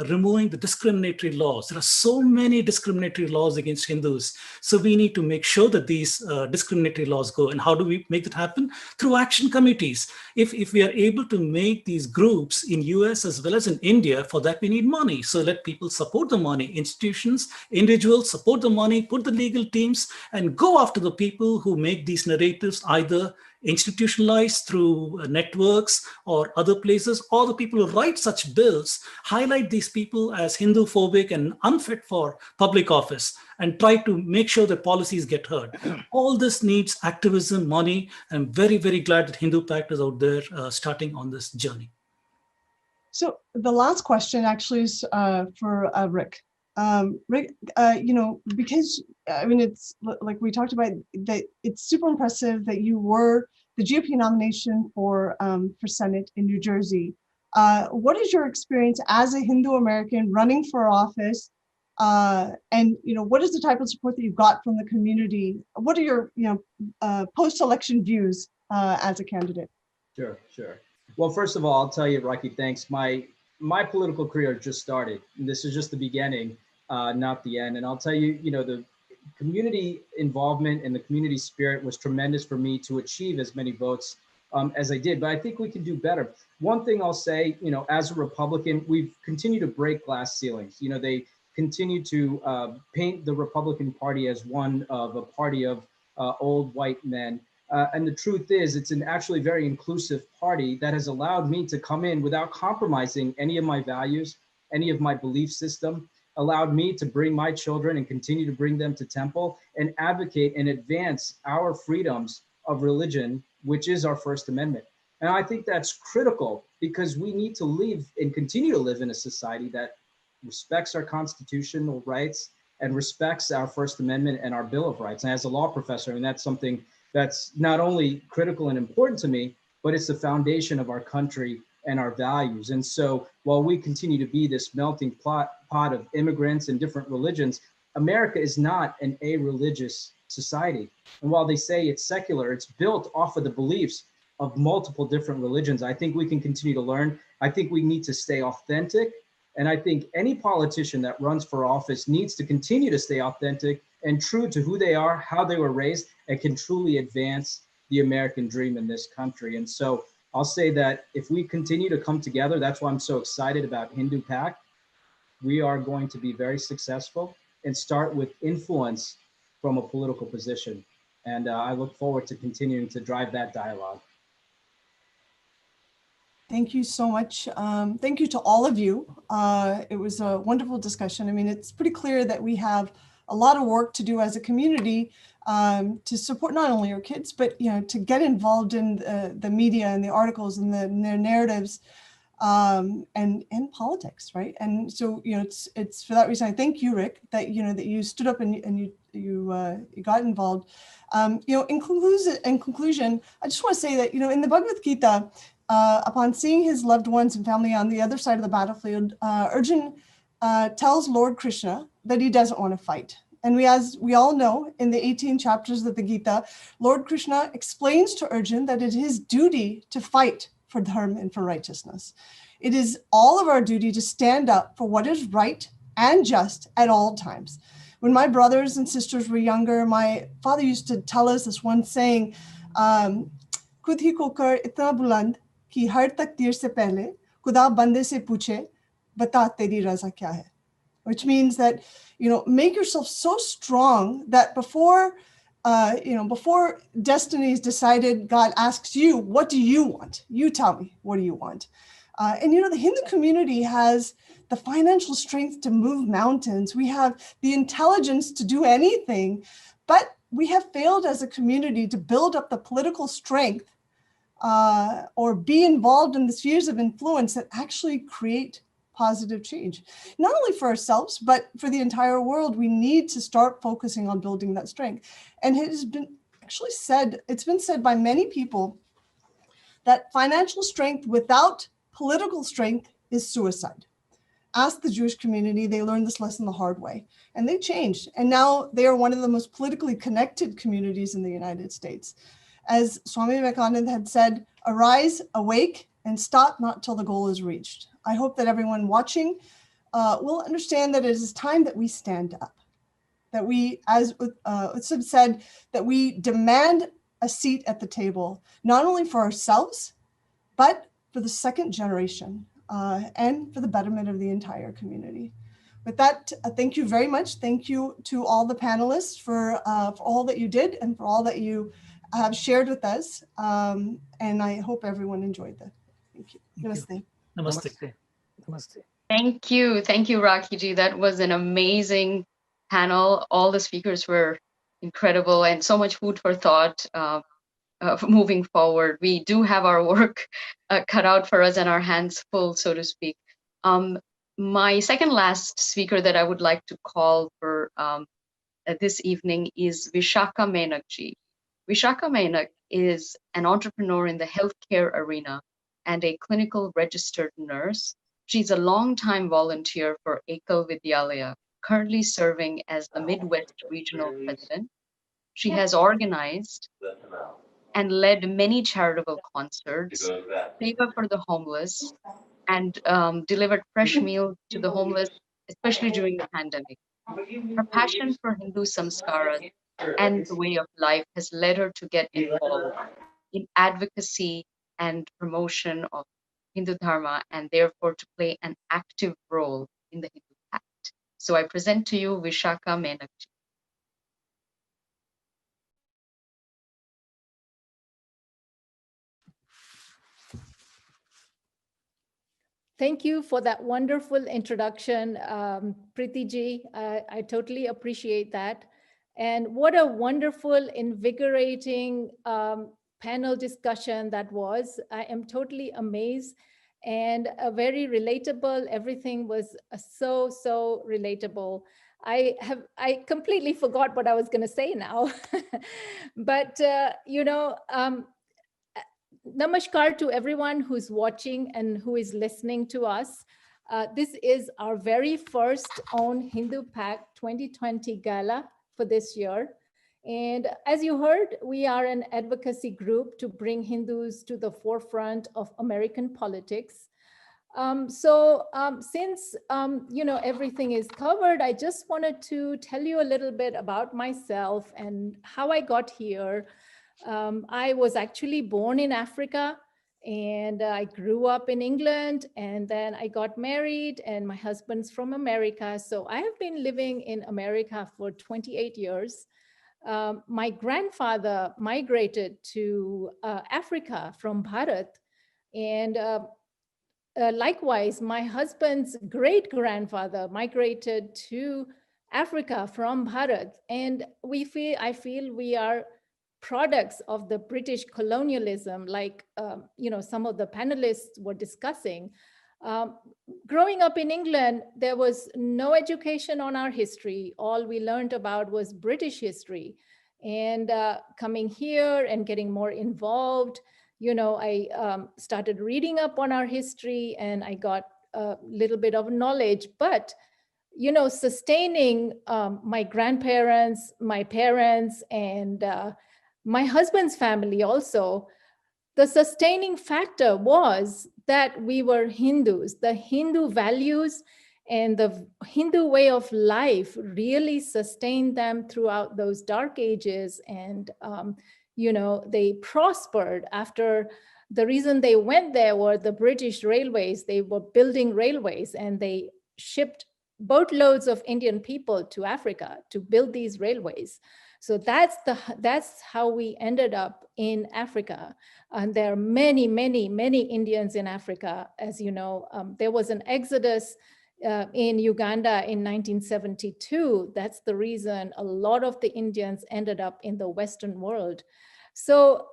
removing the discriminatory laws. There are so many discriminatory laws against Hindus. So we need to make sure that these discriminatory laws go. And how do we make that happen? Through action committees. If we are able to make these groups in US as well as in India, for that we need money. So let people support the money, institutions, individuals support the money, put the legal teams, and go after the people who make these narratives either institutionalized through networks or other places, or the people who write such bills highlight these people as Hindu-phobic and unfit for public office, and try to make sure that policies get heard. All this needs activism, money. I'm very, very glad that Hindu Pact is out there starting on this journey. So the last question actually is for Rick. Rick, because I mean, it's like we talked about, that it's super impressive that you were the GOP nomination for Senate in New Jersey. What is your experience as a Hindu American running for office? And what is the type of support that you've got from the community? What are your post-election views as a candidate? Sure. Well, first of all, I'll tell you, Rocky, thanks. My political career just started. And this is just the beginning, not the end. And I'll tell you, the community involvement and the community spirit was tremendous for me to achieve as many votes as I did. But I think we can do better. One thing I'll say, as a Republican, we've continued to break glass ceilings. They continue to paint the Republican Party as one of a party of old white men. And the truth is, it's an actually very inclusive party that has allowed me to come in without compromising any of my values, any of my belief system, allowed me to bring my children and continue to bring them to temple and advocate and advance our freedoms of religion, which is our First Amendment. And I think that's critical because we need to live and continue to live in a society that respects our constitutional rights and respects our First Amendment and our Bill of Rights. And as a law professor, and that's something that's not only critical and important to me, but it's the foundation of our country and our values. And so while we continue to be this melting pot of immigrants and different religions, America is not an a-religious society. And while they say it's secular, it's built off of the beliefs of multiple different religions. I think we can continue to learn. I think we need to stay authentic. And I think any politician that runs for office needs to continue to stay authentic and true to who they are, how they were raised, and can truly advance the American dream in this country. And so I'll say that if we continue to come together, that's why I'm so excited about Hindu Pact. We are going to be very successful and start with influence from a political position. And I look forward to continuing to drive that dialogue. Thank you so much. Thank you to all of you. It was a wonderful discussion. I mean, it's pretty clear that we have a lot of work to do as a community to support not only our kids, but to get involved in the media and the articles and their narratives and politics, right? And so it's for that reason I thank you, Rick, that that you stood up and you you got involved. In conclusion, I just want to say that in the Bhagavad Gita, upon seeing his loved ones and family on the other side of the battlefield, Arjun tells Lord Krishna that he doesn't want to fight. And as we all know, in the 18 chapters of the Gita, Lord Krishna explains to Arjun that it is his duty to fight for dharma and for righteousness. It is all of our duty to stand up for what is right and just at all times. When my brothers and sisters were younger, my father used to tell us this one saying, "Khud hi ko kar itna buland ki har takdir se pehle Khuda bande se puche, bata teri raza kya hai?" Which means that, make yourself so strong that before destiny is decided, God asks you, what do you want? You tell me, what do you want? And the Hindu community has the financial strength to move mountains. We have the intelligence to do anything, but we have failed as a community to build up the political strength or be involved in the spheres of influence that actually create positive change, not only for ourselves, but for the entire world. We need to start focusing on building that strength. And it has been actually said, it's been said by many people that financial strength without political strength is suicide. Ask the Jewish community, they learned this lesson the hard way, and they changed. And now they are one of the most politically connected communities in the United States. As Swami Vivekananda had said, arise, awake, and stop not till the goal is reached. I hope that everyone watching will understand that it is time that we stand up, that we, as Utsav said, that we demand a seat at the table, not only for ourselves, but for the second generation and for the betterment of the entire community. With that, thank you very much. Thank you to all the panelists for all that you did and for all that you have shared with us. And I hope everyone enjoyed that. Thank you. Namaste. Namaste. Namaste. Thank you. Thank you, Rakiji. That was an amazing panel. All the speakers were incredible and so much food for thought moving forward. We do have our work cut out for us and our hands full, so to speak. My second last speaker that I would like to call for this evening is Vishaka Mainakji. Vishaka Mainak is an entrepreneur in the healthcare arena and a clinical registered nurse. She's a longtime volunteer for Ekal Vidyalaya, currently serving as the Midwest Regional President. She has organized and led many charitable concerts, Seva for the homeless, and delivered fresh meals to the homeless, especially during the pandemic. Her passion for Hindu samskaras and the way of life has led her to get involved in advocacy and promotion of Hindu Dharma, and therefore to play an active role in the Hindu Pact. So I present to you Vishaka Mainakji. Thank you for that wonderful introduction, Preeti ji. I totally appreciate that. And what a wonderful, invigorating panel discussion that was. I am totally amazed and very relatable. Everything was so relatable. I completely forgot what I was going to say now. But, namaskar to everyone who's watching and who is listening to us. This is our very first own Hindu Pact 2020 Gala for this year. And as you heard, we are an advocacy group to bring Hindus to the forefront of American politics. Since everything is covered, I just wanted to tell you a little bit about myself and how I got here. I was actually born in Africa and I grew up in England, and then I got married and my husband's from America. So I have been living in America for 28 years. My grandfather migrated to Africa from Bharat, and likewise, my husband's great-grandfather migrated to Africa from Bharat. And I feel we are products of the British colonialism, like some of the panelists were discussing. Growing up in England, there was no education on our history. All we learned about was British history. And coming here and getting more involved, I started reading up on our history and I got a little bit of knowledge. But, sustaining my grandparents, my parents, and my husband's family also, the sustaining factor was that we were Hindus. The Hindu values and the Hindu way of life really sustained them throughout those dark ages. And, they prospered after. The reason they went there were the British railways. They were building railways and they shipped boatloads of Indian people to Africa to build these railways. So that's how we ended up in Africa. And there are many, many, many Indians in Africa. As you know, there was an exodus in Uganda in 1972. That's the reason a lot of the Indians ended up in the Western world. So,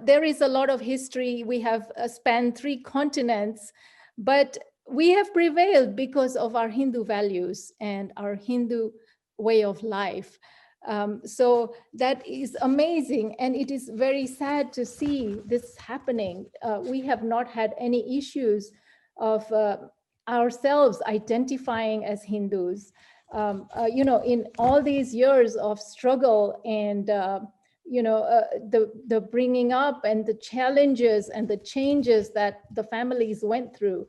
there is a lot of history. We have spanned 3 continents, but we have prevailed because of our Hindu values and our Hindu way of life. So that is amazing. And it is very sad to see this happening. We have not had any issues of ourselves identifying as Hindus. In all these years of struggle and the bringing up and the challenges and the changes that the families went through,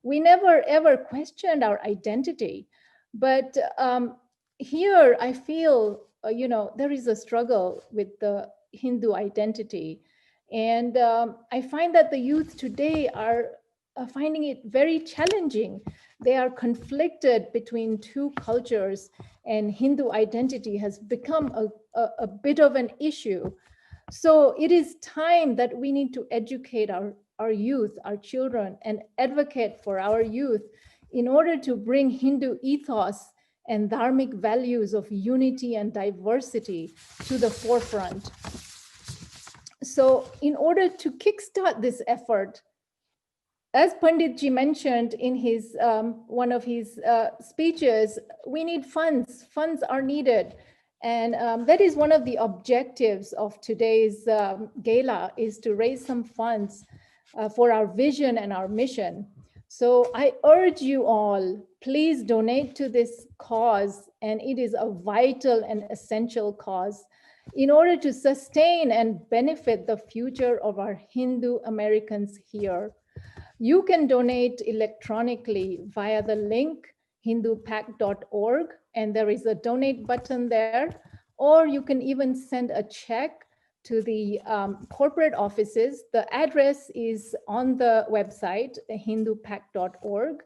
we never ever questioned our identity. But here I feel, there is a struggle with the Hindu identity. And I find that the youth today are finding it very challenging. They are conflicted between 2 cultures, and Hindu identity has become a bit of an issue. So it is time that we need to educate our youth, our children, and advocate for our youth in order to bring Hindu ethos and dharmic values of unity and diversity to the forefront. So in order to kickstart this effort, as Panditji mentioned in his one of his speeches, we need funds. Funds are needed. And that is one of the objectives of today's gala, is to raise some funds for our vision and our mission. So I urge you all, please donate to this cause. And it is a vital and essential cause in order to sustain and benefit the future of our Hindu Americans here. You can donate electronically via the link hindupact.org, and there is a donate button there, or you can even send a check to the corporate offices. The address is on the website, hindupact.org.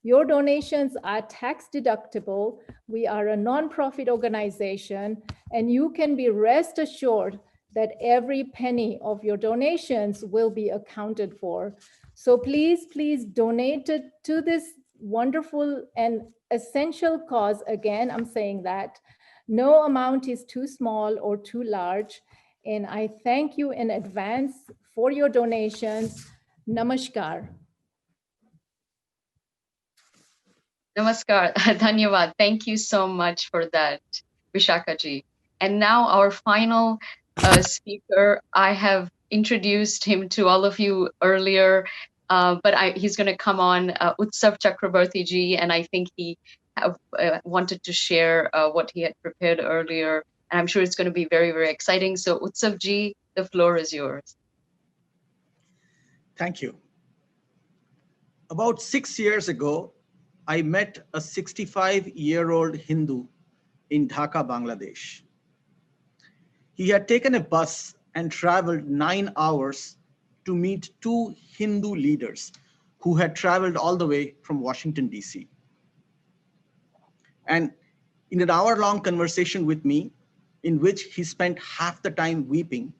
Your donations are tax deductible. We are a nonprofit organization, and you can be rest assured that every penny of your donations will be accounted for. So please, please donate to this wonderful and essential cause. Again, I'm saying that no amount is too small or too large. And I thank you in advance for your donations. Namaskar. Namaskar, Dhanyavad. Thank you so much for that, Vishaka ji. And now our final speaker, I have introduced him to all of you earlier, but he's going to come on, Utsav Chakrabarti ji, and I think he wanted to share what he had prepared earlier. And I'm sure it's going to be very, very exciting. So Utsav ji, the floor is yours. Thank you. About 6 years ago, I met a 65-year-old Hindu in Dhaka, Bangladesh. He had taken a bus and traveled 9 hours to meet 2 Hindu leaders who had traveled all the way from Washington, DC. And in an hour-long conversation with me, in which he spent half the time weeping,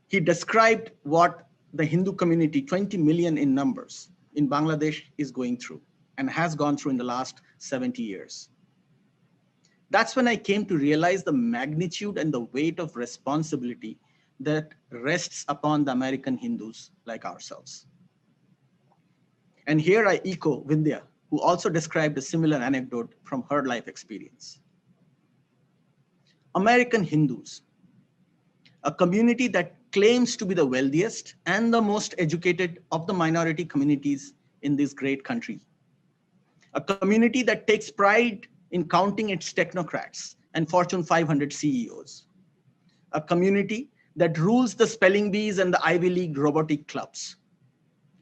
he described what the Hindu community, 20 million in numbers, in Bangladesh is going through and has gone through in the last 70 years. That's when I came to realize the magnitude and the weight of responsibility that rests upon the American Hindus like ourselves. And here I echo Vindhya, who also described a similar anecdote from her life experience. American Hindus, a community that claims to be the wealthiest and the most educated of the minority communities in this great country. A community that takes pride in counting its technocrats and Fortune 500 CEOs. A community that rules the spelling bees and the Ivy League robotic clubs.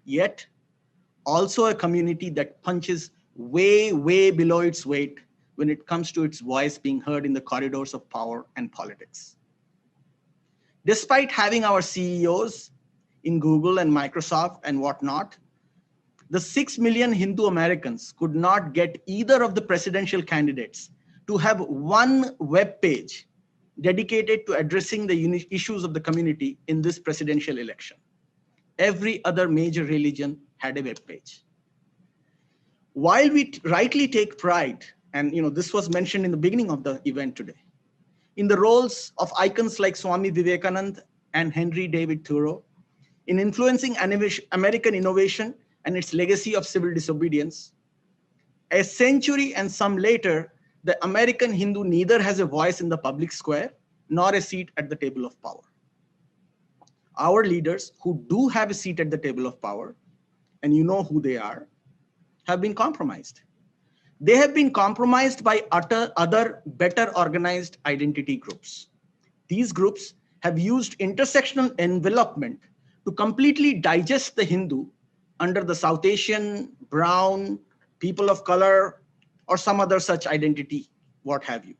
Yet, also a community that punches way, way below its weight when it comes to its voice being heard in the corridors of power and politics. Despite having our CEOs in Google and Microsoft and whatnot, the 6 million Hindu Americans could not get either of the presidential candidates to have one web page dedicated to addressing the issues of the community in this presidential election. Every other major religion had a web page. While we rightly take pride, and this was mentioned in the beginning of the event today, in the roles of icons like Swami Vivekananda and Henry David Thoreau, in influencing American innovation and its legacy of civil disobedience, a century and some later, the American Hindu neither has a voice in the public square nor a seat at the table of power. Our leaders who do have a seat at the table of power, and you know who they are, have been compromised. They have been compromised by other better organized identity groups. These groups have used intersectional envelopment to completely digest the Hindu under the South Asian, brown, people of color, or some other such identity, what have you.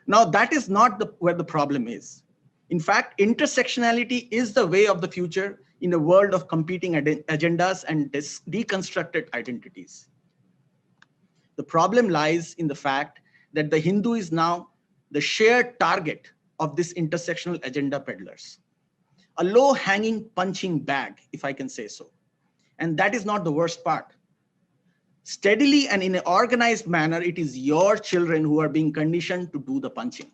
Now, that is not where the problem is. In fact, intersectionality is the way of the future in a world of competing agendas and deconstructed identities. The problem lies in the fact that the Hindu is now the shared target of this intersectional agenda peddlers. A low-hanging punching bag, if I can say so. And that is not the worst part. Steadily and in an organized manner, it is your children who are being conditioned to do the punching.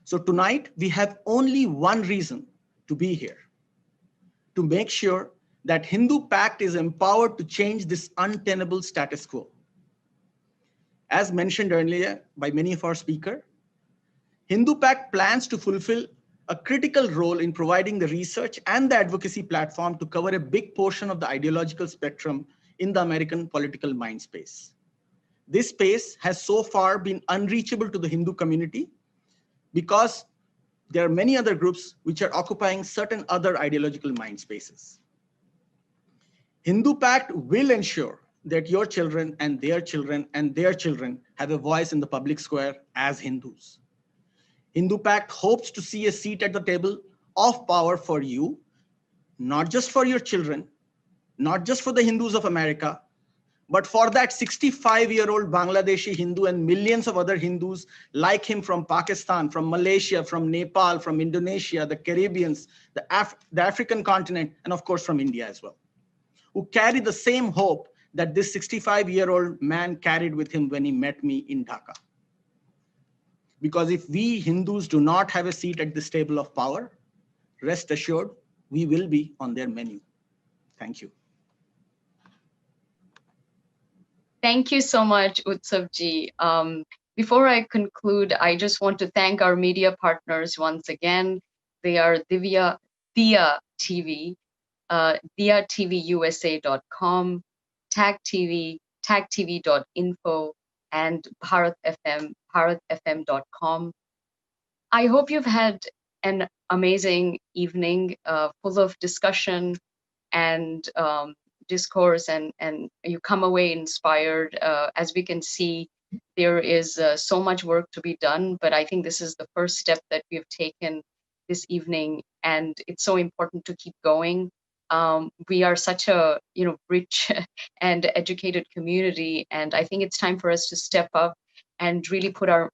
So tonight, we have only one reason to be here, to make sure that Hindu Pact is empowered to change this untenable status quo. As mentioned earlier by many of our speakers, Hindu Pact plans to fulfill a critical role in providing the research and the advocacy platform to cover a big portion of the ideological spectrum in the American political mind space. This space has so far been unreachable to the Hindu community because there are many other groups which are occupying certain other ideological mind spaces. Hindu Pact will ensure that your children and their children and their children have a voice in the public square as Hindus. Hindu Pact hopes to see a seat at the table of power for you, not just for your children, not just for the Hindus of America, but for that 65-year-old Bangladeshi Hindu and millions of other Hindus like him from Pakistan, from Malaysia, from Nepal, from Indonesia, the Caribbeans, the African continent, and of course from India as well, who carry the same hope that this 65-year-old man carried with him when he met me in Dhaka. Because if we Hindus do not have a seat at this table of power, rest assured, we will be on their menu. Thank you. Thank you so much, Utsavji. Before I conclude, I just want to thank our media partners once again. They are Diya TV, diyaTVUSA.com, Tag TV, tagtv.info, and Bharat FM, bharatfm.com. I hope you've had an amazing evening full of discussion and discourse, and you come away inspired. As we can see, there is so much work to be done, but I think this is the first step that we have taken this evening, and it's so important to keep going. We are such a rich and educated community, and I think it's time for us to step up and really put our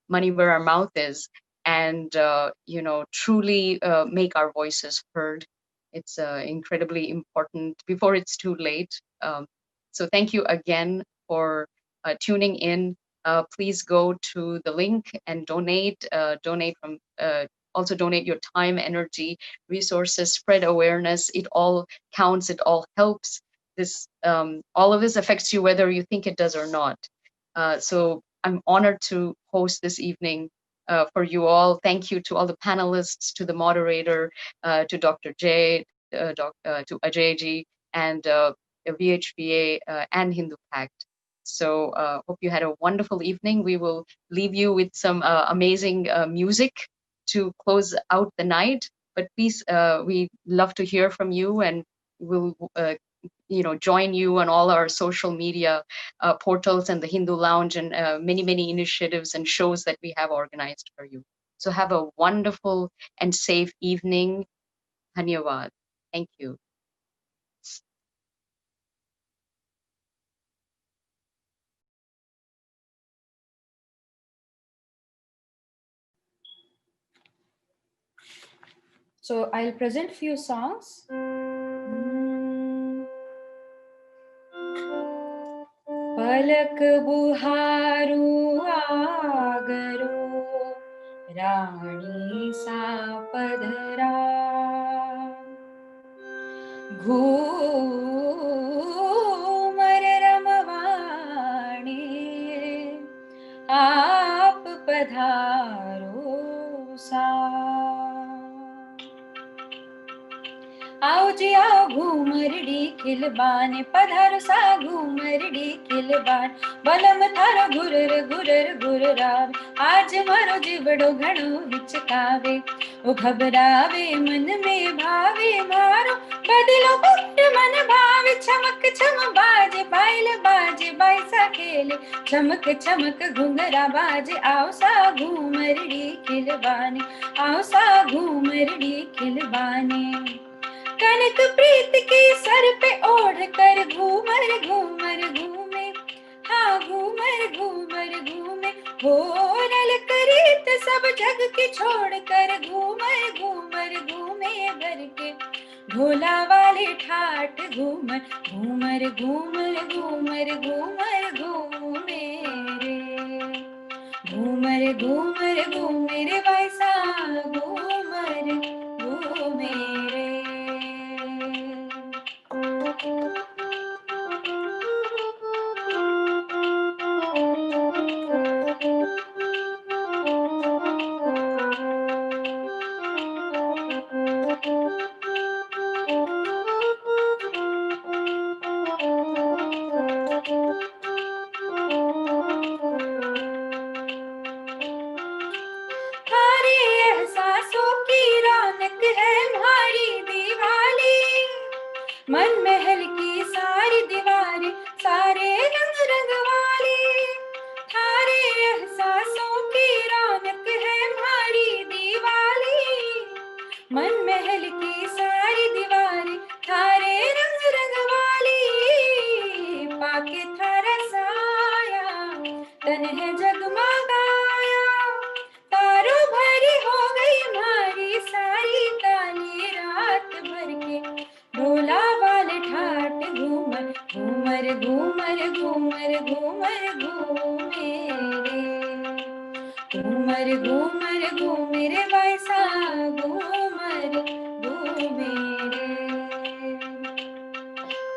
money where our mouth is, and truly make our voices heard. It's incredibly important before it's too late. So thank you again for tuning in. Please go to the link and donate. Donate from also donate your time, energy, resources, spread awareness. It all counts, it all helps. This all of this affects you whether you think it does or not. So I'm honored to host this evening for you all. Thank you to all the panelists, to the moderator, to Dr. J, to Ajay ji, and VHPA and Hindu Pact. So hope you had a wonderful evening. We will leave you with some amazing music to close out the night. But please, we love to hear from you, and we'll join you on all our social media portals and the Hindu Lounge and many initiatives and shows that we have organized for you. So have a wonderful and safe evening. Dhanyavad. Thank you. So I'll present few songs. पलक बुहारू आगरो राणी सा पधरा घूमर रमवाणी आप पधारो सा आओ जी आओ घूमरडी खिलबाने पधारो सा घूमरडी खिलबान बलम थारो गुरर गुरर गुरराव आज मारो जीवड़ो घणो हिचकावे ओ घबरावे मन में भावे मारो बदलो भक्त मन भावे चमक चम बाजे बाइल बाजे बाइसा खेले चमक चमक घुंघरा बाजे आओ सा घूमरडी खिलबाने आओ सा घूमरडी खिलबाने कनक प्रीत के सर पे ओढ़ कर घूमर घूमर घूमे हाँ घूमर घूमर घूमे हो नल करीत सब जग के छोड़ कर घूमर घूमर घूमे भर के भोला वाले ठाट घूमर घूमर घूमर घूमर घूमर घूमे रे घूमर घूमर घूमर वैसा घूमर घूमे रे हमारे एहसासों की रौनक है हमारी दीवाली मन महल की सारी दीवारें सारे रंग रंग वाली थारे एहसासों की रौनक है हमारी दीवाली मन महल की सारी दीवारें थारे रंग रंग वाली पाके थारा साया तन है जगमगाया तारों भरी हो गई हमारी सारी काली रात भर के ढोला वाले ठाट घूमर घूमर घूमर घूमर घूमर घूमे रे घूमर घूमर घूमे रे वैसा घूमर घूमे रे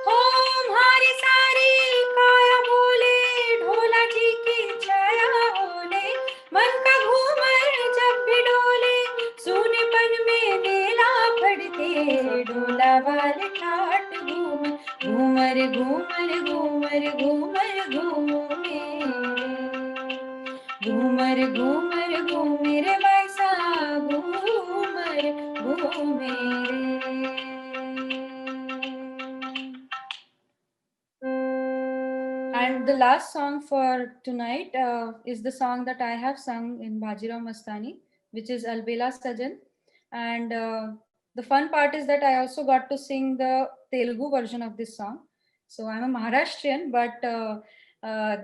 हो हमारी सारी काया बोले ढोला जी की छाया ओले मन का घूमर जब भी डोले सूनेपन में बेला फड़के ढोला वाले ठाट घूमर घूमर घूमर घूमर घूमर घूमे घूमर घूमर घूमे रे वैसा घूमर घूमे रे And the last song for tonight is the song that I have sung in Bajirao Mastani, which is Albela Sajan. And the fun part is that I also got to sing the Telugu version of this song. So I'm a Maharashtrian, but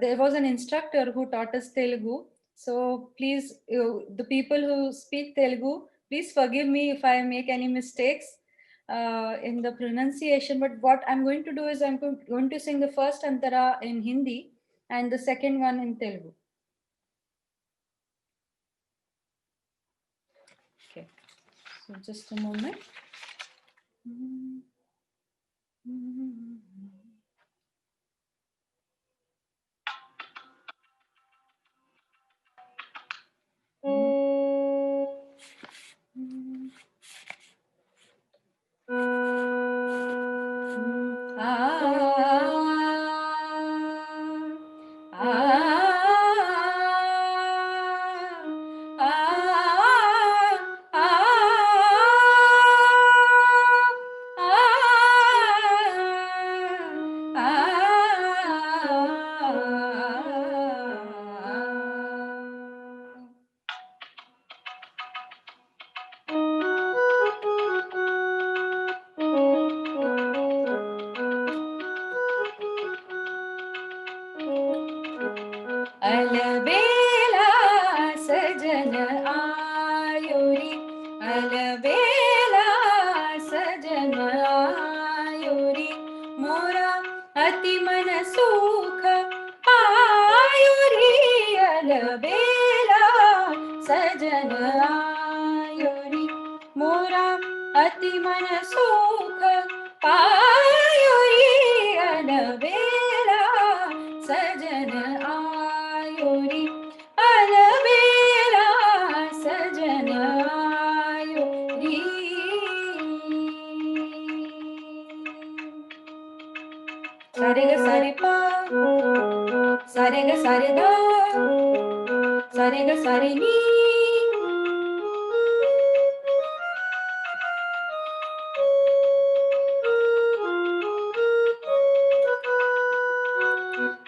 there was an instructor who taught us Telugu. So please, the people who speak Telugu, please forgive me if I make any mistakes in the pronunciation. But what I'm going to do is I'm going to sing the first antara in Hindi and the second one in Telugu. Okay. So just a moment. अलबेला सजन आयोरी अलबेला सजन ivory मोरा अति मन सुख ivory अलबेला सजन आयोरी मोरा अति मन सुख आयोरी अलबेला सजन आयोरी अलबेला सजन आयोरी सारे ग सारे पा सारे ग सारे दा सारे ग सारे नी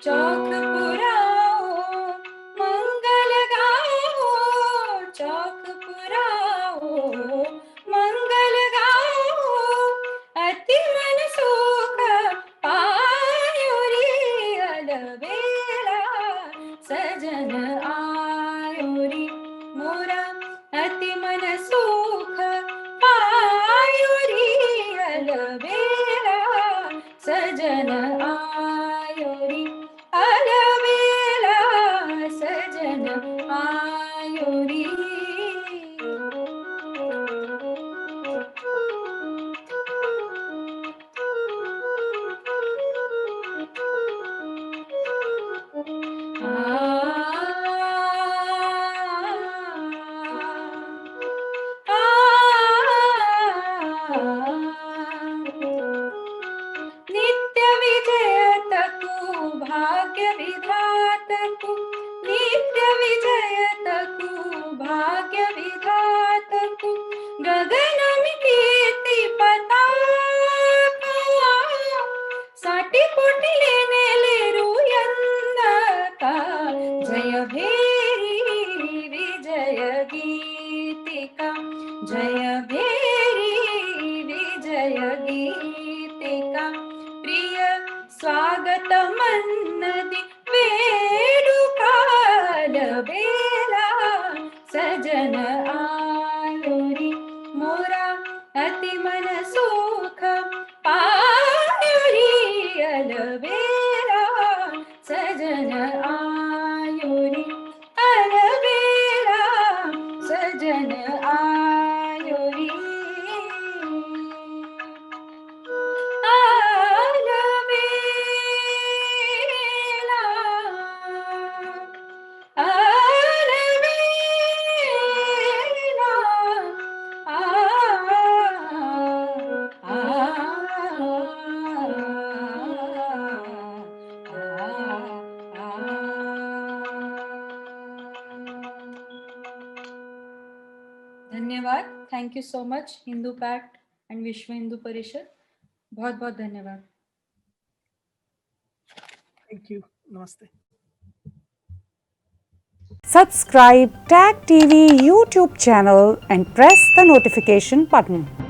चौक पुराओ मंगल गाओ चौक पुराओ मंगल गाओ अति मन सुख पायोरी अलबेला सजन आयोरी मोरा अति मन सुख पायोरी अलबेला सजन आयोरी अलबेला सजन आयोरी नित्य विजयतकु भाग्य विधातकु नित्य विजयतकु भाग्य विधातकु गगनमि कीर्ति पताका साटी पोटी लेने लेरू यंदका जय भेरी विजय गीतिका जय भेरी विजय गीतिका प्रिय स्वागत मन्नदि वेणुकाल बेला सजन आयोरी मोरा अति मन सुख पायोरी अलबेला सजन आयोरी अलबेला सजन आयोरी धन्यवाद thank you so much Hindu pact and Vishwa Hindu परिषद बहुत बहुत धन्यवाद Thank you. Namaste. Subscribe Tag TV YouTube channel and press the notification button.